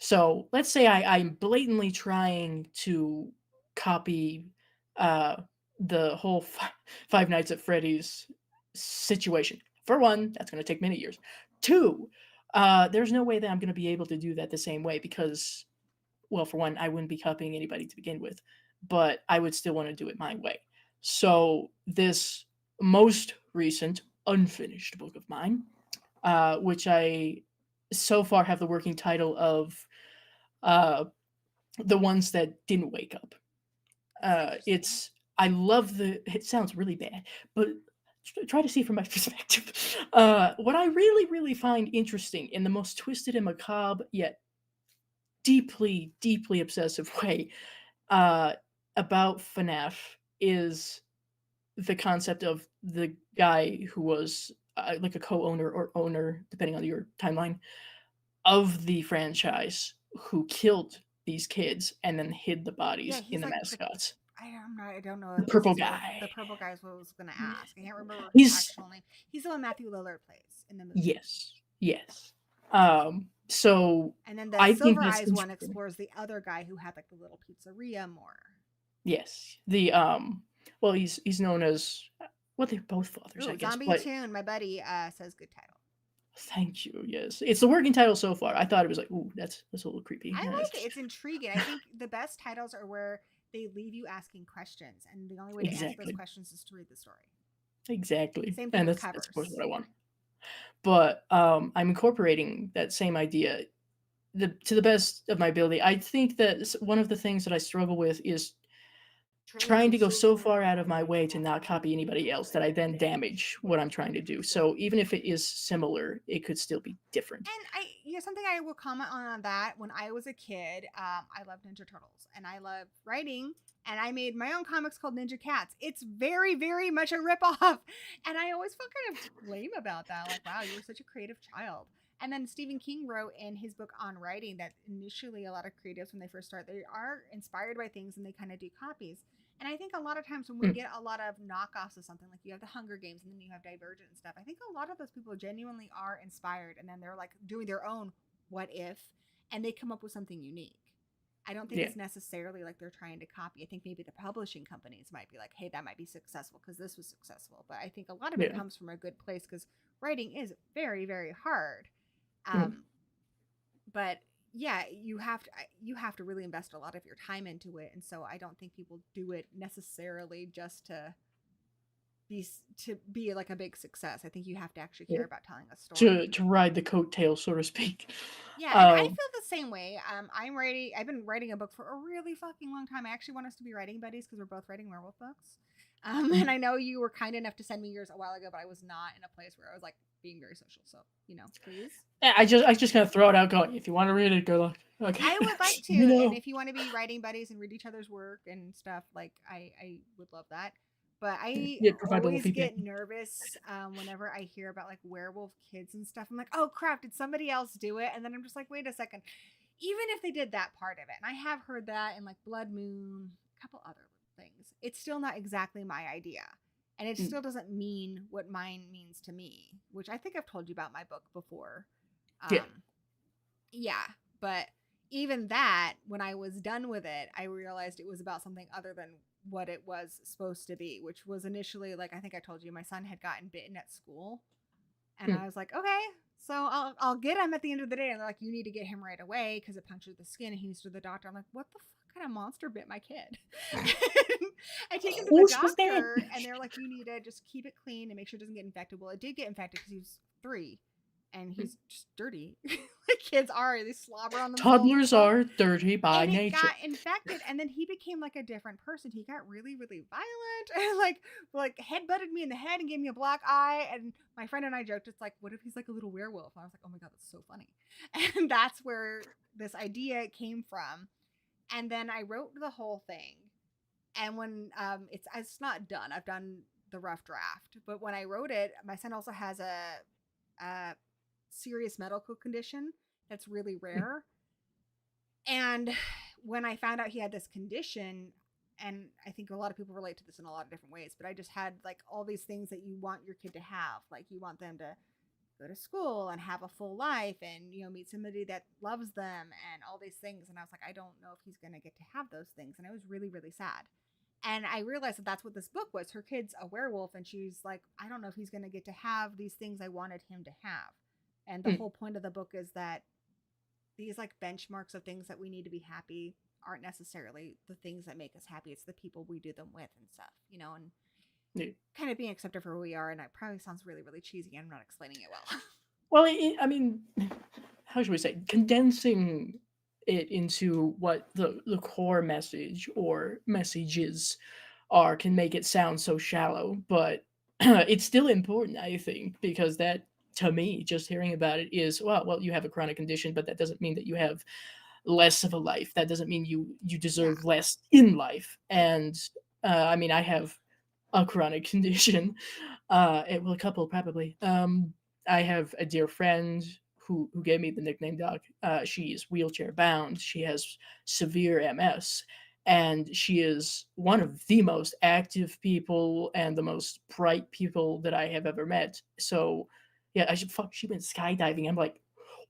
So let's say I'm blatantly trying to copy uh, the whole Five Nights at Freddy's situation. For one, that's going to take many years. Two, there's no way that I'm going to be able to do that the same way because, well, for one, I wouldn't be copying anybody to begin with, but I would still want to do it my way. So this most recent unfinished book of mine, which I so far have the working title of uh, the ones that didn't wake up. It's I love it sounds really bad, but try to see from my perspective. What I really find interesting in the most twisted and macabre yet deeply obsessive way uh, about FNAF is the concept of the guy who was like a co-owner or owner, depending on your timeline, of the franchise who killed these kids and then hid the yeah, bodies in he's the like mascots. I don't know The if this purple is real. guy. The purple guy is what I was going to ask. I can't remember his He's actual name. He's the one Matthew Lillard plays in the movie. yes. So And then the I think Silver that's Eyes one interesting. explores the other guy who had like the little pizzeria more. Yes. The well he's known as well, they're both fathers, Ooh, I guess. Zombie But Tune, my buddy, says good title. thank you. Yes. It's the working title so far. I thought it was like, ooh, that's a little creepy. I Yes. like it. It's intriguing. I think the best titles are where they leave you asking questions, and the only way to answer those Exactly. questions is to read the story. Exactly. Same thing And with that's of course covers. what I want. But I'm incorporating that same idea to the best of my ability. I think that one of the things that I struggle with is trying to go so far out of my way to not copy anybody else that I then damage what I'm trying to do. So even if it is similar, it could still be different. And something I will comment on that. When I was a kid, I loved Ninja Turtles, and I loved writing. And I made my own comics called Ninja Cats. It's very much a ripoff, and I always felt kind of lame about that. Like, wow, you were such a creative child. And then Stephen King wrote in his book on writing that initially a lot of creatives, when they first start, they are inspired by things and they kind of do copies. And I think a lot of times when we get a lot of knockoffs of something, like you have the Hunger Games and then you have Divergent and stuff, I think a lot of those people genuinely are inspired, and then they're like doing their own what if, and they come up with something unique. I don't think it's necessarily like they're trying to copy. I think maybe the publishing companies might be like, hey, that might be successful because this was successful. But I think a lot of it comes from a good place, because writing is very, very hard. But yeah, you have to really invest a lot of your time into it. And so I don't think people do it necessarily just to be like a big success. I think you have to actually care about telling a story. To ride the coattail, so to speak. Yeah, and I feel the same way. I've been writing a book for a really fucking long time. I actually want us to be writing buddies because we're both writing werewolf books. And I know you were kind enough to send me yours a while ago, but I was not in a place where I was like being very social. So, please. Yeah, I just kind of throw it out going, if you want to read it, good luck. Okay. I would like to. And if you want to be writing buddies and read each other's work and stuff, like I would love that. But I always get nervous whenever I hear about like werewolf kids and stuff. I'm like, oh crap, did somebody else do it? And then I'm just like, wait a second. Even if they did that part of it, and I have heard that in like Blood Moon, a couple other things, it's still not exactly my idea. And it still doesn't mean what mine means to me, which I think I've told you about my book before. Yeah, but even that, when I was done with it, I realized it was about something other than what it was supposed to be, which was initially, like I think I told you, my son had gotten bitten at school, and I was like, okay, so I'll get him at the end of the day. And they're like, you need to get him right away because it punctured the skin, and he's to the doctor. I'm like, what the fuck kind of monster bit my kid? I take him to the doctor, and they're like, you need to just keep it clean and make sure it doesn't get infected. Well, it did get infected because he was 3. And he's just dirty. Like kids are, they slobber on themselves. Toddlers are dirty by nature. And he got infected, and then he became like a different person. He got really, really violent, and like headbutted me in the head and gave me a black eye. And my friend and I joked, it's like, what if he's like a little werewolf? And I was like, oh my god, that's so funny. And that's where this idea came from. And then I wrote the whole thing. And when it's not done, I've done the rough draft. But when I wrote it, my son also has a serious medical condition that's really rare. And when I found out he had this condition, and I think a lot of people relate to this in a lot of different ways, but I just had like all these things that you want your kid to have. Like you want them to go to school and have a full life and, meet somebody that loves them and all these things. And I was like, I don't know if he's going to get to have those things. And I was really, really sad. And I realized that that's what this book was. Her kid's a werewolf, and she's like, I don't know if he's going to get to have these things I wanted him to have. And the whole point of the book is that these like benchmarks of things that we need to be happy aren't necessarily the things that make us happy. It's the people we do them with and stuff, and kind of being accepted for who we are. And it probably sounds really, really cheesy. I'm not explaining it well. Well, I mean, how should we say? Condensing it into what the core message or messages are can make it sound so shallow, but it's still important, I think, because that, to me, just hearing about it is, well, you have a chronic condition, but that doesn't mean that you have less of a life. That doesn't mean you deserve less in life. And I mean, I have a chronic condition. Well, a couple probably. I have a dear friend who gave me the nickname Doc. She's wheelchair bound. She has severe MS. And she is one of the most active people and the most bright people that I have ever met. So yeah, she went skydiving. I'm like,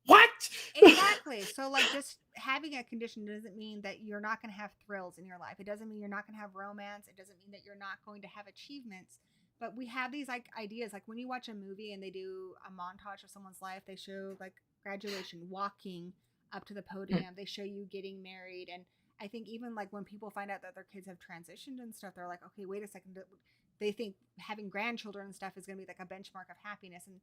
what? Exactly. So like just having a condition doesn't mean that you're not going to have thrills in your life. It doesn't mean you're not going to have romance. It doesn't mean that you're not going to have achievements. But we have these like ideas, like when you watch a movie and they do a montage of someone's life, they show like graduation, walking up to the podium. They show you getting married. And I think even like when people find out that their kids have transitioned and stuff, they're like, okay, wait a second. They think having grandchildren and stuff is going to be like a benchmark of happiness. And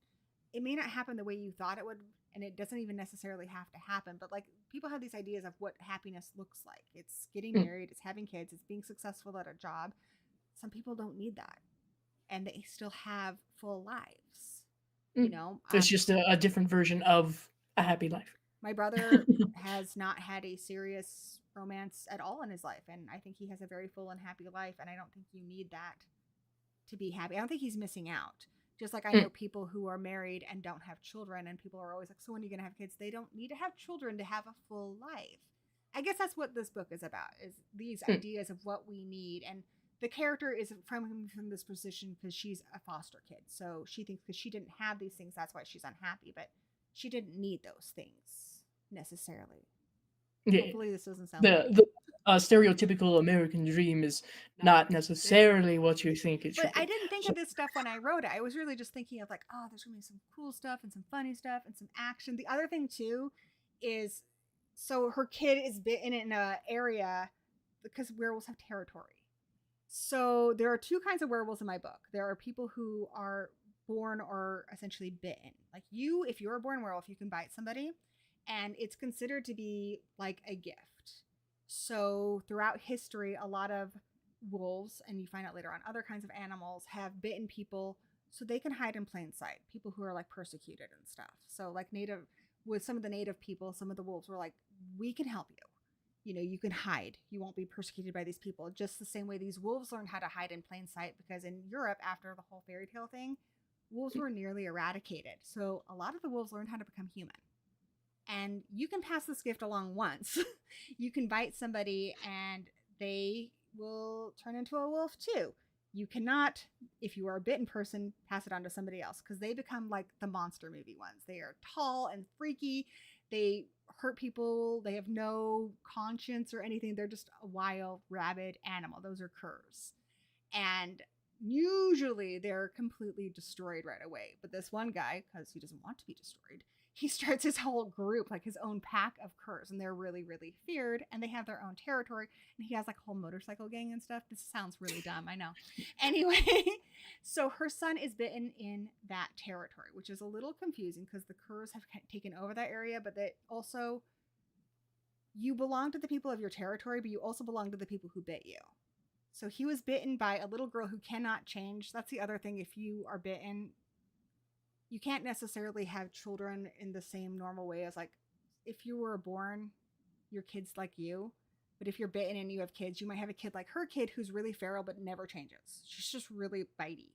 it may not happen the way you thought it would, and it doesn't even necessarily have to happen. But like people have these ideas of what happiness looks like. It's getting married, it's having kids, it's being successful at a job. Some people don't need that, and they still have full lives. It's just a different version of a happy life. My brother has not had a serious romance at all in his life, and I think he has a very full and happy life. And I don't think you need that to be happy. I don't think he's missing out. Just like I know people who are married and don't have children, and people are always like, so when are you going to have kids? They don't need to have children to have a full life. I guess that's what this book is about, is these ideas of what we need. And the character is from this position because she's a foster kid. So she thinks because she didn't have these things, that's why she's unhappy. But she didn't need those things necessarily. Yeah. Hopefully this doesn't sound the stereotypical American dream is not necessarily what you think it should But I be. didn't think of this stuff when I wrote it. I was really just thinking of like, oh, there's gonna be some cool stuff and some funny stuff and some action. The other thing too is, so her kid is bitten in an area because werewolves have territory. So there are two kinds of werewolves in my book. There are people who are born or essentially bitten. Like you, if you're a born werewolf, you can bite somebody, and it's considered to be like a gift. So throughout history, a lot of wolves, and you find out later on other kinds of animals, have bitten people so they can hide in plain sight. People who are like persecuted and stuff. So like with some of the native people, some of the wolves were like, we can help you. You know, you can hide. You won't be persecuted by these people. Just the same way these wolves learned how to hide in plain sight, because in Europe, after the whole fairy tale thing, wolves were nearly eradicated. So a lot of the wolves learned how to become human. And you can pass this gift along once. You can bite somebody and they will turn into a wolf too. You cannot, if you are a bitten person, pass it on to somebody else, because they become like the monster movie ones. They are tall and freaky. They hurt people. They have no conscience or anything. They're just a wild, rabid animal. Those are curs. And usually they're completely destroyed right away. But this one guy, because he doesn't want to be destroyed, he starts his whole group, like his own pack of curs, and they're really, really feared, and they have their own territory, and he has like a whole motorcycle gang and stuff. This sounds really dumb, I know. Anyway, so her son is bitten in that territory, which is a little confusing because the curs have taken over that area, but that also, you belong to the people of your territory, but you also belong to the people who bit you. So he was bitten by a little girl who cannot change. That's the other thing. If you are bitten, you can't necessarily have children in the same normal way as, like, if you were born, your kid's like you. But if you're bitten and you have kids, you might have a kid like her kid who's really feral but never changes. She's just really bitey.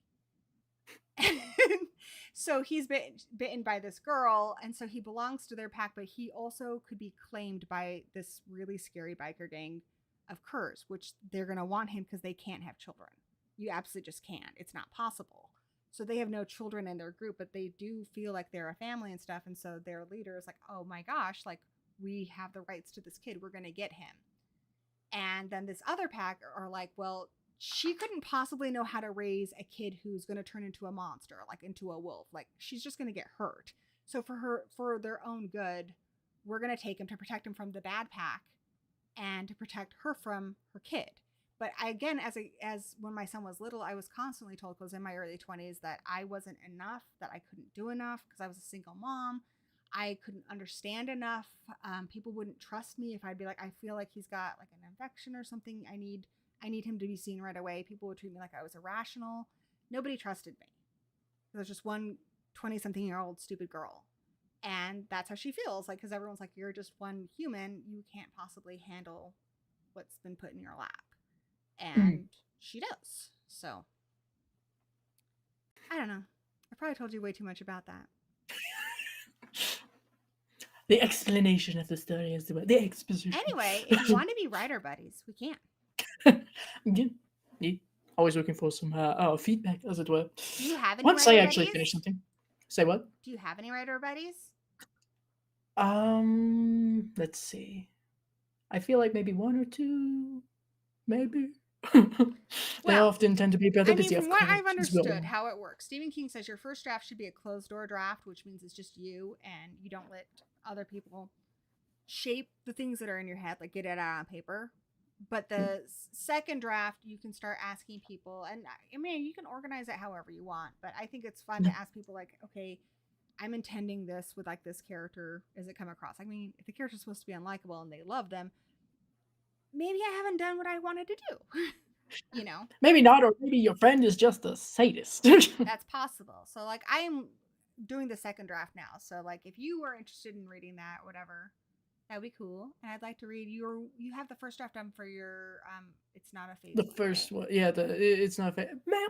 So he's bitten by this girl, and so he belongs to their pack, but he also could be claimed by this really scary biker gang of curs, which they're going to want him because they can't have children. You absolutely just can't. It's not possible. So they have no children in their group, but they do feel like they're a family and stuff. And so their leader is like, oh my gosh, like, we have the rights to this kid. We're going to get him. And then this other pack are like, well, she couldn't possibly know how to raise a kid who's going to turn into a monster, like into a wolf. Like, she's just going to get hurt. So for their own good, we're going to take him to protect him from the bad pack and to protect her from her kid. But again, as when my son was little, I was constantly told, because in my early 20s, that I wasn't enough, that I couldn't do enough because I was a single mom. I couldn't understand enough. People wouldn't trust me if I'd be like, I feel like he's got like an infection or something. I need him to be seen right away. People would treat me like I was irrational. Nobody trusted me. There's just one 20-something-year-old stupid girl. And that's how she feels, like, because everyone's like, you're just one human. You can't possibly handle what's been put in your lap. And she does. So I don't know. I probably told you way too much about that. The explanation of the story is the exposition. Anyway, if you want to be writer buddies, we can. Yeah. Always looking for some feedback, as it were. Do you have any Once writer I actually buddies? finish something. Say what? Do you have any writer buddies? Let's see. I feel like maybe one or two, maybe. They often tend to be better. I mean, from what I've understood how it works, Stephen King says your first draft should be a closed door draft, which means it's just you and you don't let other people shape the things that are in your head, like get it out on paper. But the second draft, you can start asking people, and I mean, you can organize it however you want, but I think it's fun to ask people, like, okay, I'm intending this with like this character. Is it come across? I mean, if the character's supposed to be unlikable and they love them, maybe I haven't done what I wanted to do. You know, maybe not, or maybe your friend is just a sadist. That's possible. So like, I am doing the second draft now. So like, if you were interested in reading that, whatever, that'd be cool. And I'd like to read you have the first draft done for your it's not a phase. The first one, yeah. It's not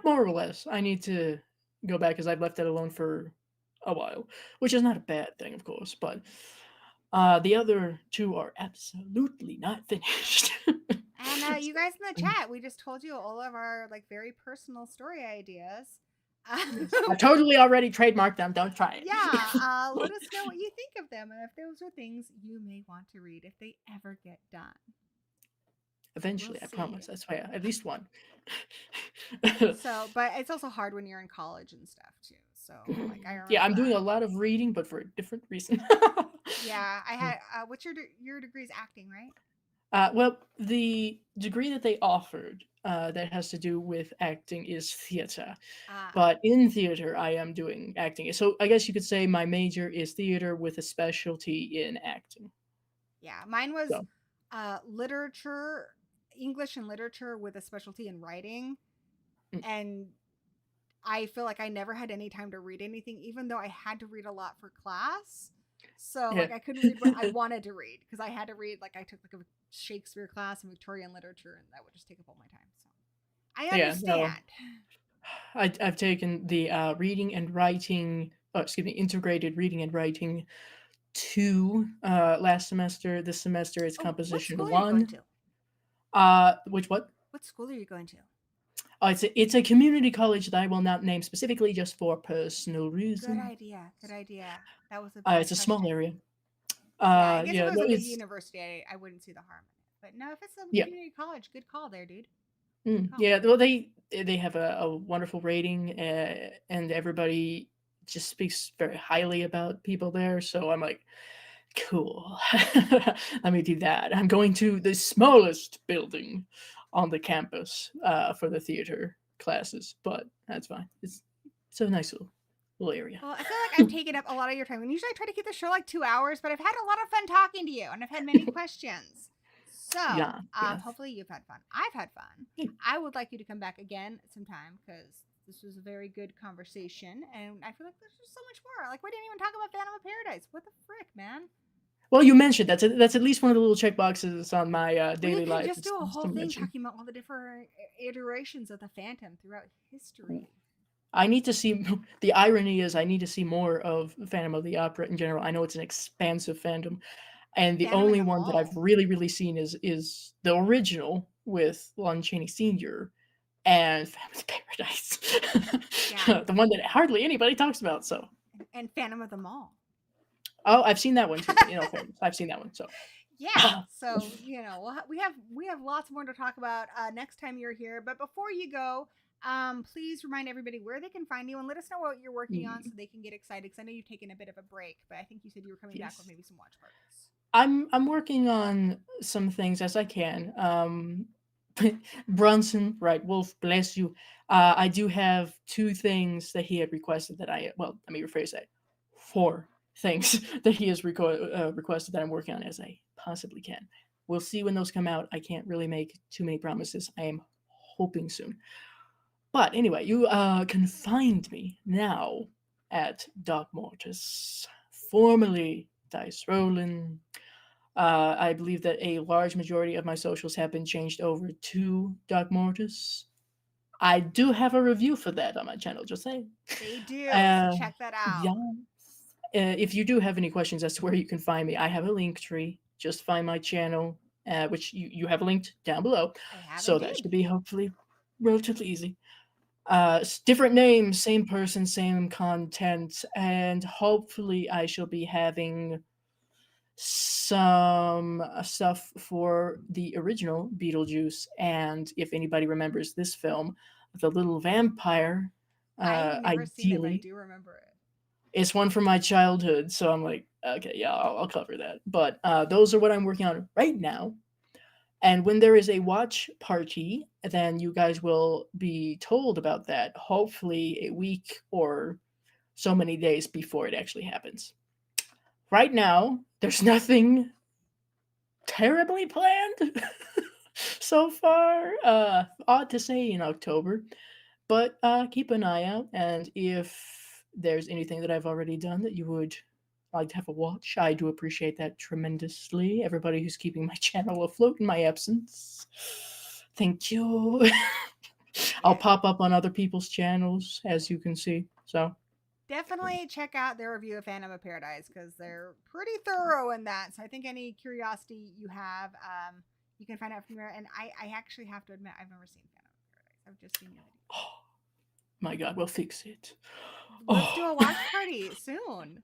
more or less. I need to go back because I've left that alone for a while, which is not a bad thing, of course. But the other two are absolutely not finished. And you guys in the chat, we just told you all of our like very personal story ideas. Yes. I totally already trademarked them. Don't try it. Yeah, let us know what you think of them and if those are things you may want to read if they ever get done. Eventually, We'll I promise. see. That's why at least one. So, but it's also hard when you're in college and stuff too. So, like, I remember. Yeah, I'm doing that. a lot of reading, but for a different reason. Yeah, I had. What's your degree's acting, right? Well, the degree that they offered that has to do with acting is theater. Ah, But in theater, I am doing acting. So I guess you could say my major is theater with a specialty in acting. yeah. Mine was So, literature, English and literature with a specialty in writing, mm, and I feel like I never had any time to read anything, even though I had to read a lot for class. So yeah. like I couldn't read what I wanted to read because I had to read like I took like a Shakespeare class and Victorian literature, and that would just take up all my time. So I Yeah, no. understand. I've taken the reading and writing, integrated reading and writing two last semester. This semester it's Oh, what composition school are you going one. to? Which what? What school are you going to? Oh, it's a community college that I will not name specifically just for personal Good reason. idea. Good idea. That was a bad It's a small question. area. Yeah, I guess if Yeah, it was no, a big it's university, I wouldn't see the harm in it. But no, if it's a yeah, community college, good call there, dude. Good call. yeah. Well, they have a wonderful rating, and everybody just speaks very highly about people there. So I'm like, cool. Let me do that. I'm going to the smallest building on the campus for the theater classes, but that's fine. It's a nice little area. Well, I feel like I've taken up a lot of your time, and usually I try to keep the show like 2 hours, but I've had a lot of fun talking to you, and I've had many questions. So, Yeah, yes. hopefully you've had fun. I've had fun. I would like you to come back again sometime because this was a very good conversation, and I feel like there's just so much more. Like we didn't even talk about Phantom of Paradise. What the frick, man? Well, you mentioned that's at least one of the little check boxes on my We daily could life. just It's do a nice whole to thing mention. talking about all the different iterations of the Phantom throughout history. I need to see. The irony is, I need to see more of Phantom of the Opera in general. I know it's an expansive fandom, and the Phantom in only the one that I've Mall. really seen is the original with Lon Chaney Sr. and Phantom of Paradise, Yeah, the one that hardly anybody talks about. So, and Phantom of the Mall. oh, I've seen that one too. Fairness, I've seen that one. So, Yeah, so we have lots more to talk about next time you're here. But before you go, please remind everybody where they can find you and let us know what you're working on so they can get excited. Because I know you've taken a bit of a break, but I think you said you were coming back with yes, maybe some watch parties. I'm working on some things as I can. Brunson, right? Wolf, bless you. I do have two things that he had requested that well, let me rephrase that. Four things that he has requested that I'm working on as I possibly can. We'll see when those come out. I can't really make too many promises. I am hoping soon. But anyway, you can find me now at Doc Mortis, formerly Dice Rollin'. I believe that a large majority of my socials have been changed over to Doc Mortis. I do have a review for that on my channel, just saying. They do, so Uh, check that yeah. out. If you do have any questions as to where you can find me, I have a link tree. Just find my channel, which you have linked down below. I have So that indeed. should be hopefully relatively easy. Different names, same person, same content, and hopefully I shall be having some stuff for the original Beetlejuice. And if anybody remembers this film, the little vampire, I've never seen it, but I ideally, do remember it. it's one from my childhood. So I'm like, okay, yeah, I'll cover that. But those are what I'm working on right now. And when there is a watch party, then you guys will be told about that, hopefully a week or so many days before it actually happens. Right now, there's nothing terribly planned so far. Odd to say in October, but keep an eye out. And if there's anything that I've already done that you would like to have a watch, I do appreciate that tremendously. Everybody who's keeping my channel afloat in my absence, thank you. I'll pop up on other people's channels, as you can see. So definitely check out their review of Phantom of Paradise because they're pretty thorough in that. So I think any curiosity you have, you can find out from there. And I actually have to admit, I've never seen Phantom of Paradise. I've just seen the idea. oh my God, we'll fix it. Let's do a watch party soon.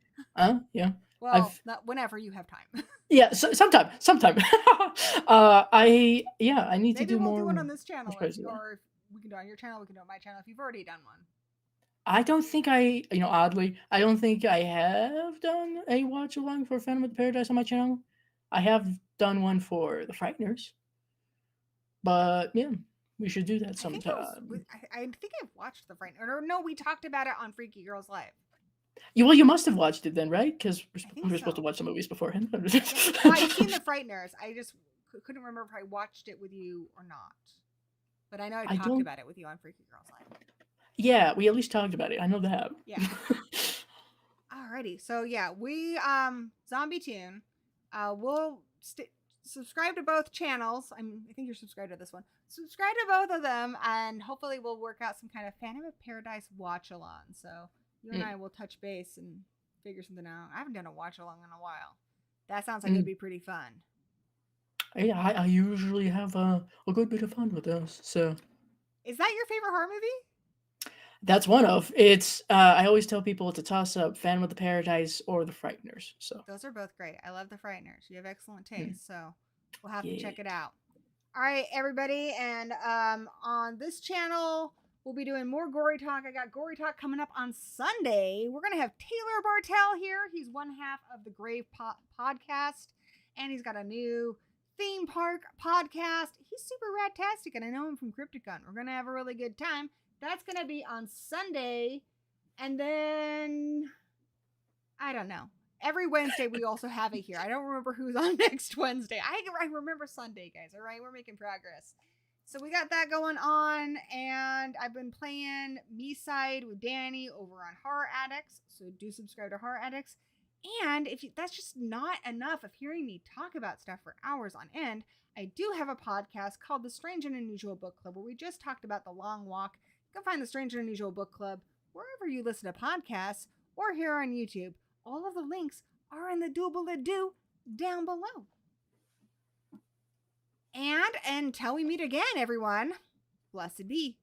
Yeah. Well, not whenever you have time. Yeah, sometime. I need to do more. Maybe we'll do one on this channel, or if we can do it on your channel. We can do it on my channel if you've already done one. I don't think oddly, I don't think I have done a watch along for Phantom of the Paradise on my channel. I have done one for the Frighteners, but yeah, we should do that sometime. I think I've watched the Frighteners. Or no, we talked about it on Freaky Girls Live. You must have watched it then, right? Because we're supposed to watch the movies beforehand. I've seen the Frighteners. I just couldn't remember if I watched it with you or not. But I know I talked about it with you on Freaky Girls Live. Yeah, we at least talked about it. I know that. Yeah. Alrighty. So yeah, we Zombie Tune. We'll subscribe to both channels. I think you're subscribed to this one. Subscribe to both of them, and hopefully we'll work out some kind of Phantom of Paradise watch along. So you and I will touch base and figure something out. I haven't done a watch along in a while. That sounds like it'd be pretty fun. Yeah, I usually have a good bit of fun with those. So, is that your favorite horror movie? That's one of. It's I always tell people it's a toss up: Phantom of the Paradise or the Frighteners. So those are both great. I love the Frighteners. You have excellent taste. So we'll have to check it out. All right, everybody, and on this channel, we'll be doing more Gory Talk. I got Gory Talk coming up on Sunday. We're going to have Taylor Bartell here. He's one half of the Grave podcast, and he's got a new theme park podcast. He's super radtastic, and I know him from Crypticon. We're going to have a really good time. That's going to be on Sunday, and then, I don't know. Every Wednesday, we also have it here. I don't remember who's on next Wednesday. I remember Sunday, guys. All right, we're making progress. So we got that going on, and I've been playing Me-Side with Danny over on Horror Addicts, so do subscribe to Horror Addicts. And if that's just not enough of hearing me talk about stuff for hours on end, I do have a podcast called The Strange and Unusual Book Club, where we just talked about The Long Walk. You can find The Strange and Unusual Book Club wherever you listen to podcasts or here on YouTube. All of the links are in the doobly-doo down below. And until we meet again, everyone, blessed be.